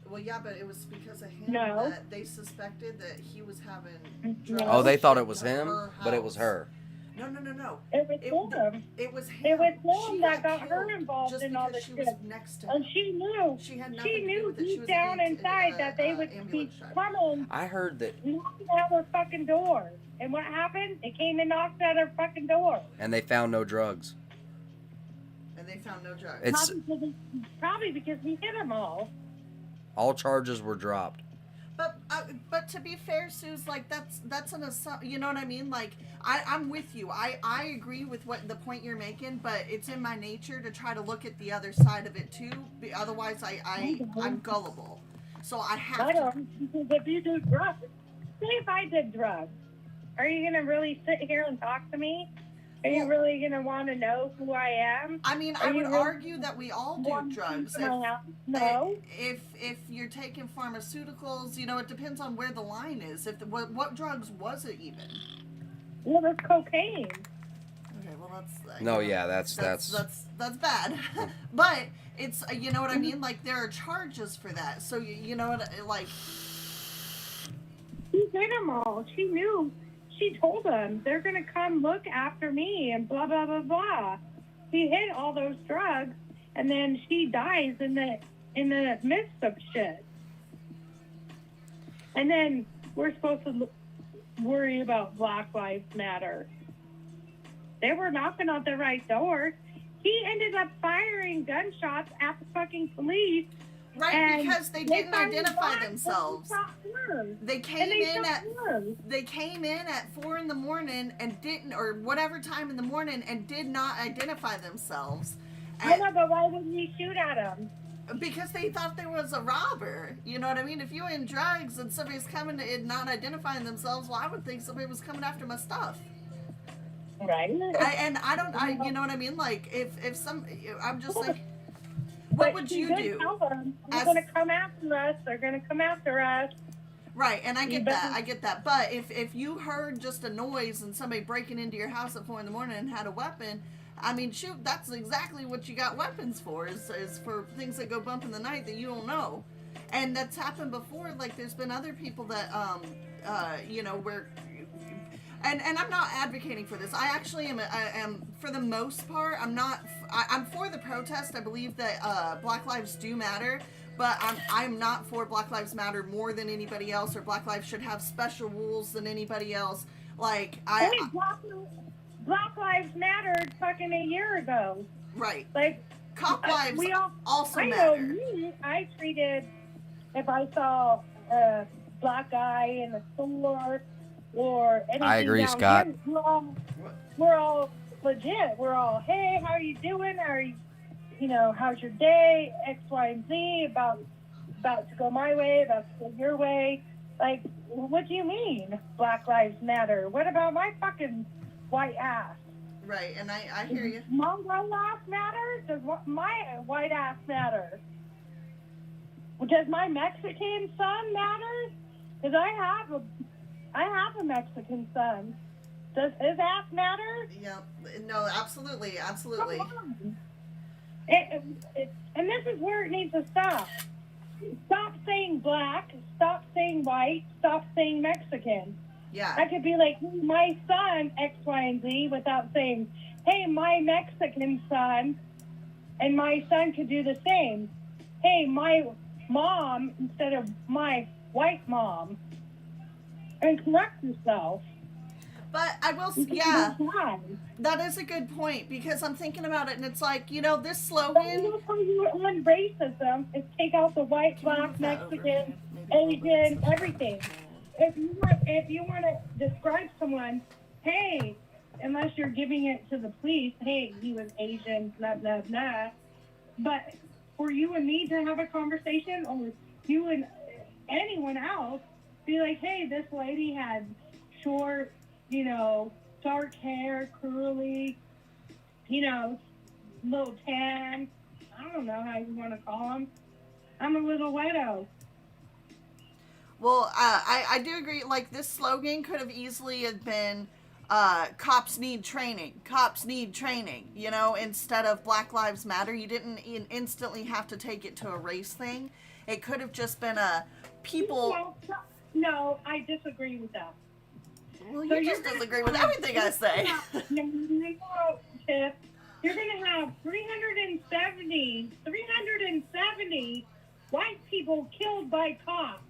[SPEAKER 15] Well, yeah, but it was because of him
[SPEAKER 3] No.
[SPEAKER 15] that they suspected that he was having drugs.
[SPEAKER 1] Oh, they thought it was
[SPEAKER 15] in
[SPEAKER 1] him,
[SPEAKER 15] her
[SPEAKER 1] but it was
[SPEAKER 15] house.
[SPEAKER 1] her.
[SPEAKER 15] No.
[SPEAKER 3] It was him.
[SPEAKER 15] It was him.
[SPEAKER 3] It was him
[SPEAKER 15] She
[SPEAKER 3] that got
[SPEAKER 15] killed
[SPEAKER 3] her involved
[SPEAKER 15] just
[SPEAKER 3] in all
[SPEAKER 15] because
[SPEAKER 3] this
[SPEAKER 15] she
[SPEAKER 3] shit.
[SPEAKER 15] was next to him.
[SPEAKER 3] And she knew.
[SPEAKER 15] She had nothing
[SPEAKER 3] She
[SPEAKER 15] to do
[SPEAKER 3] knew
[SPEAKER 15] with it. She
[SPEAKER 3] deep
[SPEAKER 15] was
[SPEAKER 3] down
[SPEAKER 15] an
[SPEAKER 3] inside that they would be coming,
[SPEAKER 1] I heard that.
[SPEAKER 3] knocking at her fucking door. And what happened? They came and knocked at her fucking door.
[SPEAKER 1] And they found no drugs.
[SPEAKER 15] And they found no drugs.
[SPEAKER 1] It's
[SPEAKER 3] Probably because we hit them all.
[SPEAKER 1] all charges were dropped.
[SPEAKER 15] But to be fair, Sue's like that's an assumption. You know what I mean? Like I'm with you. I agree with what the point you're making, but it's in my nature to try to look at the other side of it too. Otherwise, I'm gullible. So I have to.
[SPEAKER 3] Because if you do drugs, say if I did drugs, are you gonna really sit here and talk to me? Are you really gonna want to know who I am?
[SPEAKER 15] I mean, I would argue that we all do drugs.
[SPEAKER 3] No.
[SPEAKER 15] If you're taking pharmaceuticals, you know, it depends on where the line is. What drugs was it even?
[SPEAKER 3] Well, there's cocaine.
[SPEAKER 15] Okay, well that's.
[SPEAKER 1] No, yeah, that's
[SPEAKER 15] bad. But it's you know what I mean. Like there are charges for that. So you know what like.
[SPEAKER 3] She did them all. She knew. She told them they're gonna come look after me and blah blah blah blah. He hid all those drugs, and then she dies in the midst of shit. And then we're supposed to worry about Black Lives Matter. They were knocking on the right door. He ended up firing gunshots at the fucking police.
[SPEAKER 15] Right, because they didn't identify themselves. They came in at 4 a.m. and didn't, or whatever time in the morning, and did not identify themselves.
[SPEAKER 3] I know, but why wouldn't he shoot at them?
[SPEAKER 15] Because they thought there was a robber. You know what I mean? If you're in drugs and somebody's coming and not identifying themselves, well, I would think somebody was coming after my stuff.
[SPEAKER 3] Right.
[SPEAKER 15] You know what I mean? Like, I'm just like. What would you do?
[SPEAKER 3] They're going to come after us. They're going to come after us.
[SPEAKER 15] Right, and I get that. But if you heard just a noise and somebody breaking into your house at 4 a.m. and had a weapon, I mean, shoot, that's exactly what you got weapons for, is for things that go bump in the night that you don't know. And that's happened before. Like, there's been other people that, where... And I'm not advocating for this. I actually am for the most part, I'm for the protest. I believe that Black Lives do matter, but I'm not for Black Lives Matter more than anybody else, or Black Lives should have special rules than anybody else. Like,
[SPEAKER 3] Black Lives Mattered fucking a year ago.
[SPEAKER 15] Right.
[SPEAKER 3] Like,
[SPEAKER 15] cop lives
[SPEAKER 3] we all,
[SPEAKER 15] also
[SPEAKER 3] I
[SPEAKER 15] matter.
[SPEAKER 3] know me, I treated, if I saw a black guy in the store or anything
[SPEAKER 1] I agree,
[SPEAKER 3] down
[SPEAKER 1] Scott.
[SPEAKER 3] here, we're all legit. We're all, hey, how are you doing? How are you, how's your day? X, Y, and Z, about to go my way, about to go your way. Like, what do you mean, Black Lives Matter? What about my fucking white ass?
[SPEAKER 15] Right, and I hear you.
[SPEAKER 3] My white ass matter? Does my white ass matter? Does my Mexican son matter? Because I have a Mexican son. Does his ass matter?
[SPEAKER 15] Yeah, no, absolutely.
[SPEAKER 3] And this is where it needs to stop. Stop saying black, stop saying white, stop saying Mexican.
[SPEAKER 15] Yeah.
[SPEAKER 3] I could be like, my son, X, Y, and Z, without saying, hey, my Mexican son, and my son could do the same. Hey, my mom, instead of my white mom. And correct yourself.
[SPEAKER 15] But I will, yeah, that is a good point, because I'm thinking about it, and it's like, this slogan.
[SPEAKER 3] You on racism is take out the white, black, Mexican, Asian, everything. If you want to describe someone, hey, unless you're giving it to the police, hey, he was Asian, blah, blah, blah. But for you and me to have a conversation, or you and anyone else, be like, hey, this lady had short, dark hair, curly, little tan. I don't know how you want to call them. I'm a little weirdo.
[SPEAKER 15] Well, I do agree. Like, this slogan could have easily have been, cops need training. Cops need training. Instead of Black Lives Matter, you didn't instantly have to take it to a race thing. It could have just been a people.
[SPEAKER 3] No, I disagree with that.
[SPEAKER 15] Well, you just disagree with everything I say.
[SPEAKER 3] You're going to have 370 white people killed by cops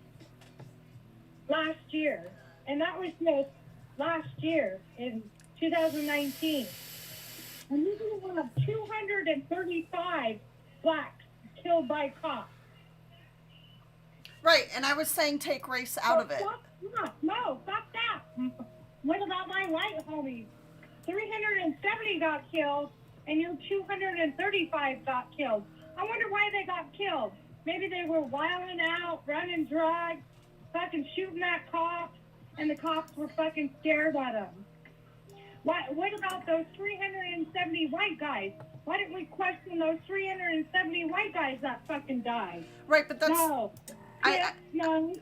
[SPEAKER 3] last year. And that was just last year in 2019. And you're going to have 235 blacks killed by cops.
[SPEAKER 15] Right, and I was saying take race out of it.
[SPEAKER 3] No, fuck that. What about my white homies? 370 got killed, and your 235 got killed. I wonder why they got killed. Maybe they were wilding out, running drugs, fucking shooting at cops, and the cops were fucking scared at them. What about those 370 white guys? Why didn't we question those 370 white guys that fucking died?
[SPEAKER 15] Right, but that's...
[SPEAKER 3] No. No.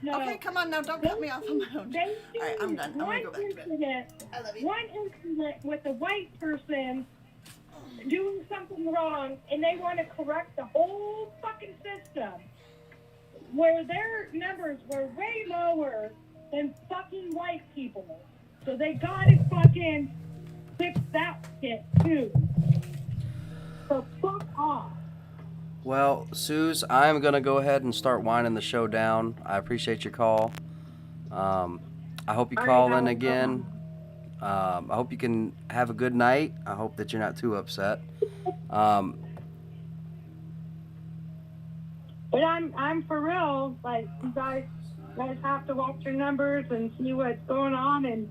[SPEAKER 15] Okay, come on now, don't cut me off on my own. Alright, I'm done. I'm gonna go back to bed. I love you.
[SPEAKER 3] One incident with a white person doing something wrong, and they want to correct the whole fucking system, where their numbers were way lower than fucking white people. So they gotta fucking fix that shit too. So fuck off.
[SPEAKER 1] Well, Suze, I'm going to go ahead and start winding the show down. I appreciate your call. I hope you call in again. I hope you can have a good night. I hope that you're not too upset.
[SPEAKER 3] But I'm for real. Like, you guys have to watch your numbers and see what's going on in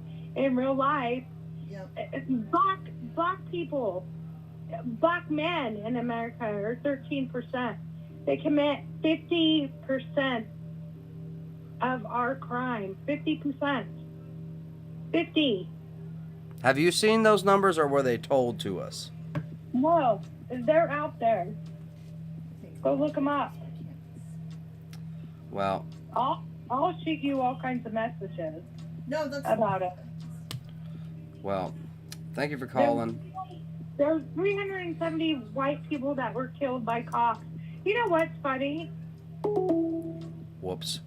[SPEAKER 3] real life.
[SPEAKER 15] Yep.
[SPEAKER 3] Black people, black men in America are 13%. They commit 50% of our crime. 50%. 50.
[SPEAKER 1] Have you seen those numbers, or were they told to us?
[SPEAKER 3] No, they're out there. Go look them up.
[SPEAKER 1] Well,
[SPEAKER 3] I'll shoot you all kinds of messages about it.
[SPEAKER 1] Well, thank you for calling.
[SPEAKER 3] There's 370 white people that were killed by cops. You know what's funny?
[SPEAKER 1] Whoops.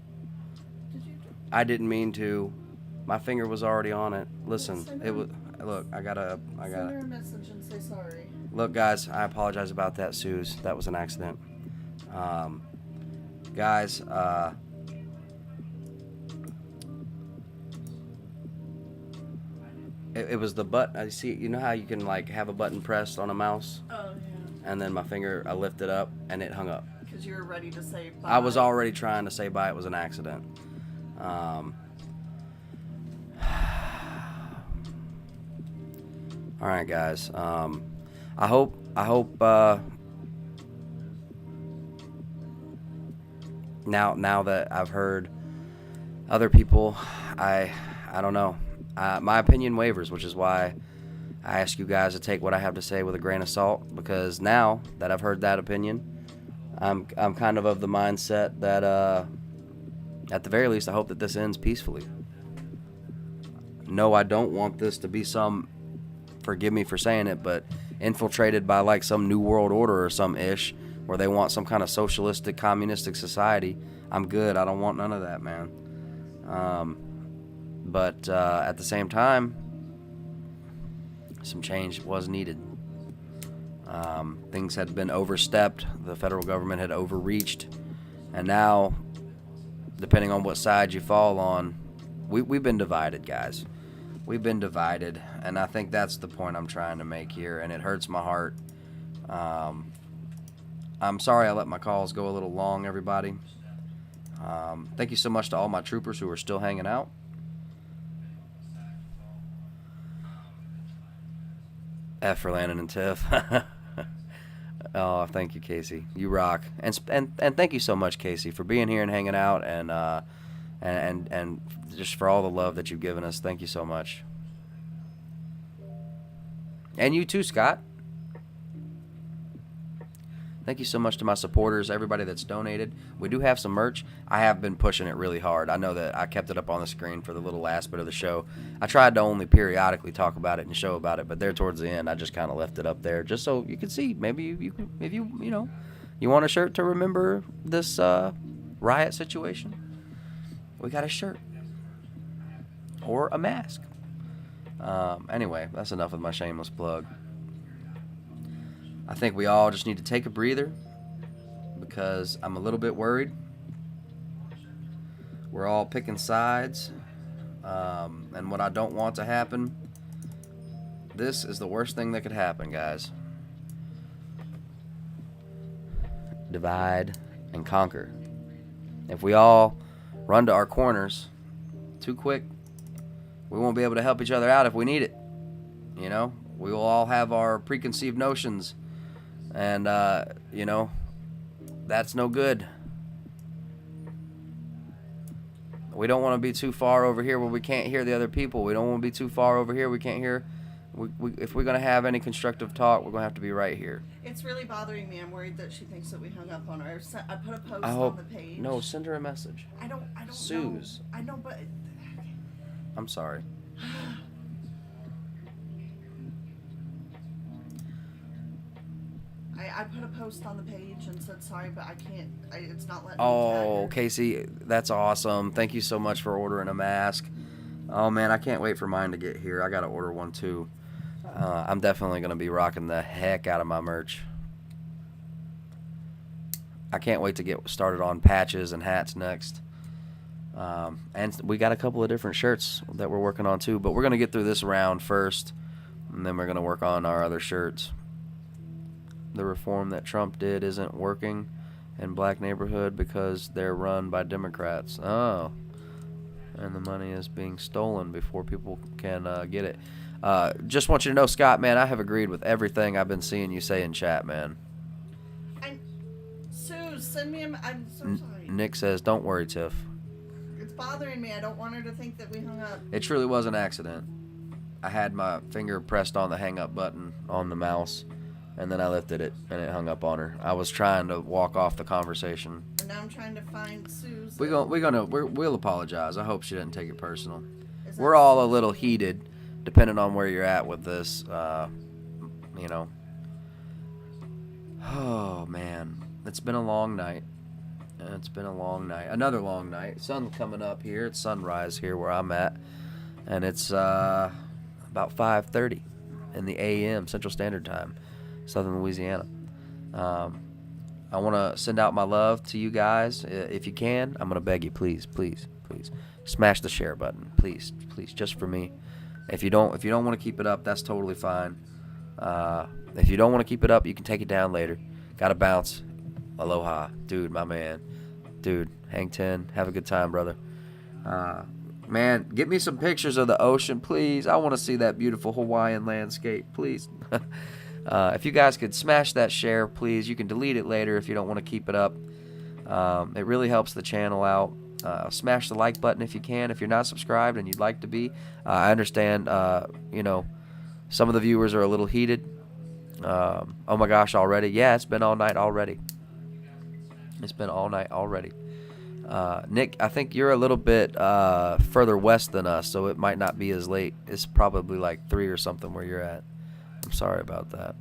[SPEAKER 1] I didn't mean to. My finger was already on it. Listen, it was. Look, I gotta.
[SPEAKER 15] Send her a message and say sorry.
[SPEAKER 1] Look, guys, I apologize about that, Suze. That was an accident. Guys, It was the button. I see. You know how you can like have a button pressed on a mouse,
[SPEAKER 15] Oh, yeah.
[SPEAKER 1] and then my finger, I lifted up, and it hung up.
[SPEAKER 15] Because you were ready to say bye.
[SPEAKER 1] I was already trying to say bye. It was an accident. All right, guys. I hope. Now that I've heard other people, I don't know. My opinion wavers, which is why I ask you guys to take what I have to say with a grain of salt. Because now that I've heard that opinion, I'm kind of the mindset that at the very least, I hope that this ends peacefully. No, I don't want this to be some, forgive me for saying it, but infiltrated by like some new world order or some ish, where they want some kind of socialistic, communistic society. I'm good. I don't want none of that, man. But at the same time, some change was needed. Things had been overstepped. The federal government had overreached. And now, depending on what side you fall on, we've been divided, guys. We've been divided. And I think that's the point I'm trying to make here. And it hurts my heart. I'm sorry I let my calls go a little long, everybody. Thank you so much to all my troopers who are still hanging out. F for Landon and Tiff. Oh, thank you, Casey. You rock. And thank you so much, Casey, for being here and hanging out, and just for all the love that you've given us. Thank you so much. And you too, Scott. Thank you so much to my supporters, everybody that's donated. We do have some merch. I have been pushing it really hard. I know that I kept it up on the screen for the little last bit of the show. I tried to only periodically talk about it and show about it, but there towards the end, I just kind of left it up there just so you can see. Maybe if you want a shirt to remember this riot situation, we got a shirt or a mask. Anyway, that's enough of my shameless plug. I think we all just need to take a breather because I'm a little bit worried. We're all picking sides, and what I don't want to happen, this is the worst thing that could happen, guys. Divide and conquer. If we all run to our corners too quick, we won't be able to help each other out if we need it. We will all have our preconceived notions. And, that's no good. We don't want to be too far over here where we can't hear the other people. We don't want to be too far over here we can't hear. If we're going to have any constructive talk, we're going to have to be right here.
[SPEAKER 15] It's really bothering me. I'm worried that she thinks that we hung up on her. I put a post on the page.
[SPEAKER 1] No, send her a message.
[SPEAKER 15] I don't
[SPEAKER 1] Suze.
[SPEAKER 15] know. I know, but...
[SPEAKER 1] I'm sorry.
[SPEAKER 15] I put a post on the page and said sorry, but I can't. It's not letting me
[SPEAKER 1] Oh,
[SPEAKER 15] tag her.
[SPEAKER 1] Casey, that's awesome. Thank you so much for ordering a mask. Oh, man, I can't wait for mine to get here. I got to order one, too. I'm definitely going to be rocking the heck out of my merch. I can't wait to get started on patches and hats next. And we got a couple of different shirts that we're working on, too. But we're going to get through this round first, and then we're going to work on our other shirts. The reform that Trump did isn't working in black neighborhood because they're run by Democrats. Oh. And the money is being stolen before people can get it. Just want you to know, Scott, man, I have agreed with everything I've been seeing you say in chat, man.
[SPEAKER 15] Sue, send me I'm so sorry.
[SPEAKER 1] Nick says, don't worry, Tiff.
[SPEAKER 15] It's bothering me. I don't want her to think that we hung up.
[SPEAKER 1] It truly was an accident. I had my finger pressed on the hang up button on the mouse. And then I lifted it, and it hung up on her. I was trying to walk off the conversation.
[SPEAKER 15] And now I'm trying to find Sue's.
[SPEAKER 1] We'll apologize. I hope she didn't take it personal. We're all a little heated, depending on where you're at with this. Oh man, it's been a long night. Another long night. Sun coming up here. It's sunrise here where I'm at, and it's about 5:30 in the a.m. Central Standard Time. Southern Louisiana. I want to send out my love to you guys. If you can, I'm going to beg you, please, please, please, smash the share button. Please, please, just for me. If you don't want to keep it up, that's totally fine. If you don't want to keep it up, you can take it down later. Gotta bounce. Aloha, dude, my man. Dude, hang 10. Have a good time, brother. Man, get me some pictures of the ocean, please. I want to see that beautiful Hawaiian landscape, please. If you guys could smash that share, please. You can delete it later if you don't want to keep it up. It really helps the channel out. Smash the like button if you can. If you're not subscribed and you'd like to be, I understand. Some of the viewers are a little heated. Oh my gosh, already? Yeah, it's been all night already. It's been all night already. Nick, I think you're a little bit further west than us, so it might not be as late. It's probably like 3 or something where you're at. I'm sorry about that.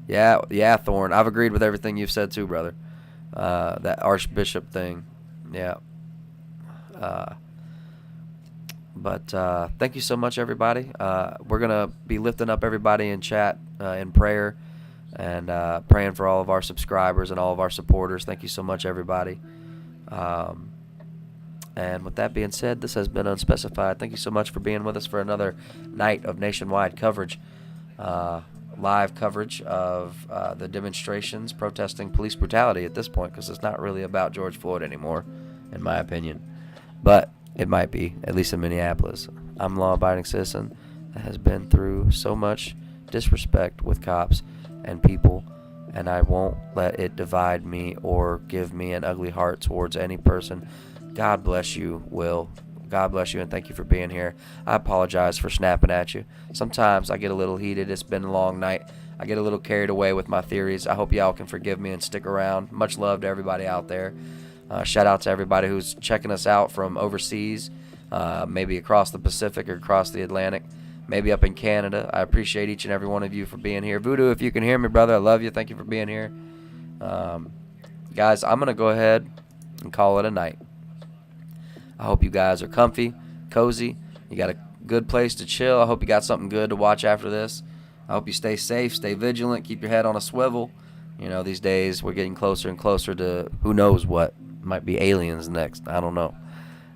[SPEAKER 1] Yeah, Thorne. I've agreed with everything you've said too, brother. That Archbishop thing. Yeah. But thank you so much, everybody. We're going to be lifting up everybody in chat in prayer and praying for all of our subscribers and all of our supporters. Thank you so much, everybody. And with that being said, this has been Unspecified. Thank you so much for being with us for another night of nationwide coverage, live coverage of the demonstrations protesting police brutality at this point, because it's not really about George Floyd anymore, in my opinion. But it might be, at least in Minneapolis. I'm a law-abiding citizen that has been through so much disrespect with cops and people, and I won't let it divide me or give me an ugly heart towards any person. God bless you, Will. God bless you, and thank you for being here. I apologize for snapping at you. Sometimes I get a little heated. It's been a long night. I get a little carried away with my theories. I hope y'all can forgive me and stick around. Much love to everybody out there. Shout out to everybody who's checking us out from overseas, maybe across the Pacific or across the Atlantic, maybe up in Canada. I appreciate each and every one of you for being here. Voodoo, if you can hear me, brother, I love you. Thank you for being here. Guys, I'm going to go ahead and call it a night. I hope you guys are comfy, cozy. You got a good place to chill. I hope you got something good to watch after this. I hope you stay safe, stay vigilant, keep your head on a swivel. You know, these days we're getting closer and closer to who knows what. Might be aliens next. I don't know.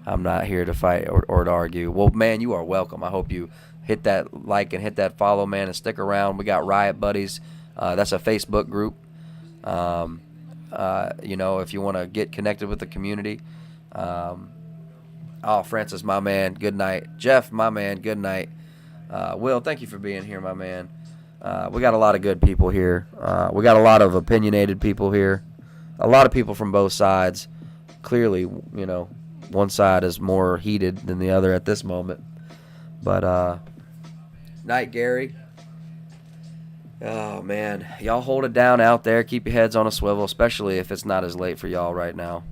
[SPEAKER 1] I'm not here to fight or to argue. Well, man, you are welcome. I hope you hit that like and hit that follow, man, and stick around. We got Riot Buddies. That's a Facebook group. If you want to get connected with the community. Francis, my man, good night. Jeff, my man, good night. Will, thank you for being here, my man. We got a lot of good people here. We got a lot of opinionated people here. A lot of people from both sides. Clearly, one side is more heated than the other at this moment. But, night, Gary. Oh, man. Y'all hold it down out there. Keep your heads on a swivel, especially if it's not as late for y'all right now.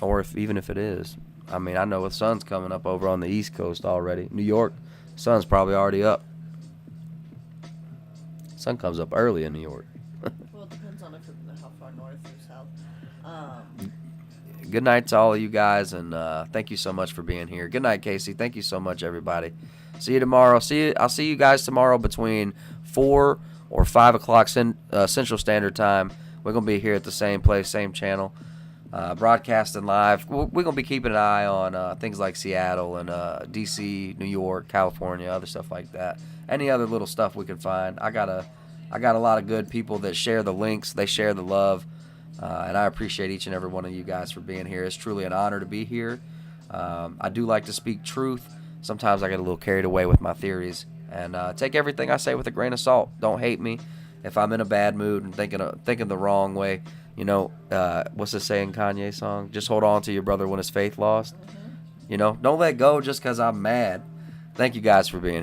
[SPEAKER 1] Or even if it is. I mean, I know the sun's coming up over on the East Coast already. New York, sun's probably already up. Sun comes up early in New York.
[SPEAKER 15] Well, it depends on how far north or south.
[SPEAKER 1] Good night to all of you guys, and thank you so much for being here. Good night, Casey. Thank you so much, everybody. See you tomorrow. I'll see you guys tomorrow between 4 or 5 o'clock Central Standard Time. We're going to be here at the same place, same channel, broadcasting live. We're going to be keeping an eye on things like Seattle and D.C., New York, California, other stuff like that. Any other little stuff we can find. I got a lot of good people that share the links. They share the love. And I appreciate each and every one of you guys for being here. It's truly an honor to be here. I do like to speak truth. Sometimes I get a little carried away with my theories. And take everything I say with a grain of salt. Don't hate me. If I'm in a bad mood and thinking the wrong way, what's the saying, Kanye song? Just hold on to your brother when his faith lost. Don't let go just because I'm mad. Thank you guys for being here.